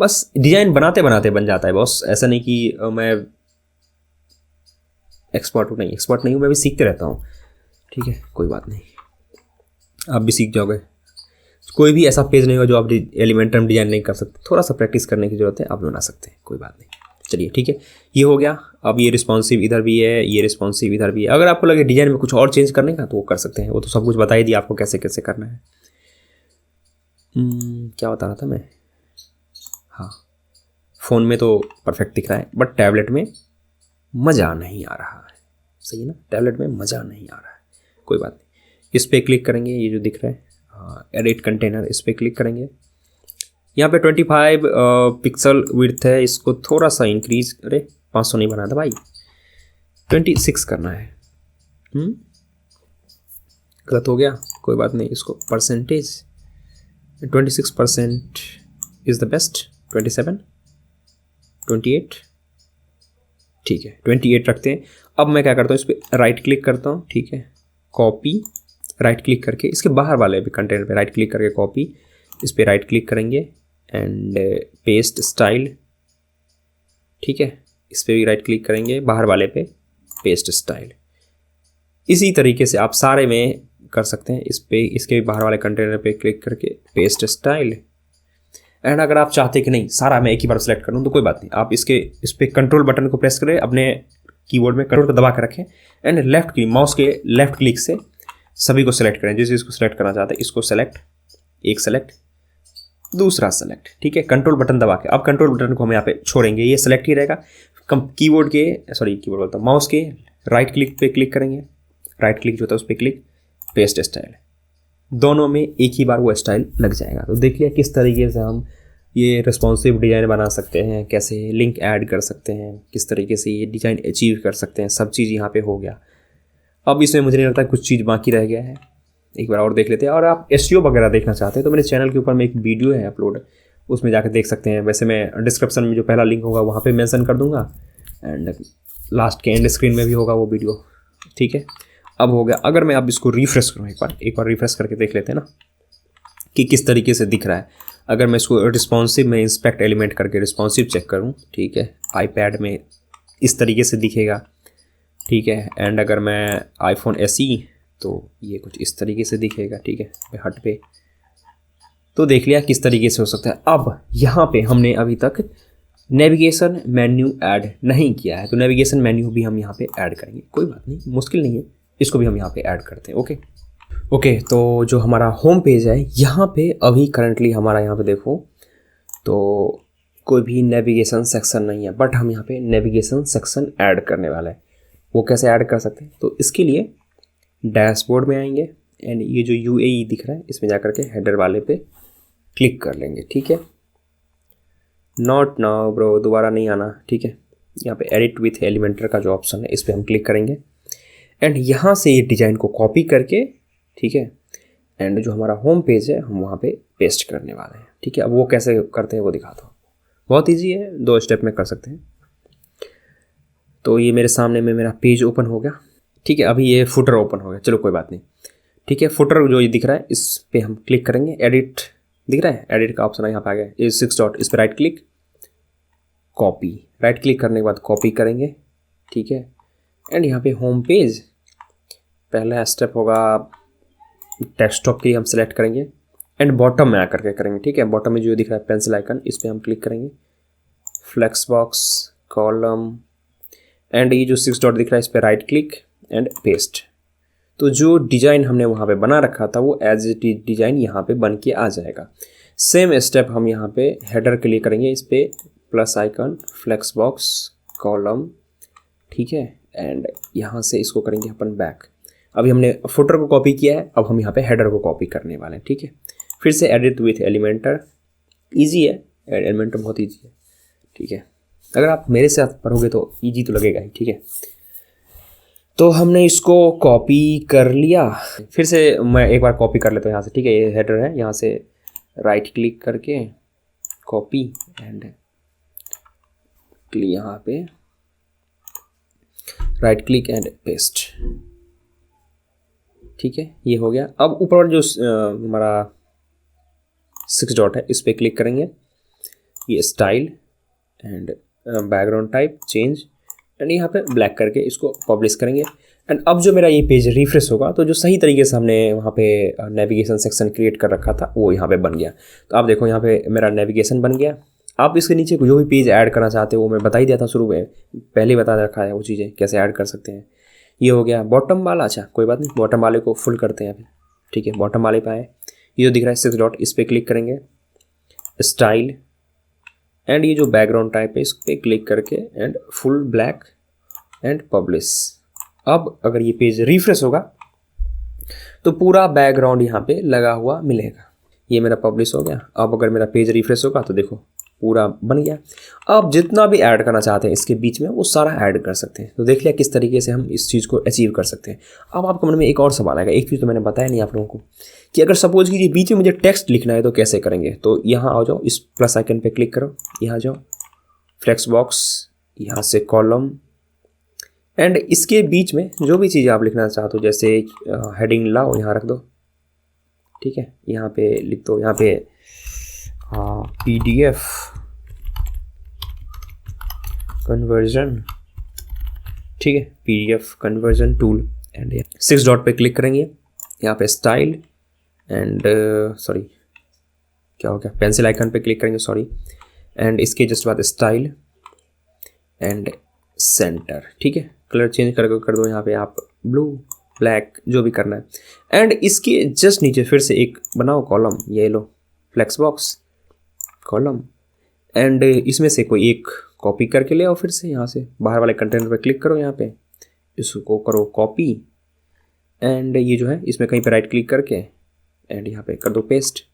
बस डिज़ाइन बनाते बनाते बन जाता है बॉस, ऐसा नहीं कि मैं एक्सपर्ट हूँ, नहीं एक्सपर्ट नहीं हूँ, मैं भी सीखते रहता हूँ, ठीक है, कोई बात नहीं, आप भी सीख जाओगे। कोई भी ऐसा पेज नहीं होगा जो आप एलिमेंटर में डिज़ाइन नहीं कर सकते, थोड़ा सा प्रैक्टिस करने की ज़रूरत है, आप बना सकते हैं, कोई बात नहीं। चलिए ठीक है, ये हो गया। अब ये रिस्पॉन्सिव इधर भी है, ये रिस्पॉन्सिव इधर भी है। अगर आपको लगे डिज़ाइन में कुछ और चेंज करने का तो वो कर सकते हैं, वो तो सब कुछ बता ही दिया आपको कैसे कैसे करना है। क्या बता रहा था मैं, हाँ, फ़ोन में तो परफेक्ट दिख रहा है बट टैबलेट में मज़ा नहीं आ रहा है, सही है ना, टैबलेट में मज़ा नहीं आ रहा है, कोई बात नहीं। इस पर क्लिक करेंगे, ये जो दिख रहा है हाँ एडिट कंटेनर, इस पर क्लिक करेंगे। यहाँ पे 25 पिक्सल विड्थ है, इसको थोड़ा सा इंक्रीज, अरे 500 नहीं बना था भाई, 26 करना है। गलत हो गया, कोई बात नहीं, इसको परसेंटेज 26% इज़ द बेस्ट, 27, 28, ठीक है 28 रखते हैं। अब मैं क्या करता हूँ, इस पर राइट क्लिक करता हूँ, ठीक है, कॉपी, राइट क्लिक करके इसके बाहर वाले भी कंटेनर पे राइट क्लिक करके कॉपी, इस पर राइट क्लिक करेंगे एंड पेस्ट स्टाइल, ठीक है, इस पर भी राइट क्लिक करेंगे, बाहर वाले पे पेस्ट स्टाइल। इसी तरीके से आप सारे में कर सकते हैं, इस पे इसके भी बाहर वाले कंटेनर पे क्लिक करके पेस्ट स्टाइल। एंड अगर आप चाहते कि नहीं सारा मैं एक ही बार सेलेक्ट करूँ तो कोई बात नहीं, आप इस पर कंट्रोल बटन को प्रेस करें, अपने कीबोर्ड में कंट्रोल को दबा कर रखें एंड लेफ्ट क्लिक, माउस के लेफ्ट क्लिक से सभी को सेलेक्ट करें। जिस इसको सेलेक्ट करना चाहते हैं इसको सेलेक्ट, एक सेलेक्ट, दूसरा सेलेक्ट, ठीक है, कंट्रोल बटन दबा के। अब कंट्रोल बटन को हम यहाँ पे छोड़ेंगे, ये सेलेक्ट ही रहेगा। कीबोर्ड बोलता हूँ, माउस के राइट क्लिक पे क्लिक करेंगे, राइट क्लिक जो होता है उस पर क्लिक, पेस्ट स्टाइल, दोनों में एक ही बार वो स्टाइल लग जाएगा। तो देख लिया किस तरीके से हम ये रिस्पॉन्सिव डिज़ाइन बना सकते हैं, कैसे लिंक ऐड कर सकते हैं, किस तरीके से ये डिज़ाइन अचीव कर सकते हैं, सब चीज़ यहाँ पे हो गया। अब इसमें मुझे नहीं लगता कुछ चीज़ बाकी रह गया है, एक बार और देख लेते हैं। और आप एसईओ वगैरह देखना चाहते हैं तो मेरे चैनल के ऊपर में एक वीडियो है अपलोड, उसमें जाकर देख सकते हैं। वैसे मैं डिस्क्रिप्शन में जो पहला लिंक होगा वहाँ पे मेंशन कर दूंगा एंड लास्ट के एंड स्क्रीन में भी होगा वो वीडियो, ठीक है। अब हो गया, अगर मैं अब इसको रिफ्रेश करूँ, एक बार रिफ्रेश करके देख लेते हैं ना कि किस तरीके से दिख रहा है। अगर मैं इसको रिस्पॉन्सिव में इंस्पेक्ट एलिमेंट करके रिस्पॉन्सिव चेक करूँ, ठीक है, आईपैड में इस तरीके से दिखेगा, ठीक है। एंड अगर मैं आईफोन SE तो ये कुछ इस तरीके से दिखेगा, ठीक है, हट पे। तो देख लिया किस तरीके से हो सकता है। अब यहाँ पे हमने अभी तक नेविगेशन मेन्यू ऐड नहीं किया है, तो नेविगेशन मेन्यू भी हम यहाँ पे ऐड करेंगे, कोई बात नहीं, मुश्किल नहीं है, इसको भी हम यहाँ पे ऐड करते हैं। ओके, तो जो हमारा होम पेज है यहाँ पे अभी करंटली हमारा यहाँ पे देखो तो कोई भी नेविगेशन सेक्शन नहीं है, बट हम यहाँ पे नेविगेशन सेक्शन ऐड करने वाले हैं। वो कैसे ऐड कर सकते हैं, तो इसके लिए डैशबोर्ड में आएंगे एंड ये जो UAE दिख रहा है इसमें जाकर के हेडर वाले पे क्लिक कर लेंगे, ठीक है। नॉट नाउ ब्रो, दोबारा नहीं आना, ठीक है। यहाँ पे एडिट विथ एलिमेंटर का जो ऑप्शन है इस पर हम क्लिक करेंगे एंड यहाँ से ये डिज़ाइन को कॉपी करके, ठीक है, एंड जो हमारा होम पेज है हम वहाँ पे पेस्ट करने वाले हैं, ठीक है। अब वो कैसे करते हैं वो दिखाता हूँ, बहुत ईजी है, 2 स्टेप में कर सकते हैं। तो ये मेरे सामने में मेरा पेज ओपन हो गया, ठीक है। अभी ये फुटर ओपन हो गया, चलो कोई बात नहीं, ठीक है। फुटर जो ये दिख रहा है इस पर हम क्लिक करेंगे, एडिट दिख रहा है, एडिट का ऑप्शन है यहाँ पे आ गया, ये 6 डॉट, इस पर right click, copy, right click करने के बाद कॉपी करेंगे, ठीक है। एंड यहाँ पे होम पेज पहला स्टेप होगा, डेस्कटॉप के लिए हम सेलेक्ट करेंगे एंड बॉटम में आकर के करेंगे, ठीक है। बॉटम में जो दिख रहा है पेंसिल आइकन, इस पर हम क्लिक करेंगे, फ्लेक्स बॉक्स, कॉलम, एंड ये जो 6 डॉट दिख रहा है इस पर राइट क्लिक एंड पेस्ट। तो जो डिज़ाइन हमने वहाँ पे बना रखा था वो एज इट इज डिज़ाइन यहाँ पे बन के आ जाएगा। सेम स्टेप हम यहाँ पे हेडर के लिए करेंगे, इस पर plus icon, flexbox, column, ठीक है, एंड यहाँ से इसको करेंगे अपन बैक। अभी हमने फुटर को कॉपी किया है, अब हम यहाँ पे हेडर को कॉपी करने वाले हैं, ठीक है। फिर से एडिट विथ एलिमेंटर, ईजी है, एलिमेंटर बहुत ईजी है, ठीक है। अगर आप मेरे साथ पढ़ोगे तो ईजी तो लगेगा ही, ठीक है। तो हमने इसको कॉपी कर लिया, फिर से मैं एक बार कॉपी कर लेता हूँ यहाँ से, ठीक है। ये हेडर है, यहाँ से राइट क्लिक करके कॉपी एंड यहाँ पे राइट क्लिक एंड पेस्ट, ठीक है, ये हो गया। अब ऊपर जो हमारा 6 डॉट है इस पर क्लिक करेंगे, ये style and background type change and यहाँ पे ब्लैक करके इसको पब्लिश करेंगे। एंड अब जो मेरा ये पेज रिफ्रेश होगा तो जो सही तरीके से हमने वहाँ पे नेविगेशन सेक्शन क्रिएट कर रखा था वो यहाँ पे बन गया। तो आप देखो यहाँ पे मेरा नेविगेशन बन गया। आप इसके नीचे जो भी पेज ऐड करना चाहते हो वो मैं बता ही दिया था शुरू में, पहले ही बता रखा है वो चीज़ें कैसे ऐड कर सकते हैं। ये हो गया बॉटम वाला, अच्छा कोई बात नहीं, बॉटम वाले को फुल करते हैं अभी, ठीक है। बॉटम वाले पे आए, ये जो दिख रहा है 6 डॉट, इस पर क्लिक करेंगे, स्टाइल एंड ये जो बैकग्राउंड टाइप है इस पर क्लिक करके and full black and publish. अब अगर ये पेज रिफ्रेश होगा तो पूरा बैकग्राउंड यहाँ पे लगा हुआ मिलेगा। ये मेरा पब्लिश हो गया। अब अगर मेरा पेज रिफ्रेश होगा तो देखो पूरा बन गया। अब जितना भी ऐड करना चाहते हैं इसके बीच में वो सारा ऐड कर सकते हैं। तो देख लिया किस तरीके से हम इस चीज़ को अचीव कर सकते हैं। अब आपके मन में एक और सवाल आएगा, एक चीज़ तो मैंने बताया नहीं आप लोगों को, कि अगर सपोज कीजिए बीच में मुझे टेक्स्ट लिखना है तो कैसे करेंगे। तो यहाँ आ जाओ, इस प्लस आइकन पे क्लिक करो, यहाँ जाओ फ्लेक्स बॉक्स, यहाँ से कॉलम, एंड इसके बीच में जो भी चीज़ आप लिखना चाहते हो, जैसे हेडिंग लाओ यहाँ रख दो, ठीक है, यहाँ पे लिख दो, यहाँ पे PDF कन्वर्जन, ठीक है, PDF conversion tool, and 6 dot पे क्लिक करेंगे, यहाँ पे स्टाइल एंड सॉरी क्या हो गया, पेंसिल आइकन पे क्लिक करेंगे, सॉरी, एंड इसके जस्ट बाद स्टाइल एंड सेंटर, ठीक है, कलर चेंज कर दो यहाँ पे आप ब्लू ब्लैक जो भी करना है, एंड इसके जस्ट नीचे फिर से एक बनाओ कॉलम, ये लो फ्लेक्स बॉक्स कॉलम, एंड इसमें से कोई एक कॉपी करके ले आओ, फिर से यहाँ से बाहर वाले कंटेनर पे क्लिक करो, यहाँ पे इसको करो कॉपी, एंड ये जो है इसमें कहीं पे राइट क्लिक करके एंड यहाँ पे कर दो पेस्ट,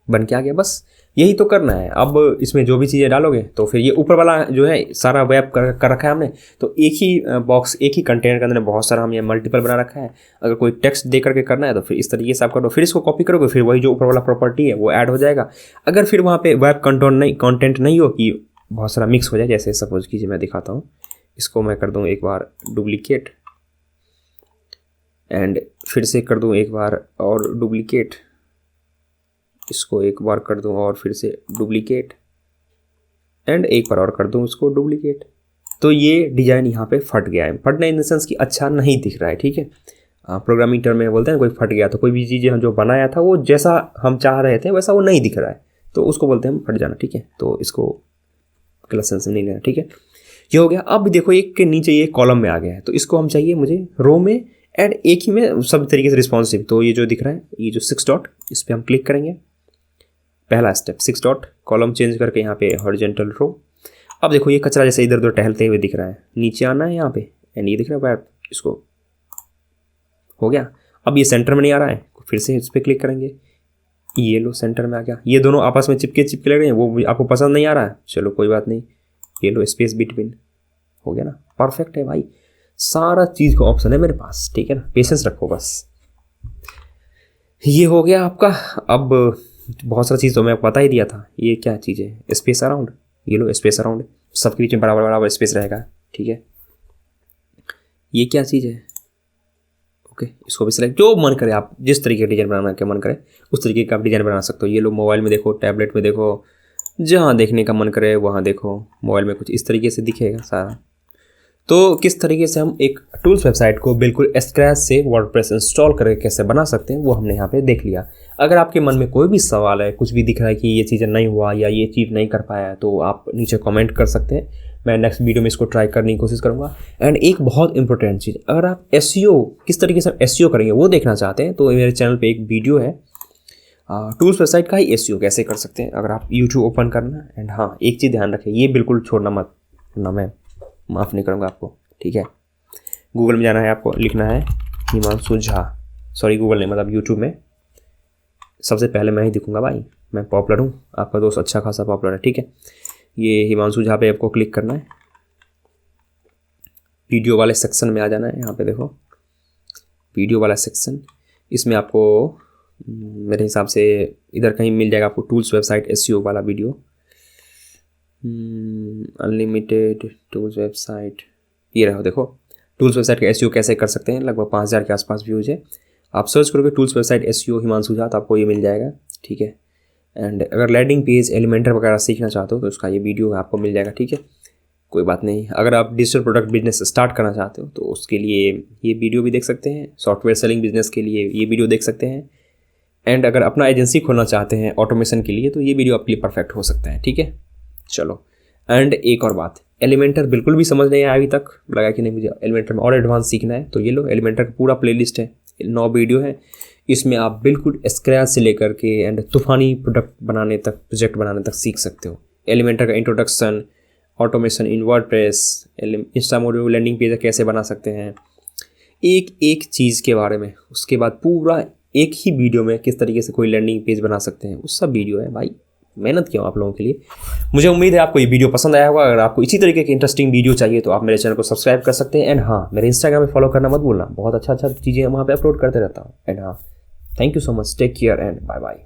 बन के आ गया। बस यही तो करना है। अब इसमें जो भी चीज़ें डालोगे तो फिर ये ऊपर वाला जो है सारा वेब कर रखा है हमने, तो एक ही बॉक्स एक ही कंटेनर के अंदर बहुत सारा हम ये मल्टीपल बना रखा है। अगर कोई टेक्स्ट दे करके करना है तो फिर इस तरीके से आप करो, फिर इसको कॉपी करोगे, फिर वही जो ऊपर वाला प्रॉपर्टी है वो ऐड हो जाएगा। अगर फिर वहाँ पे वेब कंटेंट नहीं हो कि बहुत सारा मिक्स हो जाए, जैसे सपोज कीजिए मैं दिखाता हूँ, इसको मैं कर दूँ एक बार डुप्लीकेट, एंड फिर से कर दूँ एक बार और डुप्लीकेट, इसको एक बार कर दूं और फिर से डुप्लीकेट, एंड एक बार और कर दूं उसको डुप्लीकेट, तो ये डिज़ाइन यहाँ पे फट गया है। फटना इन द सेंस कि अच्छा नहीं दिख रहा है, ठीक है, प्रोग्रामिंग टर्म में बोलते हैं कोई फट गया, तो कोई भी चीज़ें जो बनाया था वो जैसा हम चाह रहे थे वैसा वो नहीं दिख रहा है, तो उसको बोलते हैं हम फट जाना, ठीक है, तो इसको गलत सेंस में नहीं लेना, ठीक है, ये हो गया। अब देखो एक के नीचे ये कॉलम में आ गया है, तो इसको हम चाहिए मुझे रो में एंड एक ही में सब तरीके से रिस्पॉन्सिव। तो ये जो दिख रहा है ये जो 6 डॉट, इस पर हम क्लिक करेंगे, पहला स्टेप 6 डॉट, कॉलम चेंज करके यहाँ पे हॉरिजॉन्टल रो। अब देखो ये कचरा जैसे इधर उधर टहलते हुए दिख रहा है, नीचे आना है यहाँ पे एंड ये दिख रहा है, इसको हो गया। अब ये सेंटर में नहीं आ रहा है, फिर से इस पर क्लिक करेंगे, ये लो सेंटर में आ गया। ये दोनों आपस में चिपके लग रहे हैं, वो आपको पसंद नहीं आ रहा है, चलो कोई बात नहीं, ये लो स्पेस बिटवीन, हो गया ना, परफेक्ट है भाई, सारा चीज़ का ऑप्शन है मेरे पास, ठीक है ना, पेशेंस रखो बस। ये हो गया आपका। अब बहुत सारा चीज़ तो मैं आपको बता ही दिया था, ये क्या चीज़ है, स्पेस अराउंड, ये लो स्पेस अराउंड, सबके बीच में बराबर बराबर स्पेस रहेगा, ठीक है। ये क्या चीज़ है, ओके, इसको भी सिलेक्ट, जो मन करे आप जिस तरीके का डिज़ाइन बनाना के मन करे उस तरीके का आप डिज़ाइन बना सकते हो। ये लो मोबाइल में देखो, टैबलेट में देखो, जहाँ देखने का मन करे वहाँ देखो, मोबाइल में कुछ इस तरीके से दिखेगा सारा। तो किस तरीके से हम एक टूल्स वेबसाइट को बिल्कुल स्क्रैच से वर्डप्रेस इंस्टॉल करके कैसे बना सकते हैं वो हमने यहाँ पे देख लिया। अगर आपके मन में कोई भी सवाल है, कुछ भी दिख रहा है कि ये चीज़ नहीं हुआ या ये चीज़ नहीं कर पाया, तो आप नीचे कमेंट कर सकते हैं, मैं नेक्स्ट वीडियो में इसको ट्राई करने की कोशिश करूँगा। एंड एक बहुत इंपॉर्टेंट चीज़, अगर आप SEO किस तरीके से SEO करेंगे वो देखना चाहते हैं तो मेरे चैनल पर एक वीडियो है, टूल्स वेबसाइट का ही SEO कैसे कर सकते हैं, अगर आप यूट्यूब ओपन करना। एंड हाँ, एक चीज़ ध्यान रखें, ये बिल्कुल छोड़ना मत, ना मैं माफ़ नहीं करूँगा आपको, ठीक है। गूगल में जाना है, आपको लिखना है हिमांशु झा, सॉरी गूगल नहीं, मतलब यूट्यूब में सबसे पहले मैं ही दिखूँगा भाई, मैं पॉपुलर हूँ, आपका दोस्त अच्छा खासा पॉपुलर है, ठीक है। ये हिमांशु झा पे आपको क्लिक करना है, वीडियो वाले सेक्शन में आ जाना है, यहाँ पे देखो वीडियो वाला सेक्शन, इसमें आपको मेरे हिसाब से इधर कहीं मिल जाएगा आपको टूल्स वेबसाइट SEO वाला वीडियो, अनलिमिटेड टूल्स वेबसाइट, ये रहो देखो, टूल्स वेबसाइट का SEO कैसे कर सकते हैं, लगभग 5000 के आसपास व्यूज है। आप सर्च करोगे tools website SEO Himanshu Jha तो आपको ये मिल जाएगा, ठीक है। एंड अगर लैंडिंग पेज एलिमेंटर वगैरह सीखना चाहते हो तो उसका ये वीडियो आपको मिल जाएगा, ठीक है, कोई बात नहीं। अगर आप डिजिटल प्रोडक्ट बिजनेस स्टार्ट करना चाहते हो तो उसके लिए ये वीडियो भी देख सकते हैं, सॉफ्टवेयर सेलिंग बिजनेस के लिए ये वीडियो देख सकते हैं, एंड अगर अपना एजेंसी खोलना चाहते हैं ऑटोमेशन के लिए तो ये वीडियो आपके लिए परफेक्ट हो सकता है, ठीक है। चलो, एंड एक और बात, एलिमेंटर बिल्कुल भी समझ नहीं आया अभी तक, लगा कि नहीं मुझे एलिमेंटर में और एडवांस सीखना है, तो ये लो एलिमेंटर का पूरा प्लेलिस्ट है, 9 वीडियो है, इसमें आप बिल्कुल स्क्रैच से लेकर के एंड तूफानी प्रोडक्ट बनाने तक, प्रोजेक्ट बनाने तक सीख सकते हो। एलिमेंटर का introduction, automation in WordPress, insta module landing page कैसे बना सकते हैं, एक एक चीज़ के बारे में, उसके बाद पूरा एक ही वीडियो में किस तरीके से कोई लैंडिंग पेज बना सकते हैं, उस सब वीडियो है भाई। मेहनत किया हूँ आप लोगों के लिए। मुझे उम्मीद है आपको ये वीडियो पसंद आया होगा। अगर आपको इसी तरीके की इंटरेस्टिंग वीडियो चाहिए तो आप मेरे चैनल को सब्सक्राइब कर सकते हैं। एंड हाँ, मेरे इंस्टाग्राम में फॉलो करना मत भूलना, बहुत अच्छा चीज़ें वहाँ पे अपलोड करते रहता हूँ। एंड हाँ, thank you so much, take care and bye bye.